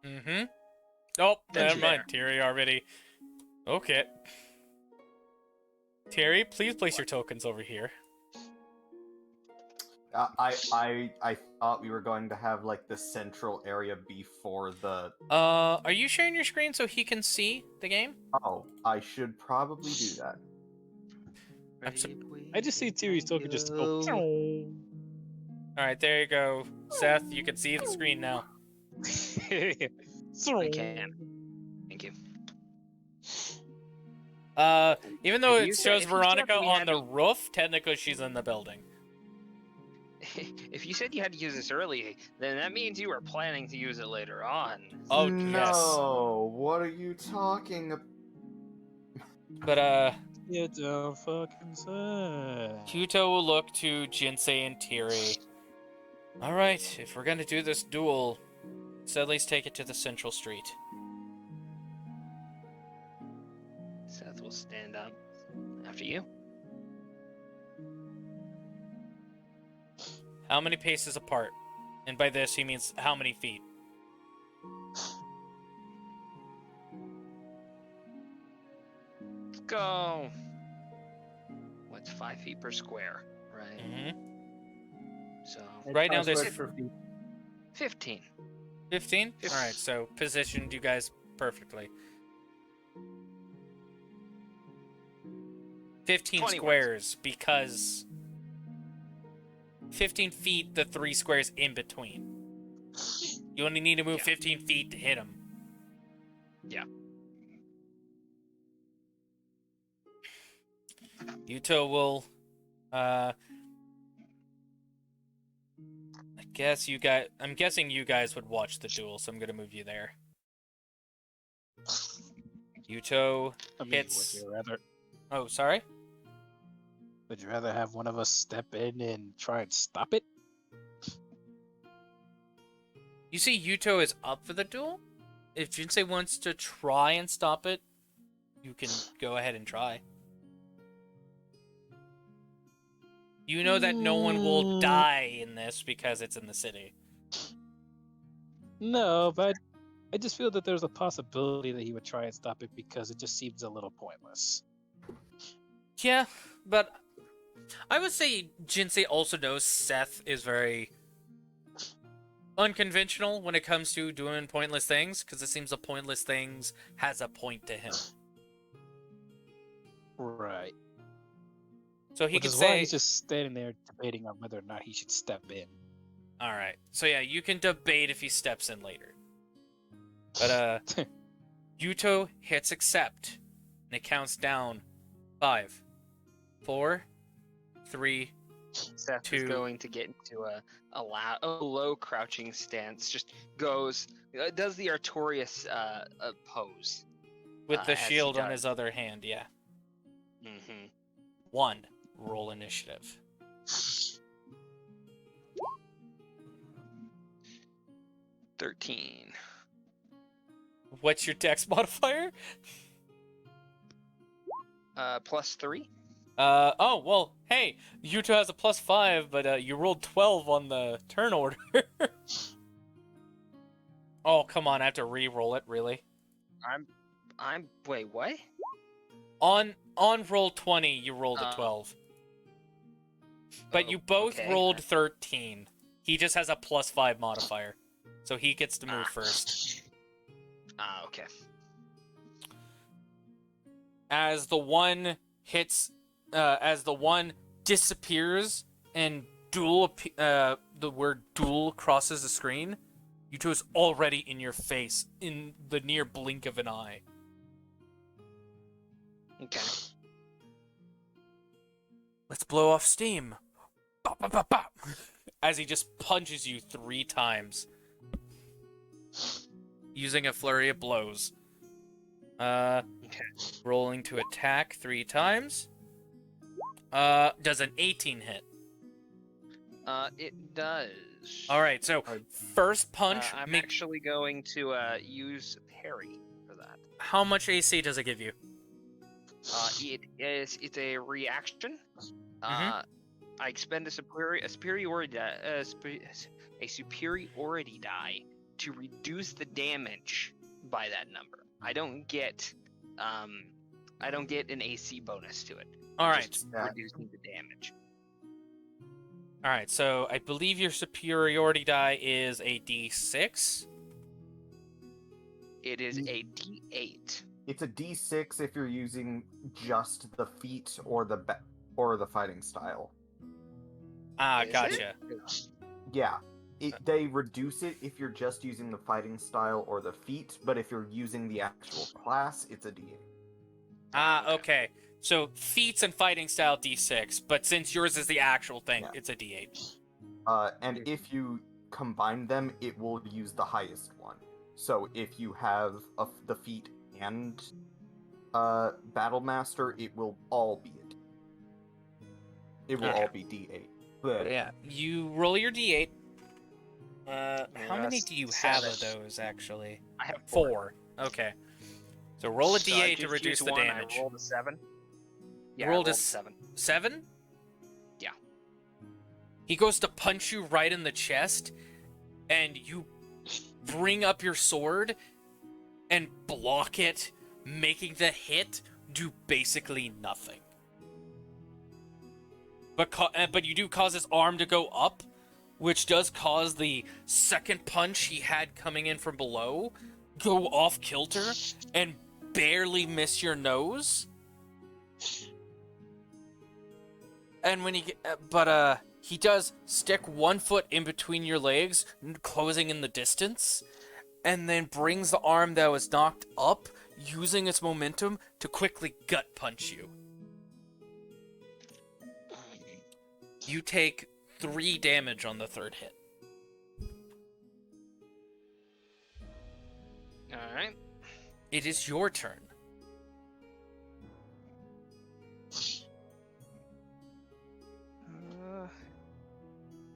Mm-hmm. Oh, That's never mind. Terry already. Okay. Terry, please place your tokens over here. I thought we were going to have like the central area before the. Are you sharing your screen so he can see the game? Oh, I should probably do that. I just see Tiri's token just go. Alright, there you go. Seth, you can see the screen now. I can. Thank you. Even though If it you said- shows if you said Veronica we on had the to- roof, technically she's in the building. If you said you had to use this early, then that means you were planning to use it later on. Oh, no, yes. what are you talking about? But, You don't fucking say. Yuuto will look to Jinsei and Tiri. Alright, if we're gonna do this duel, let's at least take it to the central street. Seth will stand up after you. How many paces apart? And by this, he means how many feet? Let's go. What's 5 feet per square, right? Mm-hmm. So Right now there's- For feet. 15. 15? Alright, so positioned you guys perfectly. 15 21. squares, because 15 feet, the 3 squares in between. You only need to move 15 feet to hit him. Yeah. Yuuto will, I'm guessing you guys would watch the duel, so I'm gonna move you there. Yuuto I mean, hits. Oh, sorry? would you rather have one of us step in and try and stop it? You see Yuuto is up for the duel? If Jinsei wants to try and stop it, you can go ahead and try. You know that no one will die in this because it's in the city. No, but I just feel that there's a possibility that he would try and stop it because it just seems a little pointless. Yeah, but I would say Jinsei also knows Seth is very unconventional when it comes to doing pointless things, because it seems the pointless things has a point to him. Right. So he Which could is why say, he's just standing there debating on whether or not he should step in. alright, so yeah, you can debate if he steps in later. But, Yuuto hits accept, and it counts down 5, 4, 3, Seth is 2. going to get into a low crouching stance. Just goes, does the Artorias pose With the as he shield on does. his other hand, yeah. Mm-hmm. 1. Roll initiative. 13. What's your dex modifier? +3. Oh, well, hey, Yuuto has a +5, but you rolled 12 on the turn order. Oh, come on, I have to re-roll it, really? Wait, what? On roll 20, you rolled a 12. But you both okay. rolled 13. He just has a +5 modifier, so he gets to move first. Okay. As the one disappears and the word duel crosses the screen, Yuuto is already in your face in the near blink of an eye. Okay. Let's blow off steam. Bop, bop, bop, bop. As he just punches you 3 times. Using a flurry of blows. Rolling to attack 3 times. Does an 18 hit? It does. Alright, so first punch. I'm actually going to use parry for that. How much AC does it give you? It's a reaction. I expend a superiority die to reduce the damage by that number. I don't get an AC bonus to it. All right. Just reducing the damage. All right. So I believe your superiority die is a D6. It is a D8. It's a D6 if you're using just the feat or the fighting style. Ah, Is gotcha. Yeah. They reduce it if you're just using the fighting style or the feat, but if you're using the actual class, it's a D8. Ah, okay. So feats and fighting style D6, but since yours is the actual thing, Yeah. it's a D8. And if you combine them, it will use the highest one. So if you have the feat and Battle Master, it will all be it. It will all be D8. But Yeah. You roll your D8. How many do you have of 7. those, actually? I have 4. Okay. So roll a So I D8 to just reduce used the one, damage. I rolled a 7. Yeah, Rolled I a rolled 7. 7? Yeah. He goes to punch you right in the chest, and you bring up your sword and block it, making the hit do basically nothing. But you do cause his arm to go up, which does cause the second punch he had coming in from below go off kilter and barely miss your nose. And when he does stick 1 foot in between your legs, closing in the distance, and then brings the arm that was knocked up, using its momentum to quickly gut punch you. You take 3 damage on the 3rd hit. Alright. It is your turn.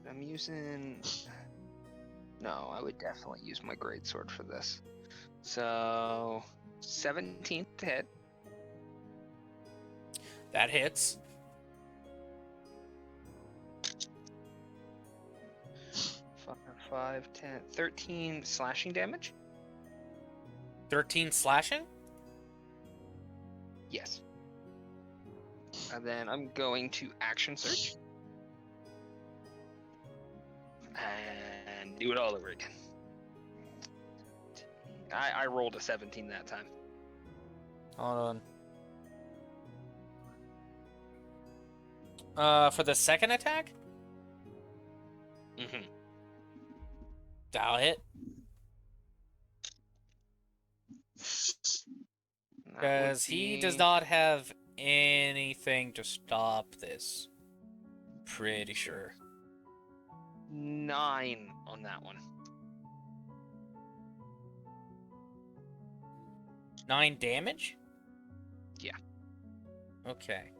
I'm using... No, I would definitely use my greatsword for this. So, 17 to hit. That hits. 5, 10, 13 slashing damage? 13 slashing? Yes. And then I'm going to action search. And do it all over again. I rolled a 17 that time. Hold on. For the second attack? Mm-hmm. That'll hit. Because he does not have anything to stop this. Pretty sure. 9 on that one. 9 damage? Yeah. Okay.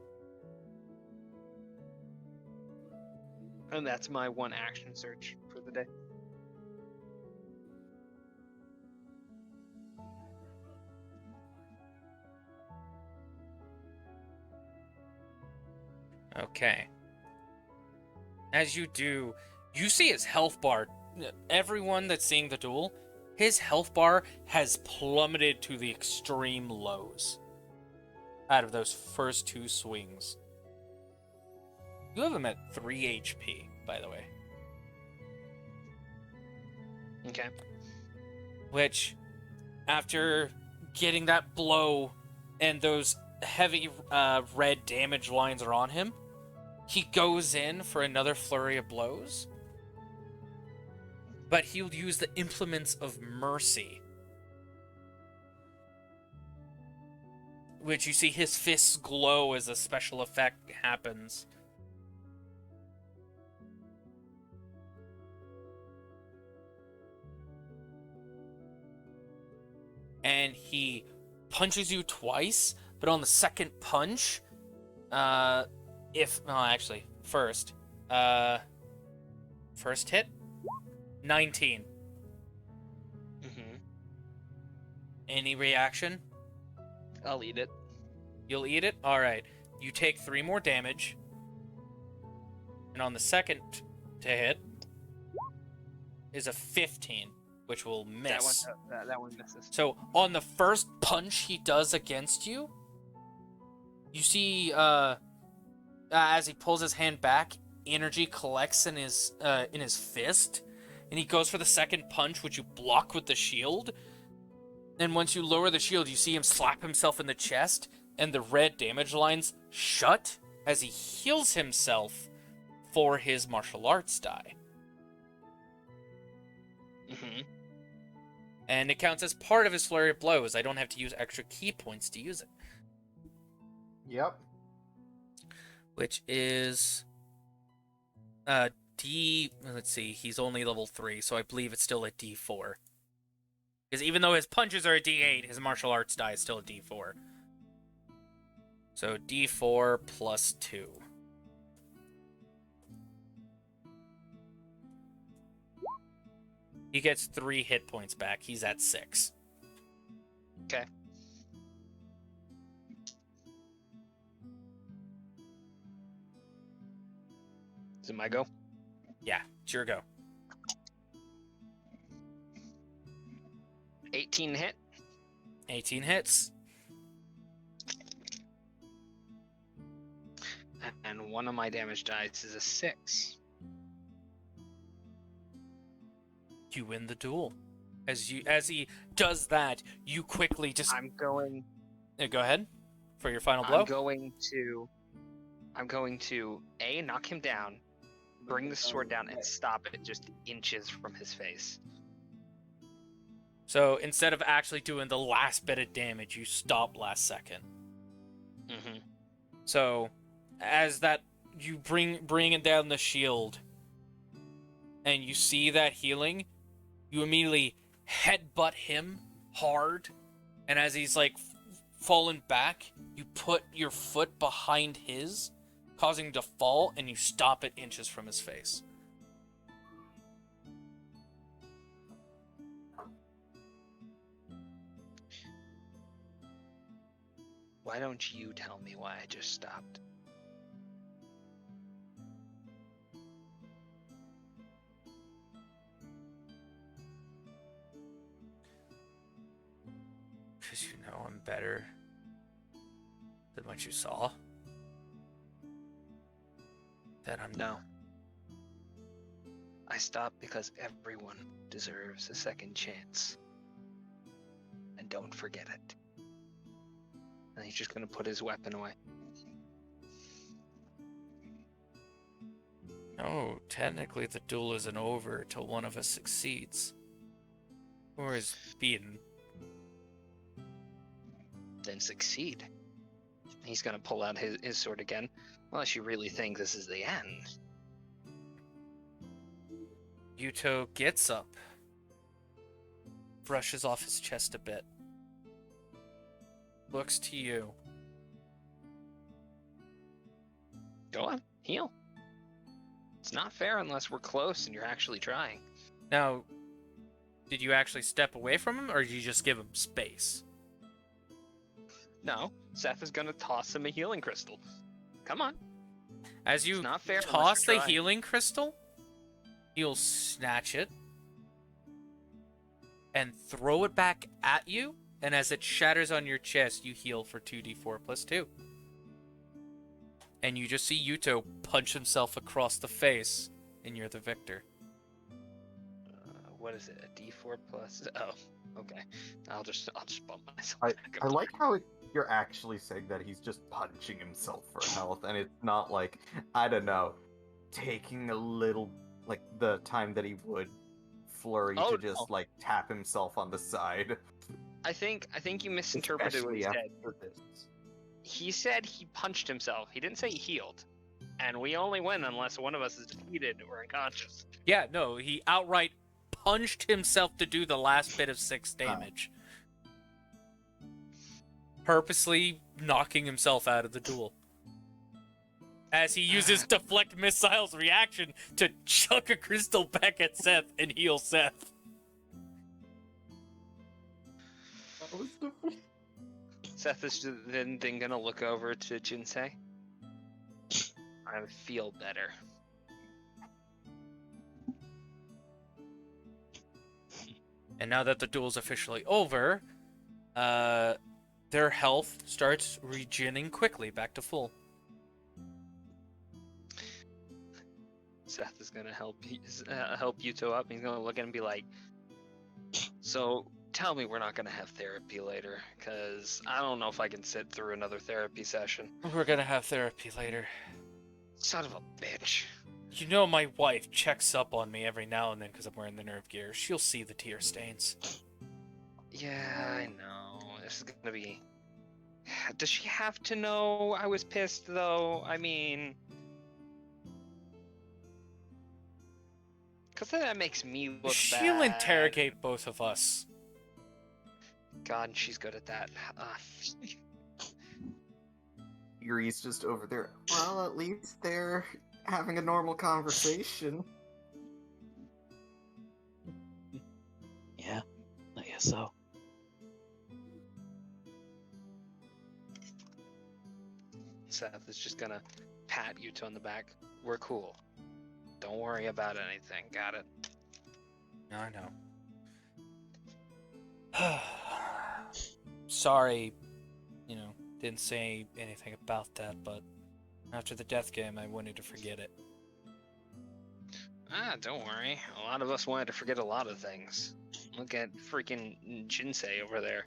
And that's my one action search for the day. Okay. As you do, you see his health bar. Everyone that's seeing the duel, his health bar has plummeted to the extreme lows out of those first 2 swings. You have him at 3 HP, by the way. Okay. Which, after getting that blow and those heavy red damage lines are on him, he goes in for another flurry of blows. But he'll use the Implements of Mercy. Which you see his fists glow as a special effect happens. And he punches you twice, but on the second punch, first hit, 19. Mm-hmm. Any reaction? I'll eat it. You'll eat it? Alright. You take 3 more damage. And on the second to hit is a 15, which will miss. That one misses. So, on the first punch he does against you, you see, as he pulls his hand back, energy collects in his fist, and he goes for the second punch, which you block with the shield. And once you lower the shield, you see him slap himself in the chest, and the red damage lines shut as he heals himself for his martial arts die. Mm-hmm. And it counts as part of his flurry of blows. I don't have to use extra key points to use it. Yep. Which is let's see, he's only level 3, so I believe it's still a D4. Because even though his punches are a D8, his martial arts die is still a D4. So D4 plus 2. He gets 3 hit points back. He's at 6. Okay. Is it my go? Yeah, it's your go. 18 hit. 18 hits. And one of my damage dice is a 6. You win the duel. As he does that, you quickly just... I'm going... Go ahead. For your final blow. I'm going to A, knock him down, bring the sword down and stop it just inches from his face. So instead of actually doing the last bit of damage, you stop last second. Mm-hmm. So as that you bring down the shield and you see that healing, you immediately headbutt him hard, and as he's like fallen back, you put your foot behind his, causing him to fall, and you stop it inches from his face. Why don't you tell me why I just stopped? Because you know I'm better than what you saw. That I'm No. I stopped because everyone deserves a second chance. And don't forget it. And he's just gonna put his weapon away. No, technically the duel isn't over till one of us succeeds. Or is beaten. Then succeed. He's gonna pull out his sword again. Unless you really think this is the end. Yuuto gets up, brushes off his chest a bit, looks to you. Go on, heal. It's not fair unless we're close and you're actually trying. Now, did you actually step away from him, or did you just give him space? No, Seth is gonna toss him a healing crystal. Come on. As you It's not fair unless toss you're the trying. healing crystal, he'll snatch it and throw it back at you, and as it shatters on your chest, you heal for 2d4 plus 2. And you just see Yuuto punch himself across the face, and you're the victor. What is it? A D4 plus? Oh, okay. I'll just bump myself. I back up. like how you're actually saying that he's just punching himself for health, and it's not like, I don't know, taking a little, like, the time that he would flurry Oh, to just, no. like, tap himself on the side. I think you misinterpreted what he Especially said. after this. He said he punched himself. He didn't say he healed. And we only win unless one of us is defeated or unconscious. Yeah, no, he outright punched himself to do the last bit of 6 damage. Purposely knocking himself out of the duel. As he uses deflect missiles reaction to chuck a crystal back at Seth and heal Seth. That was the- Seth is then gonna look over to Jinsei. I feel better. And now that the duel's officially over, their health starts regening quickly back to full. Seth is gonna help Yuuto up. He's gonna look at him and be like, "So tell me we're not gonna have therapy later, because I don't know if I can sit through another therapy session." We're gonna have therapy later. Son of a bitch. You know my wife checks up on me every now and then because I'm wearing the nerve gear. She'll see the tear stains. Yeah, I know. This is gonna be. Does she have to know I was pissed though? I mean, because then that makes me look She'll bad. interrogate both of us. God, she's good at that. Yuri's just over there. Well, at least they're having a normal conversation. Yeah, I guess so. Seth is just gonna pat Yuuto on the back. We're cool. Don't worry about anything. Got it. I know. Sorry, didn't say anything about that, but after the death game, I wanted to forget it. Don't worry. A lot of us wanted to forget a lot of things. Look at freaking Jinsei over there.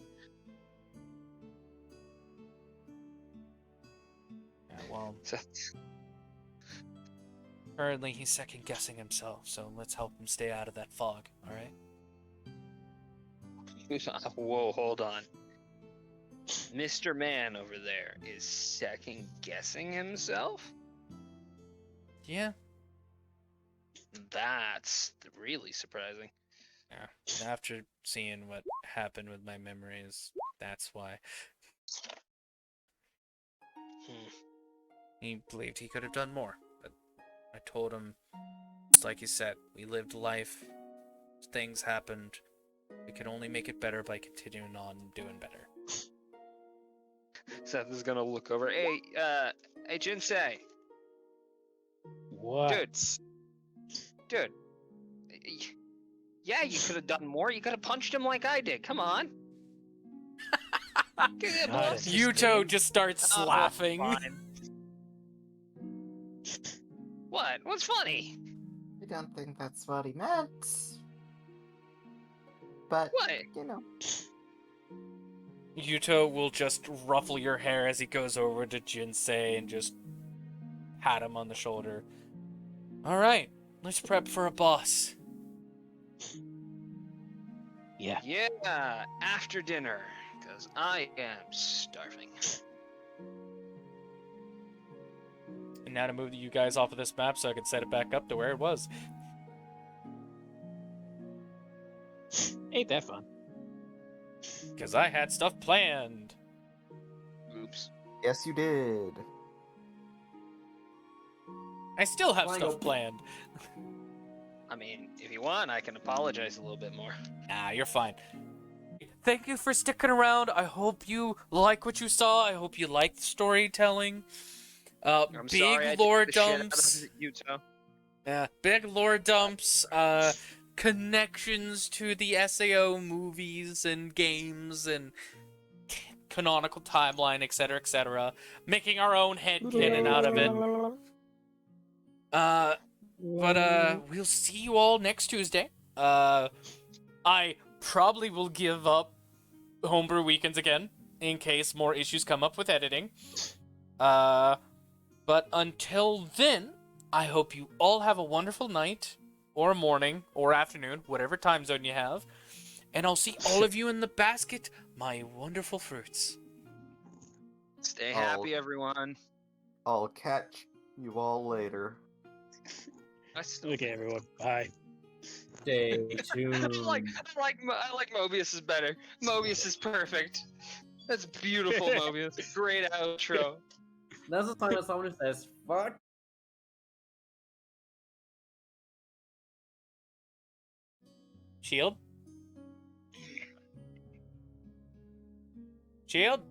Yeah, well, Seth, Currently, he's second guessing himself, so let's help him stay out of that fog, alright? Whoa, hold on. Mr. Man over there is second guessing himself? Yeah. That's really surprising. Yeah. After seeing what happened with my memories, that's why. Hmm. He believed he could have done more, but I told him, just like you said, we lived life, things happened, we could only make it better by continuing on and doing better. Seth is gonna look over. Hey, Jinsei, What? dude. Yeah, you could have done more. You could have punched him like I did. Come on. Give it a Not bluff. in- Yuuto just starts Oh, laughing. fine. What? What's funny? I don't think that's what he meant. But, What? you know. Yuuto will just ruffle your hair as he goes over to Jinsei and just pat him on the shoulder. Alright, let's prep for a boss. Yeah. Yeah, after dinner, because I am starving. And now to move you guys off of this map so I can set it back up to where it was. Ain't that fun? Because I had stuff planned. Oops. Yes, you did. I still have Flying stuff over. planned. I mean, if you want, I can apologize a little bit more. Nah, you're fine. Thank you for sticking around. I hope you like what you saw. I hope you liked the storytelling. I'm Big sorry I lore did the shit out of dumps. Yuuto. Yeah, big lore dumps. Connections to the SAO movies and games and canonical timeline, etc., etc. Making our own headcanon out of it. But we'll see you all next Tuesday. I probably will give up homebrew weekends again in case more issues come up with editing. But until then, I hope you all have a wonderful night or morning or afternoon, whatever time zone you have. And I'll see all of you in the basket, my wonderful fruits. Stay Oh. happy, everyone. I'll catch you all later. I still Okay, everyone. Bye. Stay I tuned. like Mobius is better. Mobius is perfect. That's beautiful, Mobius. Great outro. That's the time when someone says, fuck. Shield? Shield?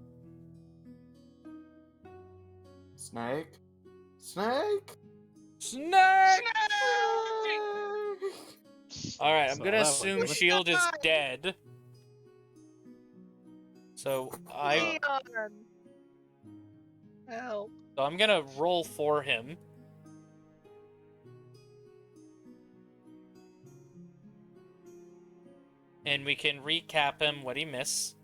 Snake? Snake? Snake! Snake! Alright, I'm So gonna that assume was- Shield is dead. So Leon! Help. So I'm gonna roll for him. And we can recap him what he missed.